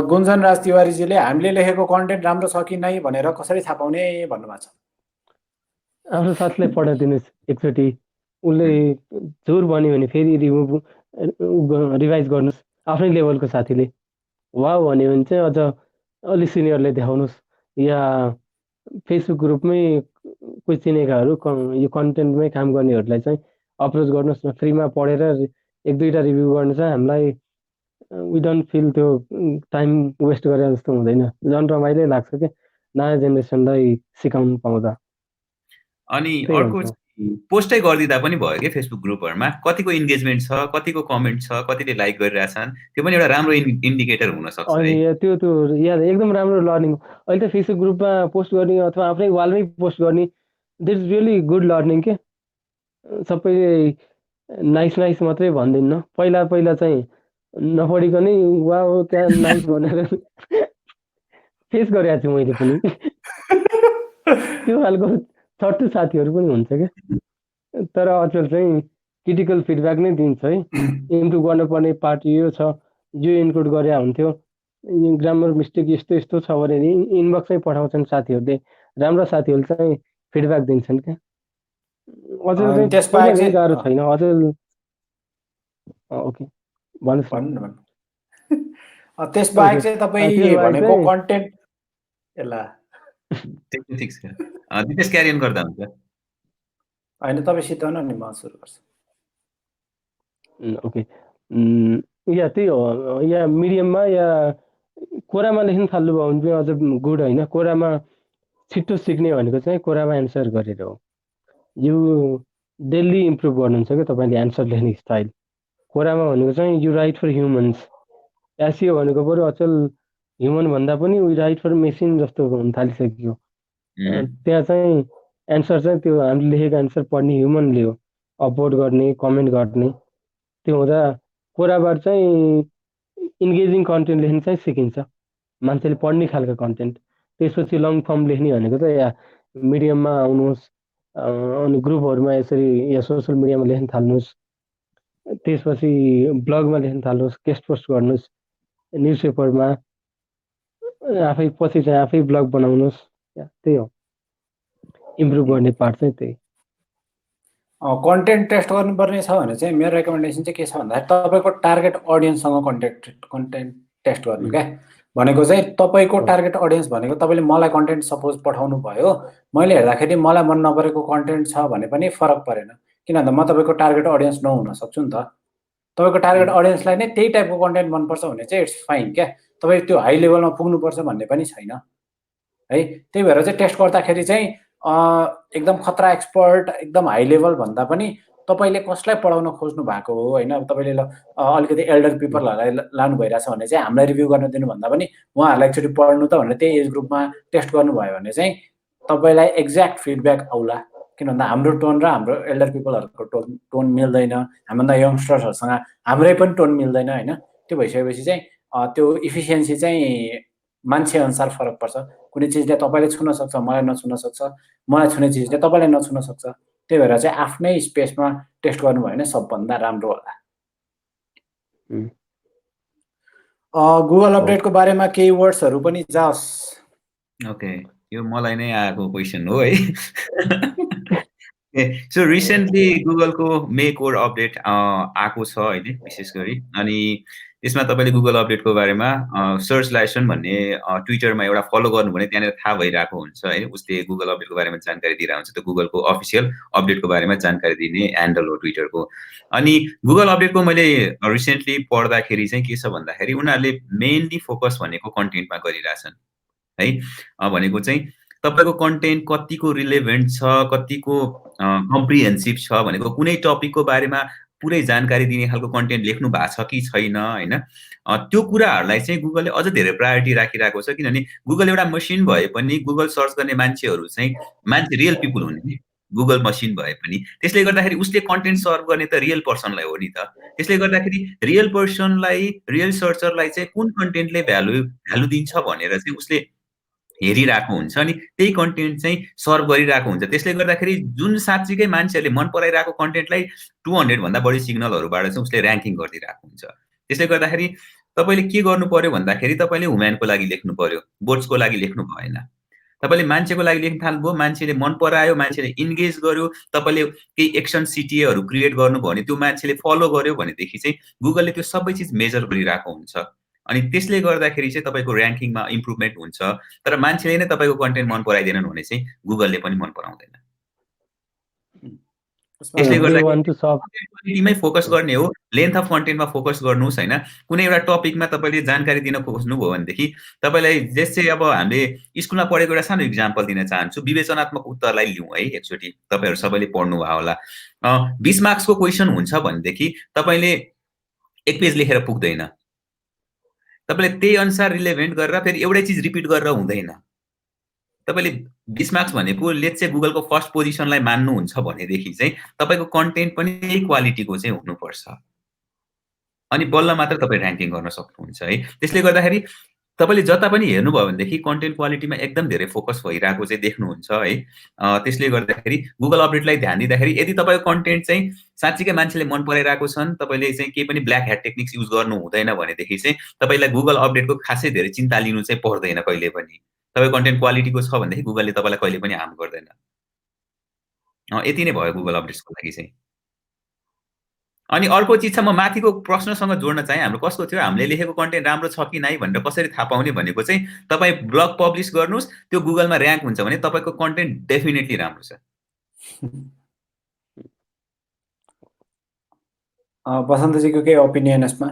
गुन्जन राज तिवारीजीले हामीले लेखेको कन्टेन्ट राम्रो छ कि नै भनेर कसरी थाहा पाउने भन्नुभएको छ। आफ्नो साथीलाई पठाइदिनुहोस् एकचोटि, उसले जोर भन्यो भने फेरि रिभाइज गर्नुहोस्। आफ्नै लेभलको साथीले वाउ भन्यो भने चाहिँ अझ अलि सिनियरले देखाउनुहोस्, या फेसबुक ग्रुपमै कोही चिनेकाहरू यो कन्टेन्टमै काम गर्नेहरूलाई चाहिँ अप्रोच गर्नुहोस् न। फ्रीमा पढेर 1-2टा रिभ्यू गर्न चाहिँ हामीलाई वी डोन्ट फिल त्यो टाइम वेस्ट गरे जस्तो हुँदैन, झन् रमाइलो लाग्छ क्या नयाँ जेनेरेसनलाई सिकाउनु पाउँदा। अनि अर्को पोस्टै गरिदिँदा पनि भयो कि फेसबुक ग्रुपहरुमा कतिको इन्गेजमेन्ट छ, कतिको कमेन्ट छ, कतिले लाइक गरिरहेछन्, त्यो पनि एउटा राम्रो इन्डिकेटर हुन सक्छ है। अनि त्यो एकदम राम्रो लर्निङ। अहिले त फेसबुक ग्रुपमा पोस्ट गर्ने अथवा आफ्नै वालमै पोस्ट गर्ने this is really good learning के। सबैले नाइस मात्रै भन्दिन्न, पहिला चाहिँ नपढिकनै वाउ त्यहाँ नाइस भनेर फेस गरेको छु मैले पनि। त्यो खालको छट्टु साथीहरू पनि हुन्छ क्या। तर अचेल चाहिँ क्रिटिकल फिडब्याक नै दिन्छ है। इम्प्रुभ गर्नुपर्ने पार्ट यो छ, यो इन्क्लुड गरे हुन्थ्यो, ग्रामर मिस्टेक यस्तो छ भने इनबक्समै पठाउँछन् साथीहरूले। राम्रो साथीहरूले चाहिँ फिडब्याक दिन्छन् क्या। अचेल चाहिँ गाह्रो छैन अचेल। ओके भन्नुहोस् न। त्यसबाहेक चाहिँ तपाईँ भनेको कन्टेन्ट एला ठिक छ। दिपेश क्यारी अन गर्दा हुन्छ। हैन तपाईँ सिधाउनु नि, म सुरु गर्छु। ओके, या त्यही हो, या मिडियममा या कोरामा लेख्न थाल्नुभयो भने पनि अझ गुड होइन। कोरामा छिट्टो सिक्ने भनेको चाहिँ कोरामा एन्सर गरेर हो। यो डेली इम्प्रुभ गर्नुहुन्छ क्या तपाईँले एन्सर लेख्ने स्टाइल। कोरामा भनेको चाहिँ you write for humans. SEO भनेको बरु अचेल ह्युमन भन्दा पनि वी राइट फर मेसिन जस्तो हुन थालिसक्यो। त्यहाँ चाहिँ एन्सर चाहिँ त्यो हामीले लेखेको एन्सर पढ्ने ह्युमनले हो, अपलोड गर्ने, कमेन्ट गर्ने। त्यो हुँदा कोराबाट चाहिँ इन्गेजिङ कन्टेन्ट लेख्न चाहिँ सिकिन्छ, मान्छेले पढ्ने खालको कन्टेन्ट। त्यसपछि लङ फर्म लेख्ने भनेको चाहिँ या मिडियममा आउनुहोस्, अनि ग्रुपहरूमा यसरी या सोसल मिडियामा लेख्न थाल्नुहोस्, त्यसपछि ब्लगमा लेख्न थाल्नुहोस्, गेस्ट पोस्ट गर्नुहोस्, न्युज पेपरमा आफै पछि चाहिँ आफै ब्लग बनाउनुहोस्। त्यही हो इम्प्रुभ गर्ने पार्ट चाहिँ त्यही। कन्टेन्ट टेस्ट गर्नुपर्ने छ भने चाहिँ मेरो रेकमेन्डेसन चाहिँ के छ भन्दाखेरि तपाईँको टार्गेट अडियन्ससँग कन्टेन्ट टेस्ट गर्नु क्या। भनेको चाहिँ तपाईँको टार्गेट अडियन्स भनेको तपाईँले मलाई कन्टेन्ट सपोज पठाउनु भयो, मैले हेर्दाखेरि मलाई मन नपरेको कन्टेन्ट छ भने पनि फरक परेन, किन भन्दा म तपाईँको टार्गेट अडियन्स नहुन सक्छु नि त। तपाईँको टार्गेट अडियन्सलाई नै त्यही टाइपको कन्टेन्ट मनपर्छ भने चाहिँ इट्स फाइन क्या। तपाईँ त्यो हाई लेभलमा पुग्नुपर्छ भन्ने पनि छैन है। त्यही भएर चाहिँ टेस्ट गर्दाखेरि चाहिँ एकदम खतरा एक्सपर्ट, एकदम हाई लेभल भन्दा पनि तपाईँले कसलाई पढाउन खोज्नु भएको हो होइन। तपाईँले अलिकति एल्डर पिपलहरूलाई लानु भइरहेछ भने चाहिँ हामीलाई रिभ्यू गर्न दिनुभन्दा पनि उहाँहरूलाई एकचोटि पढ्नु त भनेर त्यही एज ग्रुपमा टेस्ट गर्नुभयो भने चाहिँ तपाईँलाई एक्ज्याक्ट फिडब्याक आउला। किन भन्दा हाम्रो टोन र हाम्रो एल्डर पिपलहरूको टोन मिल्दैन, हामीभन्दा यङ्स्टर्सहरूसँग हाम्रै पनि टोन मिल्दैन होइन। त्यो भइसकेपछि चाहिँ त्यो इफिसियन्सी चाहिँ मान्छे अनुसार फरक पर्छ। कुनै चिजले तपाईँले छुन सक्छ, मलाई नछुन सक्छ, मलाई छुने चिजले तपाईँलाई नछुन सक्छ। त्यही भएर चाहिँ आफ्नै स्पेसमा टेस्ट गर्नुभयो भने सबभन्दा राम्रो होला। गुगल अपडेटको बारेमा केही वर्ड्सहरू पनि जाओस्। ओके, यो मलाई नै आएको क्वेसन हो है। सो रिसेन्टली गुगलको मे कोर अपडेट आएको छ होइन विशेष गरी, अनि त्यसमा तपाईँले गुगल अपडेटको बारेमा सर्च लाइसन भन्ने ट्विटरमा एउटा फलो गर्नु भने त्यहाँनिर थाहा भइरहेको हुन्छ है, उसले गुगल अपडेटको बारेमा जानकारी दिइरहेको हुन्छ। त्यो गुगलको अफिसियल अपडेटको बारेमा जानकारी दिने ह्यान्डल हो ट्विटरको। अनि गुगल अपडेटको मैले रिसेन्टली पढ्दाखेरि चाहिँ के छ भन्दाखेरि उनीहरूले मेनली फोकस भनेको कन्टेन्टमा गरिरहेछन् है। भनेको चाहिँ तपाईँको कन्टेन्ट कतिको रिलेभेन्ट छ, कतिको कम्प्रिहेन्सिभ छ भनेको, कुनै टपिकको बारेमा पुरै जानकारी दिने खालको कन्टेन्ट लेख्नु भएको छ कि छैन होइन, त्यो कुराहरूलाई चाहिँ गुगलले अझ धेरै प्रायोरिटी राखिरहेको छ। किनभने गुगल एउटा मसिन भए पनि गुगल सर्च गर्ने मान्छेहरू चाहिँ मान्छे रियल पिपुल हुने नि, गुगल मसिन भए पनि। त्यसले गर्दाखेरि उसले कन्टेन्ट सर्भ गर्ने त रियल पर्सनलाई हो नि त। त्यसले गर्दाखेरि रियल पर्सनलाई, रियल सर्चरलाई चाहिँ कुन कन्टेन्टले भ्यालु दिन्छ भनेर चाहिँ उसले हेरिरहेको हुन्छ अनि त्यही कन्टेन्ट चाहिँ सर्भ गरिरहेको हुन्छ। त्यसले गर्दाखेरि जुन साँच्चीकै मान्छेहरूले मन पराइरहेको कन्टेन्टलाई 200 भन्दा बढी सिग्नलहरूबाट चाहिँ उसले ऱ्याङ्किङ गरिदिरहेको हुन्छ। त्यसले गर्दाखेरि तपाईँले के गर्नु पर्यो भन्दाखेरि तपाईँले ह्युम्यानको लागि लेख्नु पर्यो, बोट्सको लागि लेख्नु भएन। तपाईँले मान्छेको लागि लेख्न थाल्नुभयो, मान्छेले मन परायो, मान्छेले इन्गेज गर्यो, तपाईँले केही एक्सन सिटिएहरू क्रिएट गर्नुभयो भने त्यो मान्छेले फलो गर्यो भनेदेखि चाहिँ गुगलले त्यो सबै चिज मेजर गरिरहेको हुन्छ। अनि त्यसले गर्दाखेरि चाहिँ तपाईँको ऱ्याङ्किङमा इम्प्रुभमेन्ट हुन्छ। तर मान्छेले नै तपाईँको कन्टेन्ट मन पराइदिएनन् भने चाहिँ गुगलले पनि मन पराउँदैन। त्यसले गर्दाखेरि फोकस गर्ने हो, लेन्थ अफ कन्टेन्टमा फोकस गर्नुहोस् होइन। कुनै एउटा टपिकमा तपाईँले जानकारी दिन खोज्नुभयो भनेदेखि तपाईँलाई जस्तै अब हामीले स्कुलमा पढेको एउटा सानो इक्जाम्पल दिन चाहन्छु। विवेचनात्मक उत्तरलाई लिउँ है एकचोटि, तपाईँहरू सबैले पढ्नु भयो होला। 20 मार्क्सको क्वेसन हुन्छ भनेदेखि तपाईँले 1 पेज लेखेर पुग्दैन। तपाईँले त्यही अनुसार रिलेभेन्ट गरेर फेरि एउटै चिज रिपिट गरेर हुँदैन। तपाईँले 20 मार्क्स भनेको लेट्स चाहिँ गुगलको फर्स्ट पोजिसनलाई मान्नुहुन्छ भनेदेखि चाहिँ तपाईँको कन्टेन्ट पनि यही क्वालिटीको चाहिँ हुनुपर्छ, अनि बल्ल मात्र तपाईँ ऱ्याङ्किङ गर्न सक्नुहुन्छ है। त्यसले गर्दाखेरि तपाईँले जता पनि हेर्नुभयो भनेदेखि कन्टेन्ट क्वालिटीमा एकदम धेरै फोकस भइरहेको चाहिँ देख्नुहुन्छ है। त्यसले गर्दाखेरि गुगल अपडेटलाई ध्यान दिँदाखेरि यदि तपाईँको कन्टेन्ट चाहिँ साँच्चीकै मान्छेले मन पराइरहेको छन्, तपाईँले चाहिँ केही पनि ब्ल्याक ह्याट टेक्निक्स युज गर्नु हुँदैन भनेदेखि चाहिँ तपाईँलाई गुगल अपडेटको खासै धेरै चिन्ता लिनु चाहिँ पर्दैन कहिले पनि। तपाईँ कन्टेन्ट क्वालिटीको छ भनेदेखि गुगलले तपाईँलाई कहिले पनि हार्म गर्दैन। यति नै भयो गुगल अपडेट्सको लागि चाहिँ। अनि अर्को चिज छ, म माथिको प्रश्नसँग जोड्न चाहे। हाम्रो कस्तो थियो, हामीले लेखेको कन्टेन्ट राम्रो छ कि नै भनेर कसरी थाहा पाउने भनेको चाहिँ तपाईँ ब्लग पब्लिस गर्नुहोस्, त्यो गुगलमा ऱ्याङ्क हुन्छ भने तपाईँको कन्टेन्ट डेफिनेटली राम्रो छ। बसन्तजीको के ओपिनियन यसमा?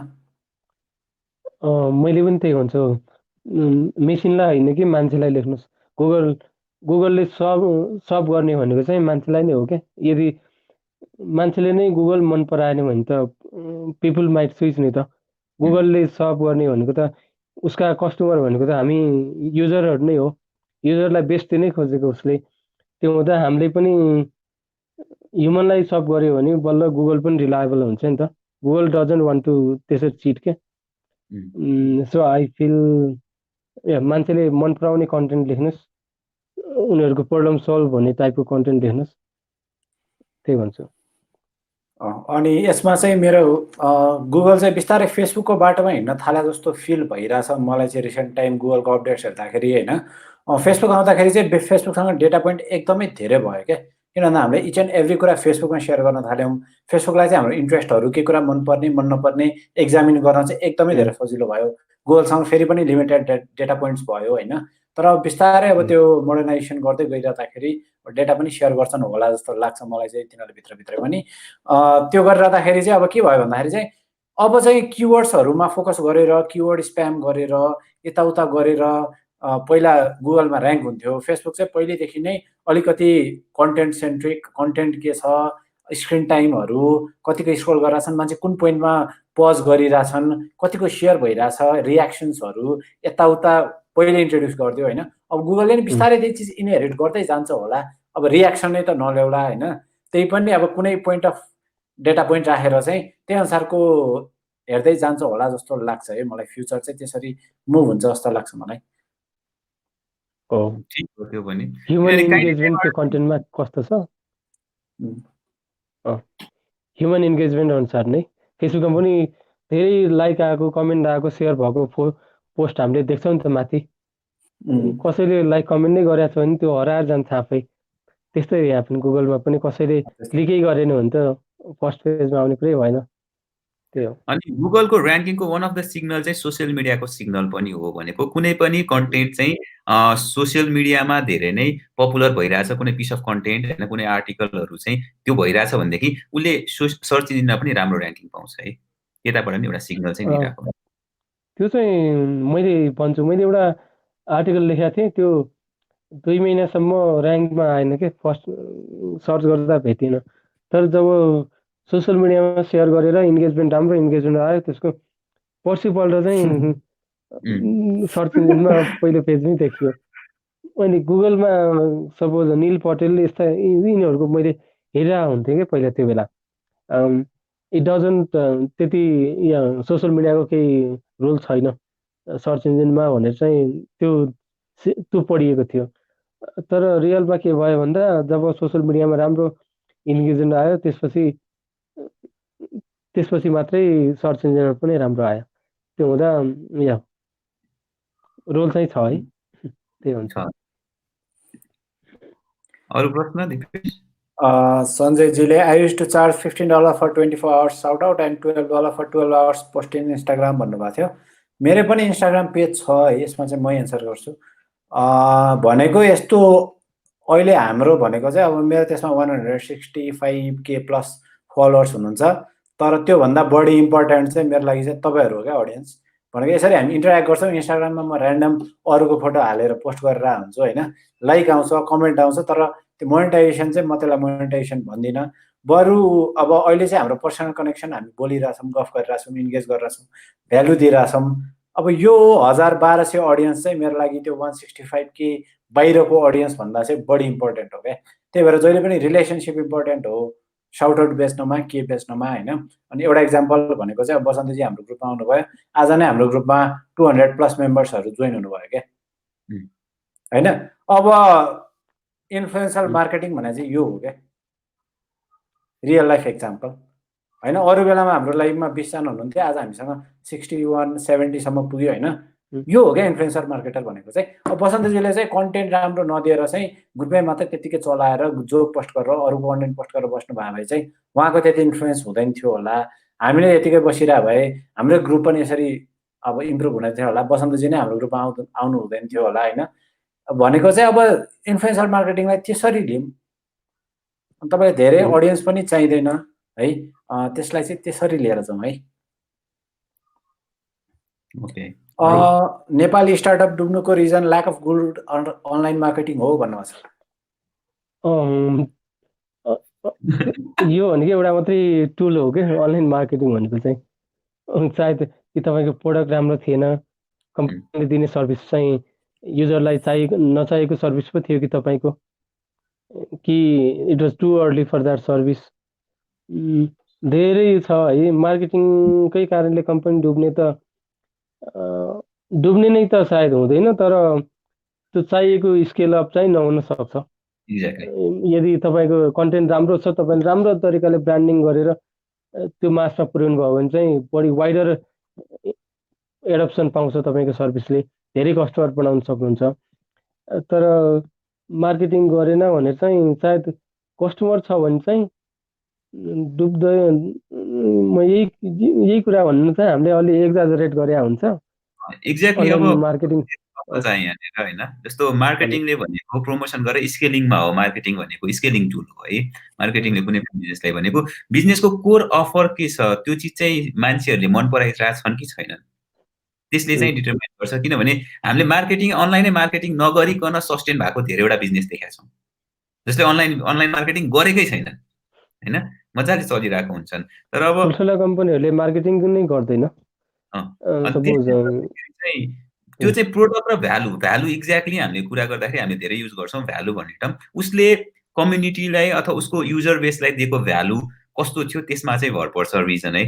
मैले पनि त्यही भन्छु, मेसिनलाई होइन कि मान्छेलाई लेख्नुहोस्। गुगलले सब गर्ने भनेको चाहिँ मान्छेलाई नै हो क्या। यदि मान्छेले नै गुगल मन पराएन भने त पिपुल माइट स्विच नि त। गुगलले सर्भ गर्ने भनेको त उसका कस्टमर भनेको त हामी युजरहरू नै हो। युजरलाई बेस्ट दिनै खोजेको उसले। त्यो हुँदा हामीले पनि ह्युमनलाई सर्भ गर्यो भने बल्ल गुगल पनि रिलायबल हुन्छ नि त। गुगल डजन्ट वान्ट टु त्यसरी चिट के। सो आई फिल मान्छेले मन पराउने कन्टेन्ट लेख्नुहोस्, उनीहरूको प्रब्लम सल्भ हुने टाइपको कन्टेन्ट लेख्नुहोस्, त्यही भन्छु। अनि यसमा चाहिँ मेरो गुगल चाहिँ बिस्तारै फेसबुकको बाटोमा हिँड्न थाले जस्तो फिल भइरहेछ मलाई चाहिँ। रिसेन्ट टाइम गुगलको अपडेट्स हेर्दाखेरि होइन, फेसबुक आउँदाखेरि चाहिँ फेसबुकसँग डेटा पोइन्ट एकदमै धेरै भयो क्या। किन भन्दा हामीले इच एन्ड एभ्री कुरा फेसबुकमा सेयर गर्न थाल्यौँ। फेसबुकलाई चाहिँ हाम्रो इन्ट्रेस्टहरू के कुरा मनपर्ने मन नपर्ने एक्जामिन गर्न चाहिँ एकदमै धेरै सजिलो भयो। गुगलसँग फेरि पनि लिमिटेड डेटा पोइन्ट्स भयो होइन। तर बिस्तारै अब त्यो मोडर्नाइजेसन गर्दै गइरहँदाखेरि डेटा पनि सेयर गर्छन् होला जस्तो लाग्छ मलाई चाहिँ तिनीहरूले भित्रभित्रै पनि। त्यो गरिरहँदाखेरि चाहिँ अब के भयो भन्दाखेरि चाहिँ अब चाहिँ किवर्ड्सहरूमा फोकस गरेर, किवर्ड स्प्याम गरेर, यताउता गरेर पहिला गुगलमा ऱ्याङ्क हुन्थ्यो। फेसबुक चाहिँ पहिलेदेखि नै अलिकति कन्टेन्ट सेन्ट्रिक, कन्टेन्ट के छ, स्क्रिन टाइमहरू कतिको स्क्रोल गरिरहेछन्, मान्छे कुन पोइन्टमा पज गरिरहेछन्, कतिको सेयर भइरहेछ, रियाक्सन्सहरू यताउता पहिले इन्ट्रोड्युस गरिदियो होइन। अब गुगलले नि बिस्तारै त्यही चिज इनहेरिट गर्दै जान्छ होला। अब रियाक्सनै त नल्याउला होइन, त्यही पनि अब कुनै पोइन्ट अफ डेटा पोइन्ट राखेर चाहिँ त्यही अनुसारको हेर्दै जान्छ होला जस्तो लाग्छ है मलाई। फ्युचर चाहिँ त्यसरी मुभ हुन्छ जस्तो लाग्छ मलाई। हो ठिक हो त्यो पनि। ह्युमन किनभने इन्गेजमेन्ट त्यो काइन्ड कन्टेन्टमा कस्तो छ उम्, ह्युमन इन्गेजमेन्ट अनुसार नै फेसबुकमा पनि धेरै लाइक आएको कमेन्ट आएको सेयर भएको पोस्ट हामीले देख्छौँ नि त माथि कसैले लाइक कमेन्ट नै गरेको छ भने त्यो हराएर जान्छ आफै। त्यस्तै ह्यापन गुगलमा पनि कसैले क्लिकै गरेन भने त फर्स्ट पेजमा आउने कुरै भएन। त्यही हो। अनि गुगलको ऱ्याङ्किङको वान अफ द सिग्नल चाहिँ सोसियल मिडियाको सिग्नल पनि हो भनेको कुनै पनि कन्टेन्ट चाहिँ सोसियल मिडियामा धेरै नै पपुलर भइरहेछ, कुनै पिस अफ कन्टेन्ट होइन कुनै आर्टिकलहरू चाहिँ त्यो भइरहेछ भनेदेखि उसले सर्च इन्जिनमा पनि राम्रो ऱ्याङ्किङ पाउँछ है। यताबाट नि एउटा सिग्नल चाहिँ दिइरहेको। त्यो चाहिँ मैले भन्छु, मैले एउटा आर्टिकल लेखेको थिएँ, त्यो 2 महिनासम्म ऱ्याङ्कमा आएन के, फर्स्ट सर्च गर्दा भेटिएन। तर जब सोसियल मिडियामा सेयर गरेर इन्गेजमेन्ट राम्रो इन्गेजमेन्ट आयो, त्यसको पर्सिपल्ट चाहिँ सर्च इन्जिनमा पहिलो पेजमै देखियो। अनि गुगलमा सपोज निल पटेल यस्ता यिनीहरूको मैले हेरिरहेको हुन्थेँ क्या पहिला त्यो बेला। इट डजन्ट त्यति सोसियल मिडियाको केही रोल छैन सर्च इन्जिनमा भनेर चाहिँ त्यो पढिएको थियो। तर रियलमा के भयो भन्दा जब सोसियल मिडियामा राम्रो इन्गेजमेन्ट आयो त्यसपछि मात्रै सर्च इन्जिनमा पनि राम्रो आयो। त्यो हुँदा या रोल चाहिँ छ है, त्यही हुन्छ। अरू प्रश्न दिपेश? सञ्जयजीले I used to charge $15 for 24 hours shout out and $12 for 12 hours post in Instagram भन्नुभएको थियो। मेरो पनि इन्स्टाग्राम पेज छ है, यसमा चाहिँ म एन्सर गर्छु। भनेको यस्तो अहिले हाम्रो भनेको चाहिँ अब मेरो त्यसमा 165K प्लस फलोवर्स हुनुहुन्छ, तर त्योभन्दा बढी इम्पोर्टेन्ट चाहिँ मेरो लागि चाहिँ तपाईँहरू हो क्या अडियन्स। भनेको यसरी हामी इन्टरेक्ट गर्छौँ इन्स्टाग्राममा, म ऱ्यान्डम अरूको फोटो हालेर पोस्ट गरेर हुन्छु होइन, लाइक आउँछ कमेन्ट आउँछ, तर त्यो मोनेटाइजेसन चाहिँ म त्यसलाई मोनेटाइजेसन भन्दिनँ। बरु अब अहिले चाहिँ हाम्रो पर्सनल कनेक्सन, हामी बोलिरहेछौँ, गफ गरिरहेछौँ, इन्गेज गरिरहेछौँ, भ्यालु दिइरहेछौँ। अब यो 1200 अडियन्स चाहिँ मेरो लागि त्यो 165K बाहिरको अडियन्स भन्दा चाहिँ बढी इम्पोर्टेन्ट हो क्या। त्यही भएर जहिले पनि रिलेसनसिप इम्पोर्टेन्ट हो, साउट आउट बेच्नमा के बेच्नमा होइन। अनि एउटा इक्जाम्पल भनेको चाहिँ अब बसन्तजी हाम्रो ग्रुपमा आउनुभयो, आज नै हाम्रो ग्रुपमा 200+ मेम्बर्सहरू जोइन हुनुभयो क्या होइन। अब इन्फ्लुएन्सर मार्केटिङ भने चाहिँ यो हो क्या, रियल लाइफ एक्जाम्पल होइन। अरू बेलामा हाम्रो लाइफमा 20 जना हुनुहुन्थ्यो, आज हामीसँग 61-70सम्म पुग्यो होइन। यो हो क्या इन्फ्लुएन्सर मार्केटर भनेको चाहिँ। अब बसन्तजीले चाहिँ कन्टेन्ट राम्रो नदिएर चाहिँ ग्रुपमै मात्रै त्यतिकै चलाएर जोक पोस्ट गरेर अरूको कन्टेन्ट पोस्ट गरेर बस्नुभयो भए चाहिँ उहाँको त्यति इन्फ्लुएन्स हुँदैन थियो होला। हामीले यतिकै बसिरह भए हाम्रो ग्रुप पनि यसरी अब इम्प्रुभ हुने थियो होला, बसन्तजी नै हाम्रो ग्रुपमा आउनु हुँदैन थियो होला होइन। भनेको चाहिँ अब इन्फ्लुएन्सर मार्केटिङलाई त्यसरी लिउँ, तपाईँलाई धेरै अडियन्स पनि चाहिँदैन है, त्यसलाई चाहिँ त्यसरी लिएर जाउँ है। नेपाली स्टार्टअप डुब्नुको reason lack of good online marketing हो भन्नुहुन्छ। यो भनेको एउटा मात्रै टुल हो क्या अनलाइन मार्केटिङ भनेको चाहिँ। सायद कि तपाईँको प्रोडक्ट राम्रो थिएन, कम्पनीले दिने सर्भिस चाहिँ युजरलाई नचाहिएको सर्भिस पो थियो कि तपाईँको, कि it was too early for that service. धेरै छ है, मार्केटिङकै कारणले कम्पनी डुब्ने नै त सायद हुँदैन, तर त्यो चाहिएको स्केल अप चाहिँ नहुन सक्छ। यदि तपाईँको कन्टेन्ट राम्रो छ, तपाईँले राम्रो तरिकाले ब्रान्डिङ गरेर त्यो मासमा पुर्याउनु भयो भने चाहिँ बढी वाइडर एडप्सन पाउँछ तपाईँको सर्भिसले, धेरै कस्टमर बनाउन सक्नुहुन्छ। तर मार्केटिङ गरेन भने चाहिँ सायद कस्टमर छ भने चाहिँ डुब्दैन। म यही कुरा भन्नु चाहिँ हामीले अलि एक्जाजरेट गरे हुन्छ एक्ज्याक्टली। अब मार्केटिङ चाहिँ यहाँनिर होइन, जस्तो मार्केटिङले भनेको प्रमोसन गरेर स्केलिङमा हो। मार्केटिङ भनेको स्केलिङ टुल हो है। मार्केटिङले कुनै पनि बिजनेसलाई भनेको बिजनेसको कोर अफर के छ, त्यो चिज चाहिँ मान्छेहरूले मन पराइरहेको छन् कि छैनन्, त्यसले चाहिँ डिटरमाइन गर्छ। किनभने हामीले मार्केटिङ अनलाइनै मार्केटिङ नगरिकन सस्टेन भएको धेरैवटा बिजनेस देखेका छौँ, जसले अनलाइन मार्केटिङ गरेकै छैनन् होइन, मजाले चलिरहेको हुन्छन्। तर अब ठुल्ठुला कम्पनीहरूले मार्केटिङ नै गर्दैन। त्यो चाहिँ प्रोडक्ट र भ्यालु एक्ज्याक्टली हामीले कुरा गर्दाखेरि हामीले धेरै युज गर्छौँ भ्यालु भन्ने टर्म। उसले कम्युनिटीलाई अथवा उसको युजर बेसलाई दिएको भ्यालु कस्तो थियो त्यसमा चाहिँ भर पर्छ रिजन है।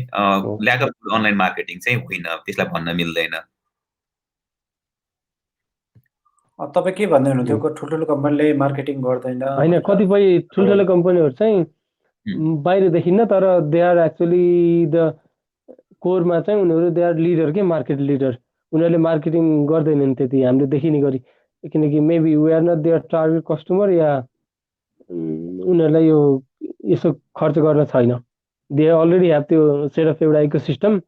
ल्याक अफ अनलाइन मार्केटिङ चाहिँ होइन, त्यसलाई भन्न मिल्दैन। तपाईँ के भन्दै हुनुहुन्थ्यो ठुल्ठुलो कम्पनीले मार्केटिङ गर्दैन होइन, कतिपय ठुल्ठुलो कम्पनीहरू चाहिँ बाहिर देखिन्न, तर दे आर एक्चुअली द कोरमा चाहिँ उनीहरू दे आर लिडर के मार्केट लिडर। उनीहरूले मार्केटिङ गर्दैनन् त्यति हामीले देखिने गरी, किनकि maybe we are not there target customer, या उनीहरूलाई यो यसो खर्च गर्न छैन। दे अलरेडी ह्याभ त्यो सेट अफ एउटा इको सिस्टम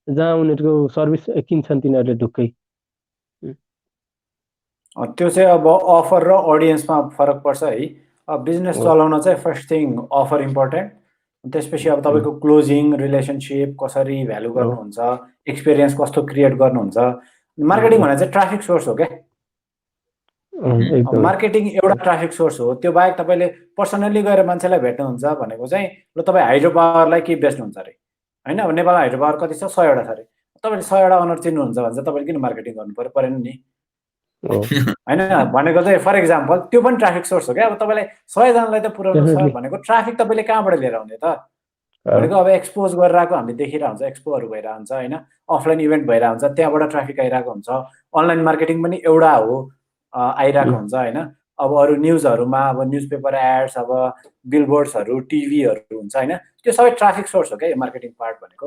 जहाँ उनीहरूको सर्भिस किन्छन् तिनीहरूले ढुक्कै। त्यो चाहिँ अब अफर र अडियन्समा फरक पर्छ है। अब बिजनेस चलाउन चाहिँ फर्स्ट थिङ अफर इम्पोर्टेन्ट, त्यसपछि अब तपाईँको क्लोजिङ, रिलेसनसिप कसरी भ्यालु गर्नुहुन्छ, एक्सपिरियन्स कस्तो क्रिएट गर्नुहुन्छ। मार्केटिङ भने चाहिँ ट्राफिक सोर्स हो क्या। मार्केटिङ एउटा ट्राफिक सोर्स हो, त्यो बाहेक तपाईँले पर्सनल्ली गएर मान्छेलाई भेट्नुहुन्छ भनेको चाहिँ ल तपाईँ हाइड्रो पावरलाई के बेच्नुहुन्छ अरे होइन। अब नेपालमा हाइड्रो पावर कति छ? 100 वटा छ अरे। तपाईँले 100 वटा ओनर चिन्नुहुन्छ भने चाहिँ तपाईँले किन मार्केटिङ गर्नु परेन नि होइन। भनेको चाहिँ फर इक्जाम्पल त्यो पनि ट्राफिक सोर्स हो क्या। अब तपाईँलाई 100 जनालाई त पुऱ्याउनु छ भनेको ट्राफिक तपाईँले कहाँबाट लिएर आउने त भनेको। अब एक्सपोज गरिरहेको हामीले देखिरहेको हुन्छ, एक्सपोहरू भइरहेको हुन्छ होइन, अफलाइन इभेन्ट भइरहेको हुन्छ, त्यहाँबाट ट्राफिक आइरहेको हुन्छ। अनलाइन मार्केटिङ पनि एउटा हो, आइरहेको हुन्छ होइन। अब अरू न्युजहरूमा अब न्युज पेपर एड्स, अब बिलबोर्ड्सहरू, टिभीहरू हुन्छ होइन, त्यो सबै ट्राफिक सोर्स हो क्या यो मार्केटिङ पार्ट भनेको।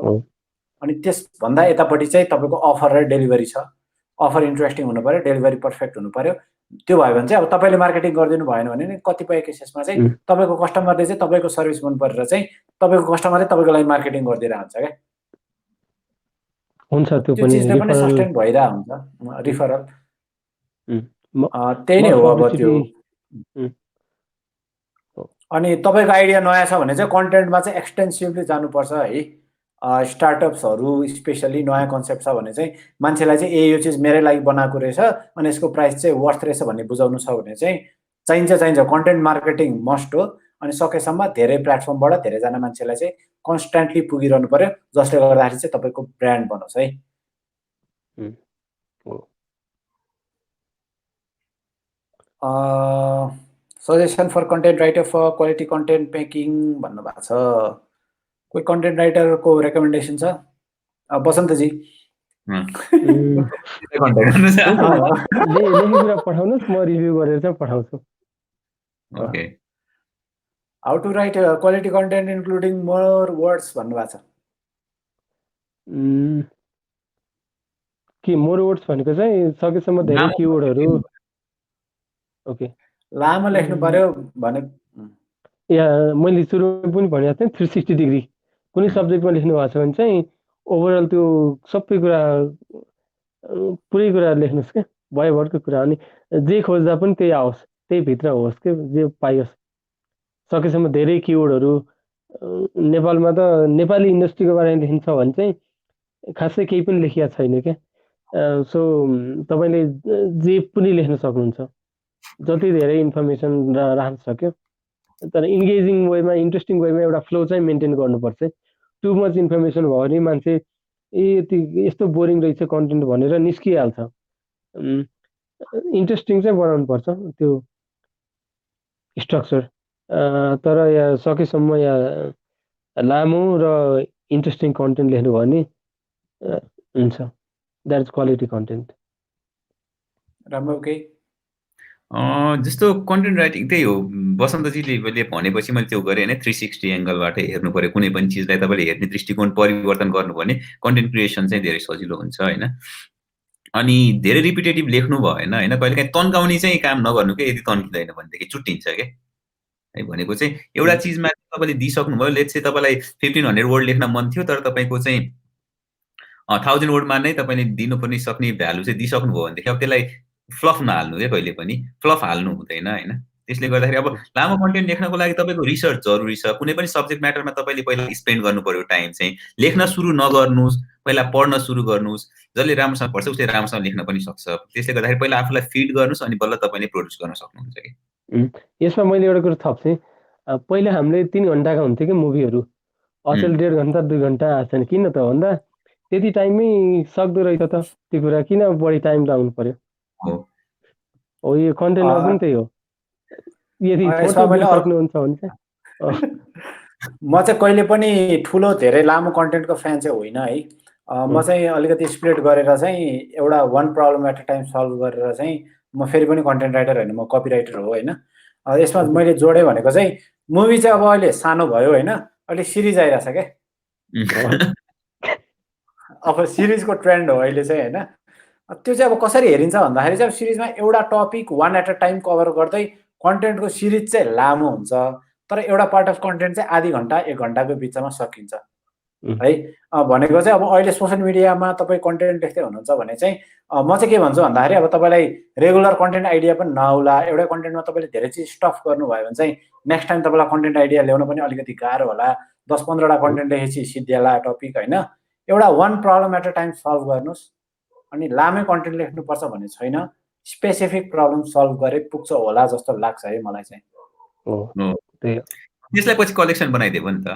अनि त्यसभन्दा यतापट्टि चाहिँ तपाईँको अफर र डेलिभरी छ। अफर इन्ट्रेस्टिङ हुनु पऱ्यो, डेलिभरी पर्फेक्ट हुनु पऱ्यो। त्यो भयो भने चाहिँ अब तपाईँले मार्केटिङ गरिदिनु भएन भने नि कतिपय केसेसमा चाहिँ तपाईँको कस्टमरले चाहिँ तपाईँको सर्भिस मन परेर चाहिँ तपाईँको कस्टमरले तपाईँको लागि मार्केटिङ गरिदिएर हुन्छ क्या। हुन्छ, त्यो चिजले पनि सस्टेन भइरहेको हुन्छ, रिफरल। त्यही नै हो अब त्यो। अनि तपाईँको आइडिया नयाँ छ भने चाहिँ कन्टेन्टमा चाहिँ एक्सटेन्सिभली जानुपर्छ है। स्टार्टअप्सहरू स्पेसली नयाँ कन्सेप्ट छ भने चाहिँ मान्छेलाई चाहिँ यो चिज मेरै लागि बनाएको रहेछ अनि यसको प्राइस चाहिँ वर्थ रहेछ भन्ने बुझाउनु छ भने चाहिँ चाहिन्छ कन्टेन्ट मार्केटिङ मस्ट हो। अनि सकेसम्म धेरै प्लेटफर्मबाट धेरैजना मान्छेलाई चाहिँ कन्स्ट्यान्टली पुगिरहनु पर्यो, जसले गर्दाखेरि चाहिँ तपाईँको ब्रान्ड बनोस् है। Suggestion for content writer for quality content making भन्नुभएको छ। कोही कन्टेन्ट राइटरको रेकमेन्डेसन छ? बसन्तजी पठाउनुहोस्, म रिभ्यू गरेर चाहिँ पठाउँछु। Okay, how to write quality content including more words भन्नुभएको छ। के मोर वर्ड्स भनेको चाहिँ सकेसम्म धेरै किवर्डहरू। ओके, लामो लेख्नु पर्यो भने या मैले सुरुमा पनि भनेको थिएँ 360 डिग्री कुनै सब्जेक्टमा लेख्नु भएको छ भने चाहिँ ओभरअल त्यो सबै कुरा पुरै कुरा लेख्नुहोस् क्या, भयोभरको कुरा। अनि जे खोज्दा पनि त्यही आओस्, त्यही भित्र होस् के, जे पाइयोस्। सकेसम्म धेरै किवर्डहरू। नेपालमा त नेपाली इन्डस्ट्रीको बारेमा लेखिन्छ भने चाहिँ खासै केही पनि लेखिया छैन क्या। सो तपाईँले जे पनि लेख्न सक्नुहुन्छ, जति धेरै इन्फर्मेसन राख्न सक्यो। तर इन्गेजिङ वेमा, इन्ट्रेस्टिङ वेमा एउटा फ्लो चाहिँ मेन्टेन गर्नुपर्छ। टु मच इन्फर्मेसन भयो भने मान्छे यस्तो बोरिङ रहेछ कन्टेन्ट भनेर निस्किहाल्छ। इन्ट्रेस्टिङ चाहिँ बनाउनु पर्छ त्यो स्ट्रक्चर। तर यहाँ सकेसम्म यहाँ लामो र इन्ट्रेस्टिङ कन्टेन्ट लेख्नु भयो भने हुन्छ, द्याट इज क्वालिटी कन्टेन्ट। राम्रो के जस्तो कन्टेन्ट राइटिङ त्यही हो, बसन्तजीले भनेपछि मैले त्यो गरेँ होइन। 360 एङ्गलबाट हेर्नु पऱ्यो कुनै पनि चिजलाई। तपाईँले हेर्ने दृष्टिकोण परिवर्तन गर्नु भने कन्टेन्ट क्रिएसन चाहिँ धेरै सजिलो हुन्छ होइन। अनि धेरै रिपिटेटिभ लेख्नु भएन होइन, कहिलेकाहीँ तन्काउने चाहिँ काम नगर्नु क्या। यदि तन्किँदैन भनेदेखि चुट्टिन्छ क्या है। भनेको चाहिँ एउटा चिजमा तपाईँले दिइसक्नुभयो, लेट्स चाहिँ तपाईँलाई 1500 वर्ड लेख्न मन थियो, तर तपाईँको चाहिँ 1000 वर्डमा नै तपाईँले दिनुपर्ने सक्ने भ्यालु चाहिँ दिइसक्नुभयो भनेदेखि अब त्यसलाई फ्लफ नहाल्नु क्या, कहिले पनि फ्लफ हाल्नु हुँदैन होइन। त्यसले गर्दाखेरि अब लामो कन्टेन्ट लेख्नको लागि तपाईँको रिसर्च जरुरी छ। कुनै पनि सब्जेक्ट म्याटरमा तपाईँले पहिला स्पेन्ड गर्नु पर्यो टाइम चाहिँ। लेख्न सुरु नगर्नुहोस्, पहिला पढ्न सुरु गर्नुहोस्। जसले राम्रोसँग पढ्छ उसले राम्रोसँग लेख्न पनि सक्छ। त्यसले गर्दाखेरि पहिला आफूलाई फिड गर्नुहोस् अनि बल्ल तपाईँले प्रोड्युस गर्न सक्नुहुन्छ कि। यसमा मैले एउटा कुरा थप्छु। पहिला हामीले 3 घन्टाका हुन्थ्यो कि मुभीहरू, अचेल 1.5 घन्टा 2 घन्टा आछन्। किन त भन्दा त्यति टाइममै सक्दो रहेछ त त्यो कुरा, किन बढी टाइम लाउनु पर्यो? हो, यो कन्टेन्टमा पनि त्यही हो। यदि यसमा फोटो मैले दिन अर्को सक्नुहुन्छ भने चाहिँ म चाहिँ कहिले पनि ठुलो धेरै लामो कन्टेन्टको फ्यान चाहिँ होइन है। म चाहिँ अलिकति स्प्लिट गरेर चाहिँ एउटा one problem at a time solve गरेर चाहिँ म फेरि पनि कन्टेन्ट राइटर होइन, म कपी राइटर हो होइन। यसमा मैले जोडेँ भनेको चाहिँ मुभी चाहिँ अब अहिले सानो भयो होइन, अहिले सिरिज आइरहेछ क्या। अब सिरिजको ट्रेन्ड हो अहिले चाहिँ होइन। त्यो चाहिँ अब कसरी हेरिन्छ भन्दाखेरि चाहिँ अब सिरिजमा एउटा topic one at a time cover गर्दै कन्टेन्टको सिरिज चाहिँ लामो हुन्छ, तर एउटा पार्ट अफ कन्टेन्ट चाहिँ आधी घन्टा 1 घन्टाको बिचमा सकिन्छ है। भनेको चाहिँ अब अहिले सोसियल मिडियामा तपाईँ कन्टेन्ट लेख्दै हुनुहुन्छ भने चाहिँ म चाहिँ के भन्छु भन्दाखेरि अब तपाईँलाई रेगुलर कन्टेन्ट आइडिया पनि नआउला, एउटै कन्टेन्टमा तपाईँले धेरै चिज स्टफ गर्नुभयो भने चाहिँ नेक्स्ट टाइम तपाईँलाई कन्टेन्ट आइडिया ल्याउन पनि अलिकति गाह्रो होला। 10-15वटा कन्टेन्ट लेखेपछि सिद्धिएला टपिक होइन। एउटा one problem at a time solve गर्नुहोस्, अनि लामै कन्टेन्ट लेख्नुपर्छ भन्ने छैन। स्पेसिफिक प्रब्लम सल्भ गरे पुग्छ होला जस्तो लाग्छ है मलाई चाहिँ। त्यसलाई पछि कलेक्सन बनाइदियो नि त।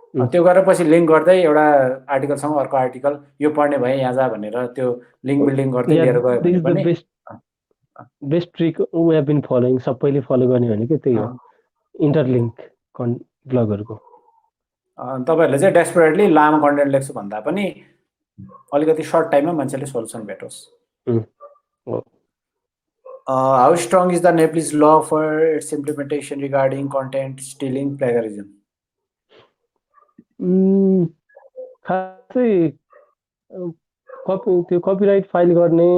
त्यो गरेर पछि लिङ्क गर्दै एउटा आर्टिकलसँग अर्को आर्टिकल यो पढ्ने भए यहाँ जा भनेर त्यो लिङ्क बिल्डिङ गर्दै लिएर गयो भने पनि best trick we have been following, सबैले फलो गर्ने भनेको त्यही हो, इन्टरलिङ्क ब्लगहरूको। तपाईँहरूले चाहिँ डेस्परेटली लामो कन्टेन्ट लेख्छु भन्दा पनि अलिकति सर्ट टाइममा मान्छेले सोल्युसन भेटोस्। How strong is the Nepalese law for its implementation regarding content stealing plagiarism? खासै त्यो कपिराइट फाइल गर्ने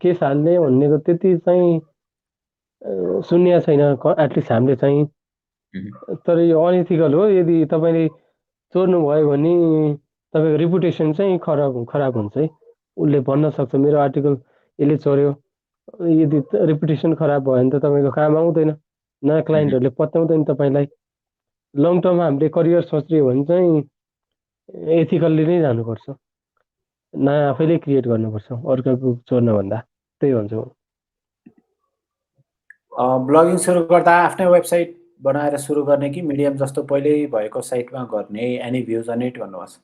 केस हाल्ने भन्नेको त्यति चाहिँ सुन्या छैन एटलिस्ट हामीले चाहिँ। तर यो अनइथिकल हो, यदि तपाईँले चोर्नु भयो भने तपाईँको रिपुटेसन चाहिँ खराब हुन्छ है। उसले भन्न सक्छ मेरो आर्टिकल यसले चोर्यो, यदि रिपुटेसन खराब भयो भने त तपाईँको काम आउँदैन, नयाँ क्लाइन्टहरूले पत्याउँदैन तपाईँलाई। लङ टर्ममा हामीले करियर सोच्यो भने चाहिँ एथिकल्ली नै जानुपर्छ, नयाँ आफैले क्रिएट गर्नुपर्छ अर्काको चोर्न भन्दा। त्यही भन्छु। ब्लगिङ सुरु गर्दा आफ्नै वेबसाइट बनाएर सुरु गर्ने कि मिडियम जस्तो पहिल्यै भएको साइटमा गर्ने? एनी भ्युज अन इट भन्नुभएको छ।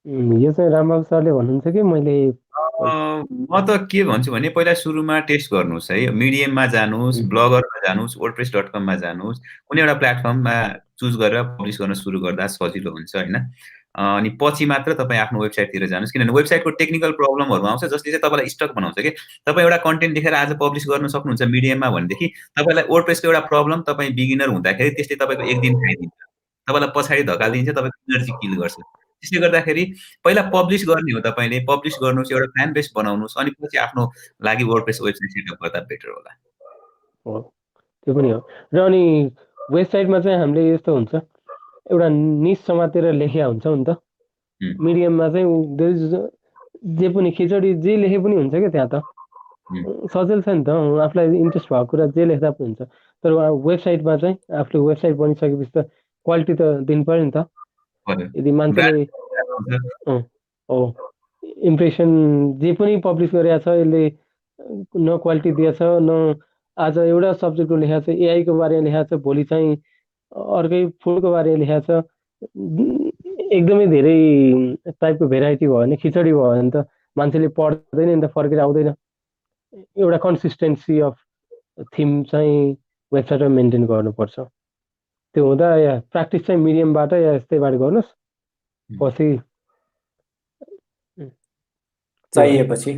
यो चाहिँ रामबाबु सरले भन्नुहुन्छ कि मैले? म त के भन्छु भने पहिला सुरुमा टेस्ट गर्नुहोस् है। मिडियममा जानुहोस्, ब्लगरमा जानुहोस्, wordpress.com मा जानुहोस्, कुनै एउटा प्लेटफर्ममा चुज गरेर पब्लिस गर्न सुरु गर्दा सजिलो हुन्छ होइन। अनि पछि मात्र तपाईँ आफ्नो वेबसाइटतिर जानुहोस्, किनभने वेबसाइटको टेक्निकल प्रब्लमहरू आउँछ जसले चाहिँ तपाईँलाई स्टक बनाउँछ कि तपाईँ एउटा कन्टेन्ट लेखेर आज पब्लिस गर्न सक्नुहुन्छ मिडियममा भनेदेखि तपाईँलाई वर्डप्रेसको एउटा प्रब्लम तपाईँ बिगिनर हुँदाखेरि त्यसले तपाईँको 1 दिन खाइदिन्छ, तपाईँलाई पछाडि धकालिदिन्छ, तपाईँको इनर्जी किल गर्छ। त्यसले गर्दाखेरि पहिला पब्लिस गर्ने हो, तपाईँले पब्लिस गर्नुहोस्, एउटा फ्यान बेस बनाउनुहोस्, अनि पछि आफ्नो लागि वर्डप्रेस वेबसाइट सेटअप गर्दा बेटर होला। त्यो पनि हो। र अनि वेबसाइटमा चाहिँ हामीले यस्तो हुन्छ, एउटा निश समातेर लेखिया हुन्छ नि त। मिडियममा चाहिँ जे पनि खिचडी जे लेखे पनि हुन्छ क्या, त्यहाँ त सजिलो छ नि त, आफूलाई इन्ट्रेस्ट भएको कुरा जे लेख्दा पनि हुन्छ। तर वेबसाइटमा चाहिँ आफूले वेबसाइट बनिसकेपछि त क्वालिटी त दिनु पर्यो नि त। यदि मान्छेले इम्प्रेसन जे पनि पब्लिस गरेको छ यसले न क्वालिटी दिएछ, न आज एउटा सब्जेक्टको लेखाएको छ, एआईको बारेमा लेखाएको छ, भोलि चाहिँ अर्कै फुडको बारेमा लेखाएको छ, एकदमै धेरै टाइपको भेराइटी भयो भने, खिचडी भयो भने त मान्छेले पढ्दैन नि त, फर्केर आउँदैन। एउटा कन्सिस्टेन्सी अफ थिम चाहिँ वेबसाइटमा मेन्टेन गर्नुपर्छ। त्यो हुँदा या प्र्याक्टिस चाहिँ मिडियमबाट या यस्तैबाट गर्नुहोस्, पछि चाहिएपछि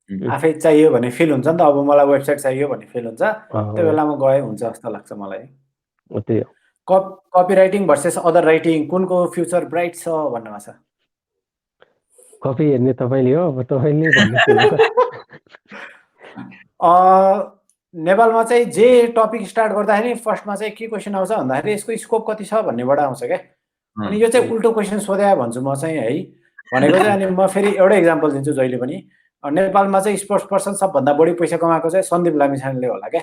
आफै चाहियो भने फिल हुन्छ नि त। अब मलाई वेबसाइट चाहियो भन्ने फिल हुन्छ, त्यो बेलामा गए हुन्छ जस्तो लाग्छ मलाई। त्यही हो। Copywriting versus other writing कुनको फ्युचर ब्राइट छ भन्नुभएको छ? कपी हेर्ने तपाईँले हो, अब तपाईँले भन्नु। नेपालमा चाहिँ जे टपिक स्टार्ट गर्दाखेरि फर्स्टमा चाहिँ के क्वेसन आउँछ भन्दाखेरि यसको स्कोप कति छ भन्नेबाट आउँछ क्या। अनि यो चाहिँ उल्टो क्वेसन सोधे भन्छु म चाहिँ है। भनेको चाहिँ अनि म फेरि एउटै इक्जाम्पल दिन्छु जहिले पनि। नेपालमा चाहिँ स्पोर्ट्स पर्सन सबभन्दा बढी पैसा कमाएको चाहिँ सन्दीप लामिछानेले होला क्या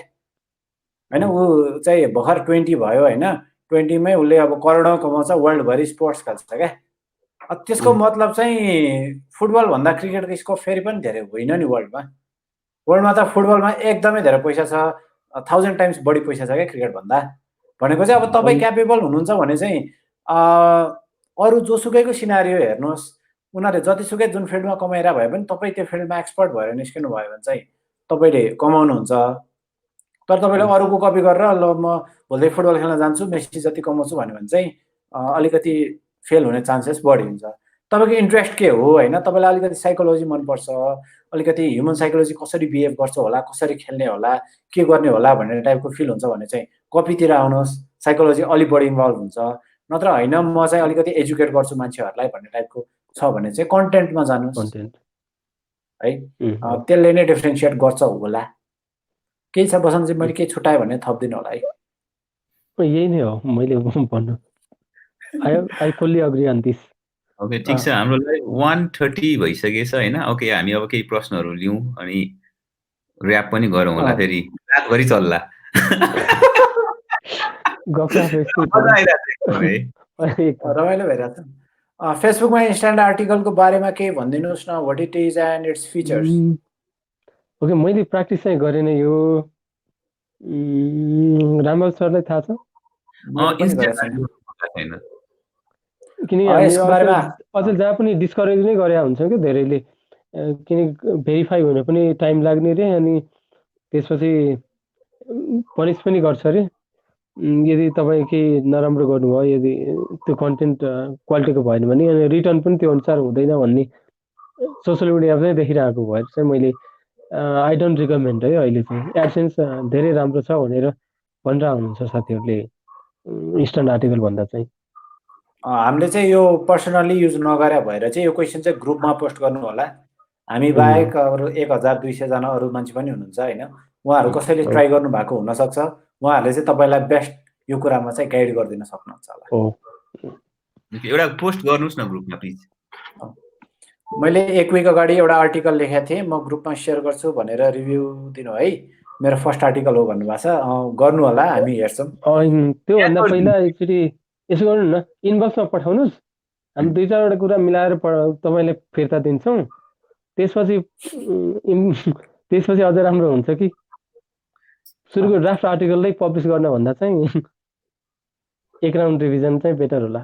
होइन। ऊ चाहिँ भर्खर 20 भयो होइन, 20मै उसले अब करोडौँ कमाउँछ, वर्ल्डभरि स्पोर्ट्स खेल्छ क्या। त्यसको मतलब चाहिँ फुटबल भन्दा क्रिकेटको स्कोप फेरि पनि धेरै होइन नि वर्ल्डमा। वर्ल्डमा त फुटबलमा एकदमै धेरै पैसा छ, 1000 टाइम्स बढी पैसा छ क्या क्रिकेट भन्दा। भनेको चाहिँ अब तपाईँ क्यापेबल हुनुहुन्छ भने चाहिँ अरू जोसुकैको सिनारियो हेर्नुहोस्, उनीहरूले जतिसुकै जुन फिल्डमा कमाइरहेको भए पनि तपाईँ त्यो फिल्डमा एक्सपर्ट भएर निस्किनु भयो भने चाहिँ तपाईँले कमाउनुहुन्छ। तर तपाईँले अरूको कपी गरेर ल म भोलि फुटबल खेल्न जान्छु मेसी जति कमाउँछु भन्यो भने चाहिँ अलिकति फेल हुने चान्सेस बढी हुन्छ। तपाईँको इन्ट्रेस्ट के हो होइन, तपाईँलाई अलिकति साइकोलोजी मनपर्छ, अलिकति ह्युमन साइकोलोजी कसरी बिहेभ गर्छ होला, कसरी खेल्ने होला, के गर्ने होला भन्ने टाइपको फिल हुन्छ भने चाहिँ कपीतिर आउनुहोस्, साइकोलोजी अलिक बढी इन्भल्भ हुन्छ। नत्र होइन म चाहिँ अलिकति एजुकेट गर्छु मान्छेहरूलाई भन्ने टाइपको छ भने चाहिँ कन्टेन्टमा जानुहोस् कन्टेन्ट है। त्यसले नै डिफ्रेन्सिएट गर्छ होला। केही छ बसन्त चाहिँ मैले केही छुट्याएँ भने थपिदिनु होला है। यही नै हो मैले भन्नु। I fully agree on this. Okay ठिक छ, हाम्रो लाइभ 1:30 भइसकेछ होइन। ओके हामी अब केही प्रश्नहरू लिउँ अनि ऱ्याप पनि गरौँ होला, फेरि रातभरि चल्ला। रमाइलो भइरहेछ। फेसबुकमा इन्स्ट्यान्ट आर्टिकलको बारेमा केही भनिदिनुहोस् न, what it is and it's features. Okay मैले प्र्याक्टिस चाहिँ गरेन यो। रामल सरलाई थाहा छ? किनकि हामी अझ जहाँ पनि डिस्करेज नै गरे हुन्छ कि धेरैले, किनकि भेरिफाई हुन पनि टाइम लाग्ने रे, अनि त्यसपछि पनिस पनि गर्छ अरे यदि तपाईँ केही नराम्रो गर्नुभयो, यदि त्यो कन्टेन्ट क्वालिटीको भएन भने, अनि रिटर्न पनि त्यो अनुसार हुँदैन भन्ने सोसियल मिडियामा चाहिँ देखिरहेको भएर चाहिँ मैले आई डोन्ट रिकमेन्ड है अहिले चाहिँ। एडसेन्स धेरै राम्रो छ भनेर भनिरहेको हुनुहुन्छ साथीहरूले इन्स्ट्यान्ट आर्टिकल भन्दा चाहिँ। हामीले चाहिँ यो पर्सनली युज नगरे भएर चाहिँ यो क्वेसन चाहिँ ग्रुपमा पोस्ट गर्नु होला। हामी बाहेक अरू 1200 जना अरू मान्छे पनि हुनुहुन्छ होइन, उहाँहरू कसैले ट्राई गर्नु भएको हुनसक्छ, उहाँहरूले चाहिँ तपाईँलाई बेस्ट यो कुरामा चाहिँ गाइड गरिदिन सक्नुहुन्छ होला। एउटा पोस्ट गर्नुहोस् न ग्रुपमा प्लिज। मैले 1 विक अगाडि एउटा आर्टिकल लेखेको थिएँ, म ग्रुपमा सेयर गर्छु भनेर रिभ्यू दिनु है, मेरो फर्स्ट आर्टिकल हो भन्नुभएको छ, गर्नु होला हामी हेर्छौँ। त्योभन्दा पहिला एकचोटि यसो गर्नु न, इनबक्समा पठाउनुहोस्, हामी 2-4वटा कुरा मिलाएर तपाईँले फिर्ता दिन्छौँ। त्यसपछि अझ राम्रो हुन्छ कि सुरुको ड्राफ्ट आर्टिकललाई पब्लिस गर्न भन्दा चाहिँ एक राउन्ड रिभिजन चाहिँ बेटर होला।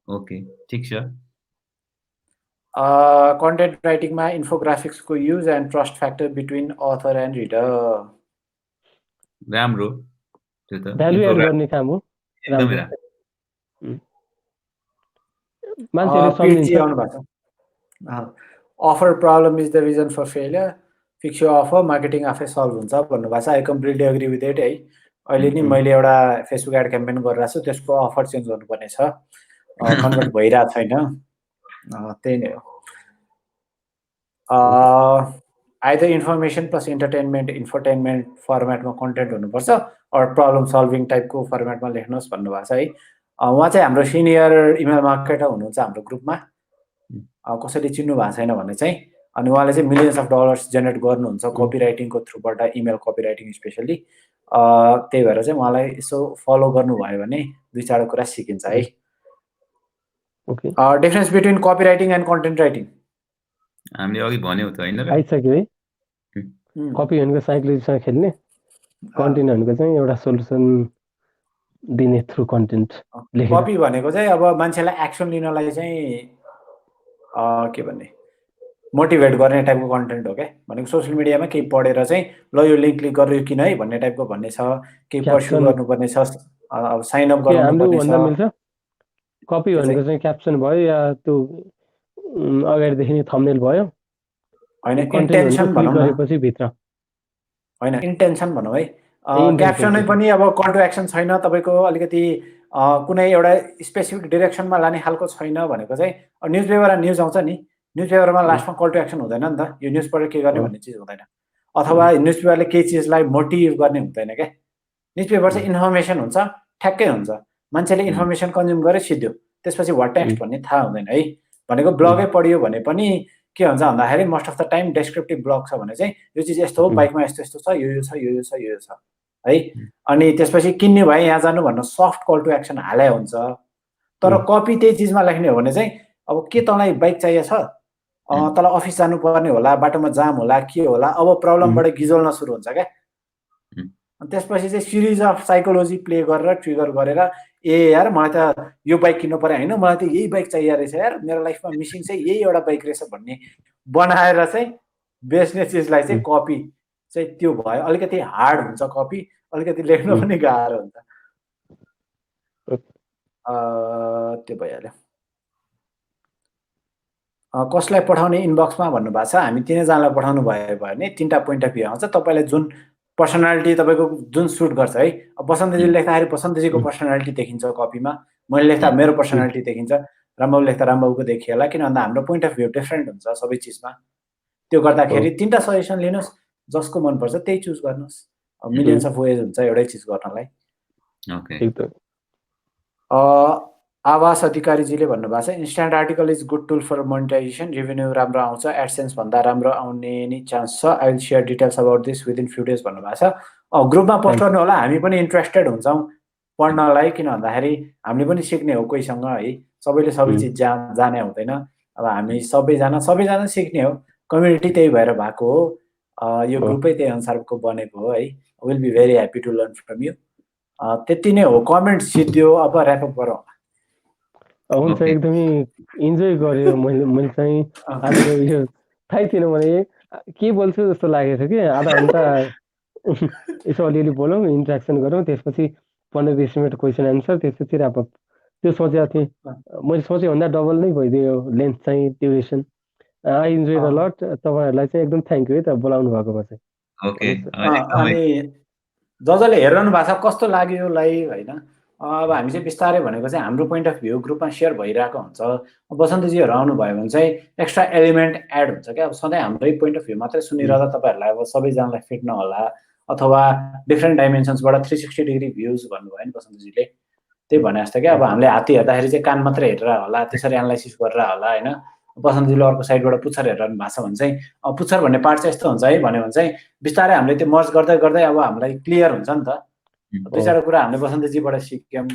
ओके ठिक छ। कन्टेन्ट राइटिङमा इन्फोग्राफिक्सको use and trust factor between author and reader. राम्रो, त्यो त भ्यालु एड गर्ने काम हो। एकदमै मान्छेले सम्झिन्छ। Offer problem is the reason for failure, fix your offer, marketing आफै सल्भ हुन्छ भन्नुभएको छ। I completely agree with it है। अहिले नि मैले एउटा फेसबुक एड क्याम्पेन गरिरहेको छु, त्यसको अफर चेन्ज गर्नुपर्ने छ, कन्भर्ट भइरहेको छैन, त्यही नै हो। Either information plus entertainment infotainment फर्मेटमा कन्टेन्ट हुनुपर्छ, अर प्रब्लम सल्भिङ टाइपको फर्मेटमा लेख्नुहोस् भन्नुभएको छ है। उहाँ चाहिँ हाम्रो सिनियर इमेल मार्केटर हुनुहुन्छ हाम्रो ग्रुपमा, कसैले चिन्नु भएको छैन भने चाहिँ। अनि उहाँले चाहिँ मिलियन्स अफ डलर्स जेनेरेट गर्नुहुन्छ कपी राइटिङको थ्रुबाट, इमेल कपी राइटिङ स्पेसली। त्यही भएर चाहिँ उहाँलाई यसो फलो गर्नुभयो भने 2-4 कुरा सिकिन्छ है। Difference between copy writing and content writing हामीले अघि भन्यौ त हैन र, आइसक्यो है। कपी भनेको साइकोलोजीसँग खेल्ने, कन्टेन्ट भनेको चाहिँ एउटा सोलुसन दिने थ्रु कन्टेन्ट। कपी भनेको चाहिँ अब मान्छेलाई एक्सन लिनलाई चाहिँ के भन्ने मोटिभेट गर्ने टाइपको कन्टेन्ट हो क्या। भनेको सोसियल मिडियामा केही पढेर चाहिँ ल यो लिङ्क क्लिक गरेर किन है भन्ने टाइपको भन्ने छ, केही पर्स्यु गर्नुपर्ने छ, अब साइन अप गर्नुपर्ने छ। कपी भनेको चाहिँ क्याप्सन भयो या त्यो अगाडि देखिने थम्बनेल भयो, हैन इन्टेन्सन भनौँ न, गरेपछि भित्र हैन इन्टेन्सन भनौँ है। क्याप्सनै पनि अब कल टु एक्सन छैन तपाईको, अलिकति कुनै एउटा स्पेसिफिक डाइरेक्सनमा लाने खालको छैन भनेको चाहिँ न्युज पेपर न्युज आउँछ नि, न्युज पेपरमा लास्टमा कल टु एक्सन हुँदैन नि त, यो न्युज पढेर के गर्ने भन्ने चिज हुँदैन, अथवा न्युज पेपरले केही चिजलाई मोटिभ गर्ने हुँदैन क्या। न्युज पेपर चाहिँ इन्फर्मेसन हुन्छ, ठ्याक्कै हुन्छ, मान्छेले इन्फर्मेसन कन्ज्युम गरे सिद्धो, त्यसपछि वाट टेक्स्ट भन्ने थाहा हुँदैन है। भनेको ब्लगै पढियो भने पनि के हुन्छ भन्दाखेरि most of the time descriptive blog छ भने चाहिँ यो चिज यस्तो हो, बाइकमा यस्तो यस्तो छ, यो छ यो छ यो छ है। अनि त्यसपछि किन्ने भए यहाँ जानु भन्नु सफ्ट कल टु एक्सन हाले हुन्छ। तर कपी त्यही चिजमा लेख्ने हो भने चाहिँ अब के तँलाई बाइक चाहिएको छ, तँलाई अफिस जानुपर्ने होला, बाटोमा जाम होला, के होला, अब प्रब्लमबाट गिजोल्न सुरु हुन्छ क्या। त्यसपछि चाहिँ सिरिज अफ साइकोलोजी प्ले गरेर ट्रिगर गरेर ए यार मलाई त यो बाइक किन्नु पर्यो होइन, मलाई त यही बाइक चाहिएको रहेछ यार, मेरो लाइफमा मिसिङ चाहिँ यही एउटा बाइक रहेछ भन्ने बनाएर चाहिँ बेच्ने चिजलाई चाहिँ कपी चाहिँ त्यो भयो। अलिकति हार्ड हुन्छ कपी, अलिकति लेख्न पनि गाह्रो हुन्छ। त्यो भइहाल्यो। कसलाई पठाउने इनबक्समा भन्नुभएको छ, हामी तिनैजनालाई पठाउनु भयो भने 3टा पोइन्ट अफ भ्यू आउँछ। तपाईँलाई जुन पर्सनालिटी तपाईँको जुन सुट गर्छ है, अब बसन्तजीले लेख्दाखेरि बसन्तजीको पर्सनालिटी देखिन्छ कपीमा, मैले लेख्दा मेरो पर्सनालिटी देखिन्छ, रामबाबु लेख्दा रामबाबुको देखियो होला, किन भन्दा हाम्रो पोइन्ट अफ भ्यू डिफ्रेन्ट हुन्छ सबै चिजमा। त्यो गर्दाखेरि 3टा सजेसन लिनुहोस्, जसको मनपर्छ त्यही चुज गर्नुहोस्। मिलियन्स अफ वेज हुन्छ एउटै चिज गर्नलाई। आवास अधिकारीजीले भन्नुभएको छ instant article is good tool for monetization, revenue राम्रो आउँछ, एडसेन्स भन्दा राम्रो आउने नि चान्स छ। I will share details about this within few days भन्नुभएको छ। ग्रुपमा पोस्ट गर्नु होला, हामी पनि इन्ट्रेस्टेड हुन्छौँ पढ्नलाई, किन भन्दाखेरि हामीले पनि सिक्ने हो कोहीसँग है, सबैले सबै चिज जाने हुँदैन। अब हामी सबैजना सिक्ने हो, कम्युनिटी त्यही भएर भएको हो, यो ग्रुपै त्यही अनुसारको बनेको हो है। Will be very happy to learn from you. त्यति नै हो, कमेन्ट सिद्धियो, अब ऱ्यापअप गरौँ। हुन्छ, एकदमै इन्जोय गर्यो मैले चाहिँ आजको यो थाहै थिएन, मैले के बोल्छु जस्तो लागेको थियो कि आधा घन्टा यसो अलिअलि बोलौँ, इन्ट्रेक्सन गरौँ, त्यसपछि 15-20 मिनट क्वेसन एन्सर, त्यसपछि ऱ्यापअप, त्यो सोचेको थिएँ। मैले सोचेँ भन्दा डबल नै भइदियो लेन्थ चाहिँ, duration. I enjoy the lot. तपाईँहरूलाई चाहिँ एकदम थ्याङ्क यू है त बोलाउनु भएकोमा चाहिँ। अनि जसले हेरिरहनु भएको छ कस्तो लाग्यो लाइभ होइन, अब हामी चाहिँ बिस्तारै भनेको चाहिँ हाम्रो पोइन्ट अफ भ्यू ग्रुपमा सेयर भइरहेको हुन्छ। बसन्तजीहरू आउनुभयो भने चाहिँ एक्स्ट्रा एलिमेन्ट एड हुन्छ क्या। अब सधैँ हाम्रै पोइन्ट अफ भ्यू मात्रै सुनिरहँदा तपाईँहरूलाई अब सबैजनालाई फिट नहोला, अथवा डिफ्रेन्ट डाइमेन्सन्सबाट 360 डिग्री भ्युज भन्नुभयो नि बसन्तजीले, त्यही भने जस्तो क्या। अब हामीले हात्ती हेर्दाखेरि चाहिँ कान मात्रै हेरेर होला, त्यसरी एनालाइसिस गरेर होला होइन। बसन्तजीले अर्को साइडबाट पुच्छर हेरिरहनु भएको छ भने चाहिँ पुच्छर भन्ने पार्ट चाहिँ यस्तो हुन्छ है भन्यो भने चाहिँ बिस्तारै हामीले त्यो मर्ज गर्दै गर्दै अब हामीलाई क्लियर हुन्छ नि त। दुई चारवटा कुरा हामीले बसन्तजीबाट सिक्यौँ,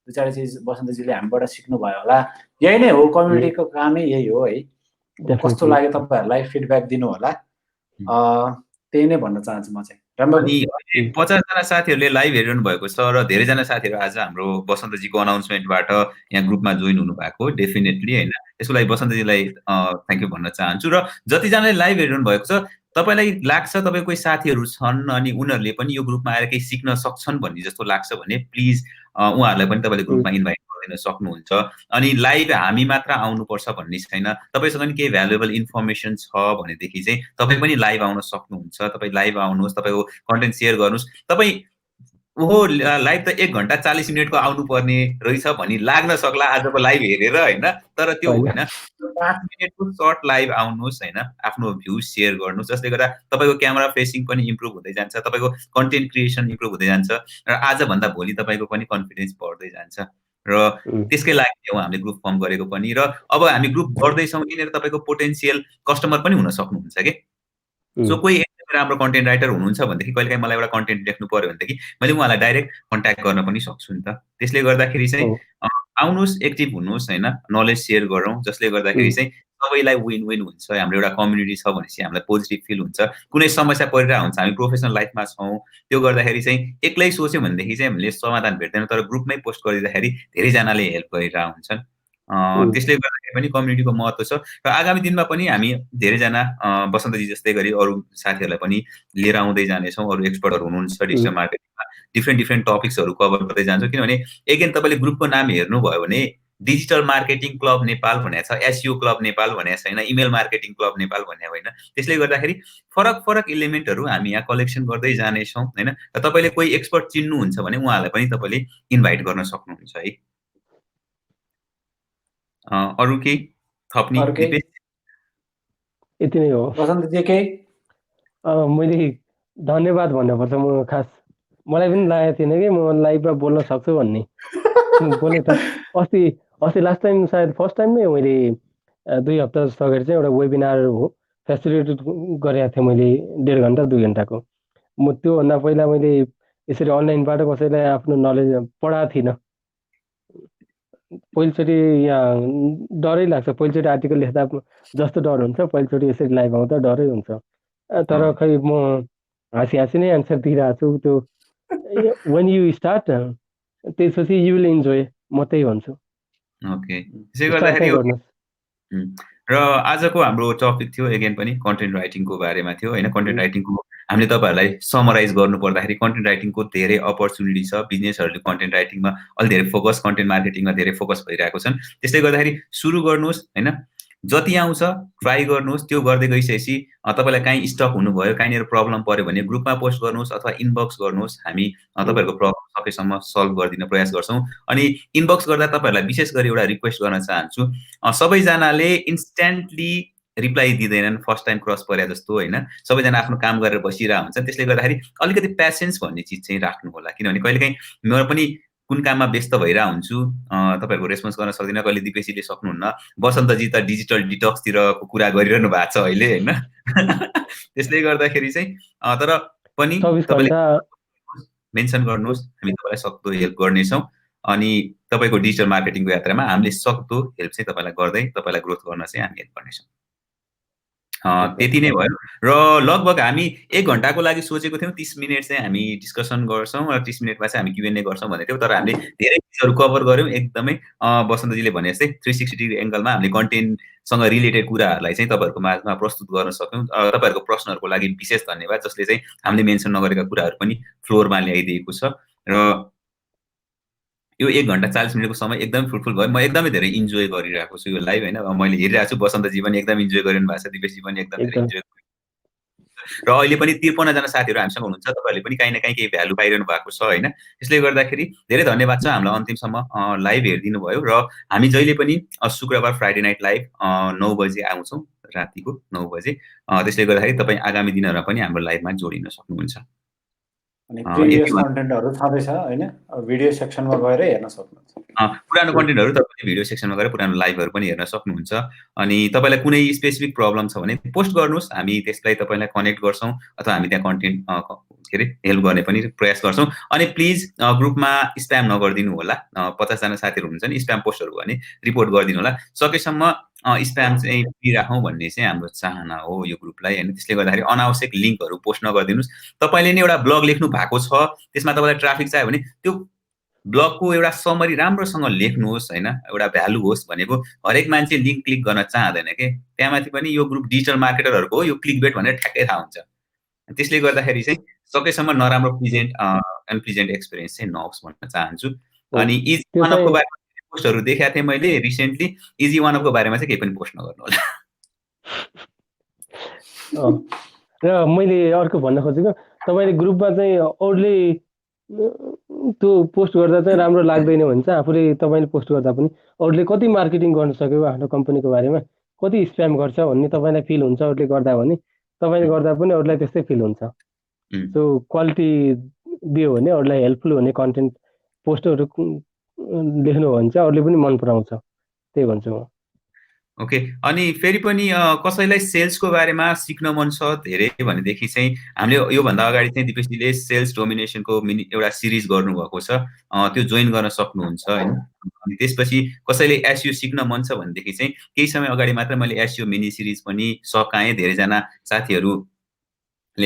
दुई चारवटा चिज बसन्तजीले हामीबाट सिक्नुभयो होला। यही नै हो, कम्युनिटीको कामै यही हो है। कस्तो लाग्यो तपाईँहरूलाई फिडब्याक दिनु होला, त्यही नै भन्न चाहन्छु म चाहिँ। 50 जना साथीहरूले लाइभ हेरिरहनु भएको छ र धेरैजना साथीहरू आज हाम्रो बसन्तजीको अनाउन्समेन्टबाट यहाँ ग्रुपमा जोइन हुनु भएको डेफिनेटली होइन। त्यसको लागि बसन्तजीलाई थ्याङ्क यू भन्न चाहन्छु। र जतिजनाले लाइभ हेरिरहनु भएको छ, तपाईँलाई लाग्छ तपाईँ कोही साथीहरू छन् अनि उनीहरूले पनि यो ग्रुपमा आएर केही सिक्न सक्छन् भन्ने जस्तो लाग्छ भने प्लिज उहाँहरूलाई पनि तपाईँले ग्रुपमा इन्भाइट गरिदिन सक्नुहुन्छ। अनि लाइभ हामी मात्र आउनुपर्छ भन्ने छैन, तपाईँसँग पनि केही भ्यालुएबल इन्फर्मेसन छ भनेदेखि चाहिँ तपाईँ पनि लाइभ आउन सक्नुहुन्छ। तपाईँ लाइभ आउनुहोस्, तपाईँको कन्टेन्ट सेयर गर्नुहोस्। तपाईँ ओहो लाइभ त 1 घन्टा 40 मिनटको आउनुपर्ने रहेछ भनी लाग्न सक्ला आजको लाइभ हेरेर होइन, तर त्यो होइन। 5 मिनटको सर्ट लाइभ आउनुहोस् होइन, आफ्नो भ्यू सेयर गर्नुहोस्, जसले गर्दा तपाईँको क्यामेरा फेसिङ पनि इम्प्रुभ हुँदै जान्छ, तपाईँको कन्टेन्ट क्रिएसन इम्प्रुभ हुँदै जान्छ र आजभन्दा भोलि तपाईँको पनि कन्फिडेन्स बढ्दै जान्छ। र त्यसकै लागि हो हामीले ग्रुप फर्म गरेको पनि। र अब हामी ग्रुप बढ्दैछौँ, यिनीहरू तपाईँको पोटेन्सियल कस्टमर पनि हुन सक्नुहुन्छ कि। सो कोही एकदमै राम्रो कन्टेन्ट राइटर हुनुहुन्छ भनेदेखि कहिलेकाहीँ मलाई एउटा कन्टेन्ट लेख्नु पर्यो भनेदेखि मैले उहाँलाई डाइरेक्ट कन्ट्याक्ट गर्न पनि सक्छु नि त। त्यसले गर्दाखेरि चाहिँ आउनुहोस्, एक्टिभ हुनुहोस् होइन, नलेज सेयर गरौँ, जसले गर्दाखेरि चाहिँ सबैलाई विन विन हुन्छ। हाम्रो एउटा कम्युनिटी छ भनेपछि हामीलाई पोजिटिभ फिल हुन्छ। कुनै समस्या परिरहेको हुन्छ, हामी प्रोफेसनल लाइफमा छौँ, त्यो गर्दाखेरि चाहिँ एक्लै सोच्यौँ भनेदेखि चाहिँ हामीले समाधान भेट्दैन, तर ग्रुपमै पोस्ट गरिदिँदाखेरि धेरैजनाले हेल्प गरिरहेको हुन्छन्। त्यसले गर्दाखेरि पनि कम्युनिटीको महत्त्व छ। र आगामी दिनमा पनि हामी धेरैजना बसन्तजी जस्तै गरी अरू साथीहरूलाई पनि लिएर आउँदै जानेछौँ। अरू एक्सपर्टहरू हुनुहुन्छ डिजिटल मार्केटिङमा, डिफ्रेन्ट टपिक्सहरू कभर गर्दै जान्छौँ। किनभने एगेन तपाईँले ग्रुपको नाम हेर्नुभयो भने डिजिटल मार्केटिङ क्लब नेपाल भनेको छ, एसइओ क्लब नेपाल भनेको छैन, इमेल मार्केटिङ क्लब नेपाल भनेको होइन। त्यसले गर्दाखेरि फरक एलिमेन्टहरू हामी यहाँ कलेक्सन गर्दै जानेछौँ होइन। र तपाईँले कोही एक्सपर्ट चिन्नुहुन्छ भने उहाँहरूलाई पनि तपाईँले इन्भाइट गर्न सक्नुहुन्छ है। अरू केही थप्ने? यति नै हो। बसन्तजी केही मैले धन्यवाद भन्नुपर्छ। म खास मलाई पनि लागेको थिएन कि म लाइभमा बोल्न सक्छु भन्ने। बोले त अस्ति लास्ट टाइम सायद फर्स्ट टाइममै मैले 2 हप्ता जस्तो अगाडि चाहिँ एउटा वेबिनार हो फेसिलिटेट गरेको थिएँ मैले, 1.5 घन्टा 2 घन्टाको। म त्योभन्दा पहिला मैले यसरी अनलाइनबाट कसैलाई आफ्नो नलेज पढाएको थिइनँ। पहिलोचोटि यहाँ डरै लाग्छ, पहिलोचोटि आर्टिकल लेख्दा जस्तो डर हुन्छ, पहिलोचोटि यसरी लाइभ आउँदा डरै हुन्छ। तर खै म हाँसी नै एन्सर दिइरहेको छु। त्यो वेन यु स्टार्ट त्यसपछि यु विल इन्जोय, म त्यही भन्छु। ओके, त्यसै गर्दाखेरि र आजको हाम्रो टपिक थियो एगेन पनि कन्टेन्ट राइटिङको बारेमा थियो होइन। कन्टेन्ट राइटिङको हामीले तपाईँहरूलाई समराइज गर्नु पर्दाखेरि कन्टेन्ट राइटिङको धेरै अपर्च्युनिटी छ। बिजनेसहरूले कन्टेन्ट राइटिङमा अलि धेरै फोकस, कन्टेन्ट मार्केटिङमा धेरै फोकस भइरहेको छन्। त्यसले गर्दाखेरि सुरु गर्नुहोस् हैन। जति आउँछ ट्राई गर्नुहोस्। त्यो गर्दै गइसकेपछि तपाईँलाई काहीँ स्टक हुनुभयो, कहीँनिर प्रब्लम पर्यो भने ग्रुपमा पोस्ट गर्नुहोस् अथवा इनबक्स गर्नुहोस्। हामी तपाईँहरूको प्रब्लम सकेसम्म सल्भ गरिदिन प्रयास गर्छौँ। अनि इनबक्स गर्दा तपाईँहरूलाई विशेष गरी एउटा रिक्वेस्ट गर्न चाहन्छु, सबैजनाले इन्स्ट्यान्टली रिप्लाई दिँदैनन् फर्स्ट टाइम क्रस परे जस्तो हैन। सबैजना आफ्नो काम गरेर बसिरहेको हुन्छ। त्यसले गर्दाखेरि अलिकति पेशेन्स भन्ने चिज चाहिँ राख्नु होला। किनभने कहिलेकाहीँ म पनि कुन काममा व्यस्त भइरहेको हुन्छु, तपाईँहरूको रेस्पोन्स गर्न सक्दिनँ। कहिले दिपेशीले सक्नुहुन्न। बसन्तजी त डिजिटल डिटक्सतिरको कुरा गरिरहनु भएको छ अहिले हैन। त्यसले गर्दाखेरि चाहिँ तर पनि 24 तपाईँले घण्टा मेन्सन गर्नुहोस्। हामी तपाईँलाई सक्दो हेल्प गर्नेछौँ। अनि तपाईँको डिजिटल मार्केटिङको यात्रामा हामीले सक्दो हेल्प चाहिँ तपाईँलाई गर्दै तपाईँलाई ग्रोथ गर्न चाहिँ हामी हेल्प गर्नेछौँ। त्यति नै भयो। र लगभग हामी 1 घण्टाको लागि सोचेको थियौँ। 30 मिनेट चाहिँ हामी डिस्कसन गर्छौँ र 30 मिनेटमा चाहिँ हामी Q&A गर्छौँ भनेको थियौँ। तर हामीले धेरै चिजहरू कभर गर्यौँ एकदमै। बसन्तजीले भने जस्तै 360 डिग्री एंगलमा हामीले कन्टेन्टसँग रिलेटेड कुराहरूलाई चाहिँ तपाईँहरूको माझमा प्रस्तुत गर्न सक्यौँ। तपाईँहरूको प्रश्नहरूको लागि विशेष धन्यवाद, जसले चाहिँ हामीले मेन्सन नगरेका कुराहरू पनि फ्लोरमा ल्याइदिएको छ। र यो 1 घण्टा 40 मिनेटको समय एकदमै फ्रुटफुल भयो। म एकदमै धेरै इन्जोय गरिरहेको छु यो लाइभ हैन। मैले हेरिरहेको छु, बसन्तजी पनि एकदम इन्जोय गरिरहनु भएको छ, दिपेशजी पनि एकदम धेरै एकदम इन्जोय। र अहिले पनि 53 जना साथीहरू हामीसँग हुनुहुन्छ। तपाईँहरूले पनि काहीँ न काहीँ केही भ्यालु पाइरहनु भएको छ हैन। त्यसले गर्दाखेरि धेरै धन्यवाद छ हामीलाई अन्तिमसम्म लाइभ हेरिदिनु भयो। र हामी जहिले पनि शुक्रबार फ्राइडे नाइट लाइभ 9 बजे आउँछौँ, रातिको 9 बजे। त्यसले गर्दाखेरि तपाईँ आगामी दिनहरूमा पनि हाम्रो लाइभमा जोडिन सक्नुहुन्छ। अनि प्रिभियस कन्टेन्टहरु छँदैछ हैन, भिडियो सेक्सनमा गएर हेर्न सक्नुहुन्छ। पुरानो कन्टेन्टहरु तपाईले भिडियो सेक्सनमा गएर पुरानो लाइभहरु पनि हेर्न सक्नुहुन्छ। अनि तपाईलाई कुनै स्पेसिफिक प्रब्लम छ भने पोस्ट गर्नुस्, हामी त्यसलाई तपाईलाई कनेक्ट गर्छौं अथवा हामी त्यहाँ कन्टेन्ट के रे हेल्प गर्ने पनि प्रयास गर्छौं। अनि प्लिज ग्रुपमा स्प्याम नगर्दिनु होला। 50 जना साथीहरु हुनुहुन्छ नि, स्प्याम पोस्टहरु भने रिपोर्ट गर्दिनु होला। सकेसम्म स्प्याम चाहिँ दिइराखौं भन्ने चाहिँ हाम्रो चाहना हो यो ग्रुपलाई। हैन, त्यसले गर्दाखेरि अनावश्यक लिंकहरु पोस्ट नगर्दिनुस्। तपाईले नै एउटा ब्लग लेख्नु भएको छ, त्यसमा तपाईलाई ट्राफिक चाहियो भने त्यो ब्लगको एउटा समरी राम्रोसँग लेख्नुहोस् हैन, एउटा भ्यालु होस् भनेको। हरेक मान्छे लिंक क्लिक गर्न चाहदैन के। त्यहाँमाथि पनि यो ग्रुप डिजिटल मार्केटरहरुको हो, यो क्लिकबेट भनेर ठ्याक्कै थाहा हुन्छ। त्यसले गर्दाखेरि चाहिँ सकेसम्म नराम्रो अनप्लिजेन्ट एक्सपीरियन्स चाहिँ नहोस् भन्न चाहन्छु। अनि इजी वान अपको बारेमा पोस्टहरु देखेको थिएँ मैले रिसेन्टली। इजी वान अपको बारेमा चाहिँ केही पनि पोस्ट नगर्नु होला। र मैले अर्को भन्न खोजेको, तपाईले ग्रुपमा चाहिँ अरूले त्यो पोस्ट गर्दा चाहिँ राम्रो लाग्दैन भने चाहिँ आफूले तपाईले पोस्ट गर्दा पनि अरूले कति मार्केटिङ गर्न सक्यो आफ्नो कम्पनीको बारेमा, कति स्प्याम गर्छ भन्ने तपाईलाई फिल हुन्छ अरूले गर्दा भने, तपाईले गर्दा पनि अरूलाई त्यस्तै फिल हुन्छ। सो क्वालिटी दियो भने अरूलाई हेल्पफुल हुने कन्टेन्ट पोस्टहरु लेख्नु हो भने चाहिँ अरूले पनि मन पराउँछ। त्यही भन्छु म। ओके, अनि फेरि पनि कसैलाई सेल्सको बारेमा सिक्न मन छ धेरै भनेदेखि चाहिँ हामीले योभन्दा अगाडि चाहिँ दिपेशजीले सेल्स डोमिनेसनको एउटा सिरिज गर्नुभएको छ, त्यो जोइन गर्न सक्नुहुन्छ हैन। अनि त्यसपछि कसैले एसइओ सिक्न मन छ भनेदेखि चाहिँ केही समय अगाडि मात्र मैले एसइओ मिनी सिरिज पनि सकाएँ। धेरैजना साथीहरूले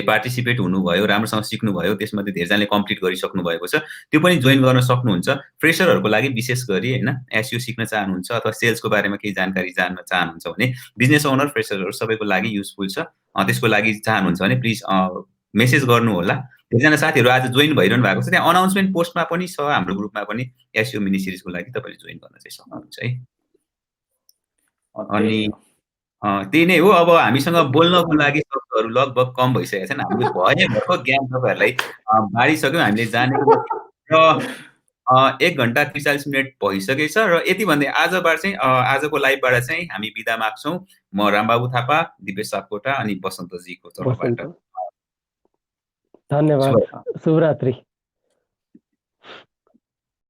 पार्टिसिपेट हुनुभयो, राम्रोसँग सिक्नुभयो, त्यसमध्ये धेरैजनाले कम्प्लिट गरिसक्नु भएको छ। त्यो पनि जोइन गर्न सक्नुहुन्छ। फ्रेसरहरुको लागि विशेष गरी हैन, एसइओ सिक्न चाहनुहुन्छ अथवा सेल्सको बारेमा केही जानकारी जान्न चाहनुहुन्छ भने बिजनेस ओनर फ्रेसरहरु सबैको लागि युजफुल छ। त्यसको लागि चाहनुहुन्छ भने प्लिज मेसेज गर्नु होला। धेरैजना साथीहरु आज जोइन भइरहनु भएको छ। त्यहाँ अनाउन्समेन्ट पोस्टमा पनि छ, हाम्रो ग्रुपमा पनि एसइओ मिनी सिरिजको लागि तपाईले जोइन गर्न चाहिँ सक्नुहुन्छ है। अनि त्यही नै हो। अब हामीसँग बोल्नको लागि शब्दहरु लगभग कम भइसकेका छन्। हामीले भएको ज्ञान तपाईहरुलाई बाँडिसक्यौं, हामीले जानेको र 1 घण्टा 43 मिनेट भइसकेछ। र यति भन्दै आजबाट चाहिँ आजको लाइभबाट चाहिँ हामी बिदा माग्छौं। म रामबाबु थापा, दिपेश सापकोटा अनि बसन्तजीको तर्फबाट धन्यवाद। शुभरात्रि।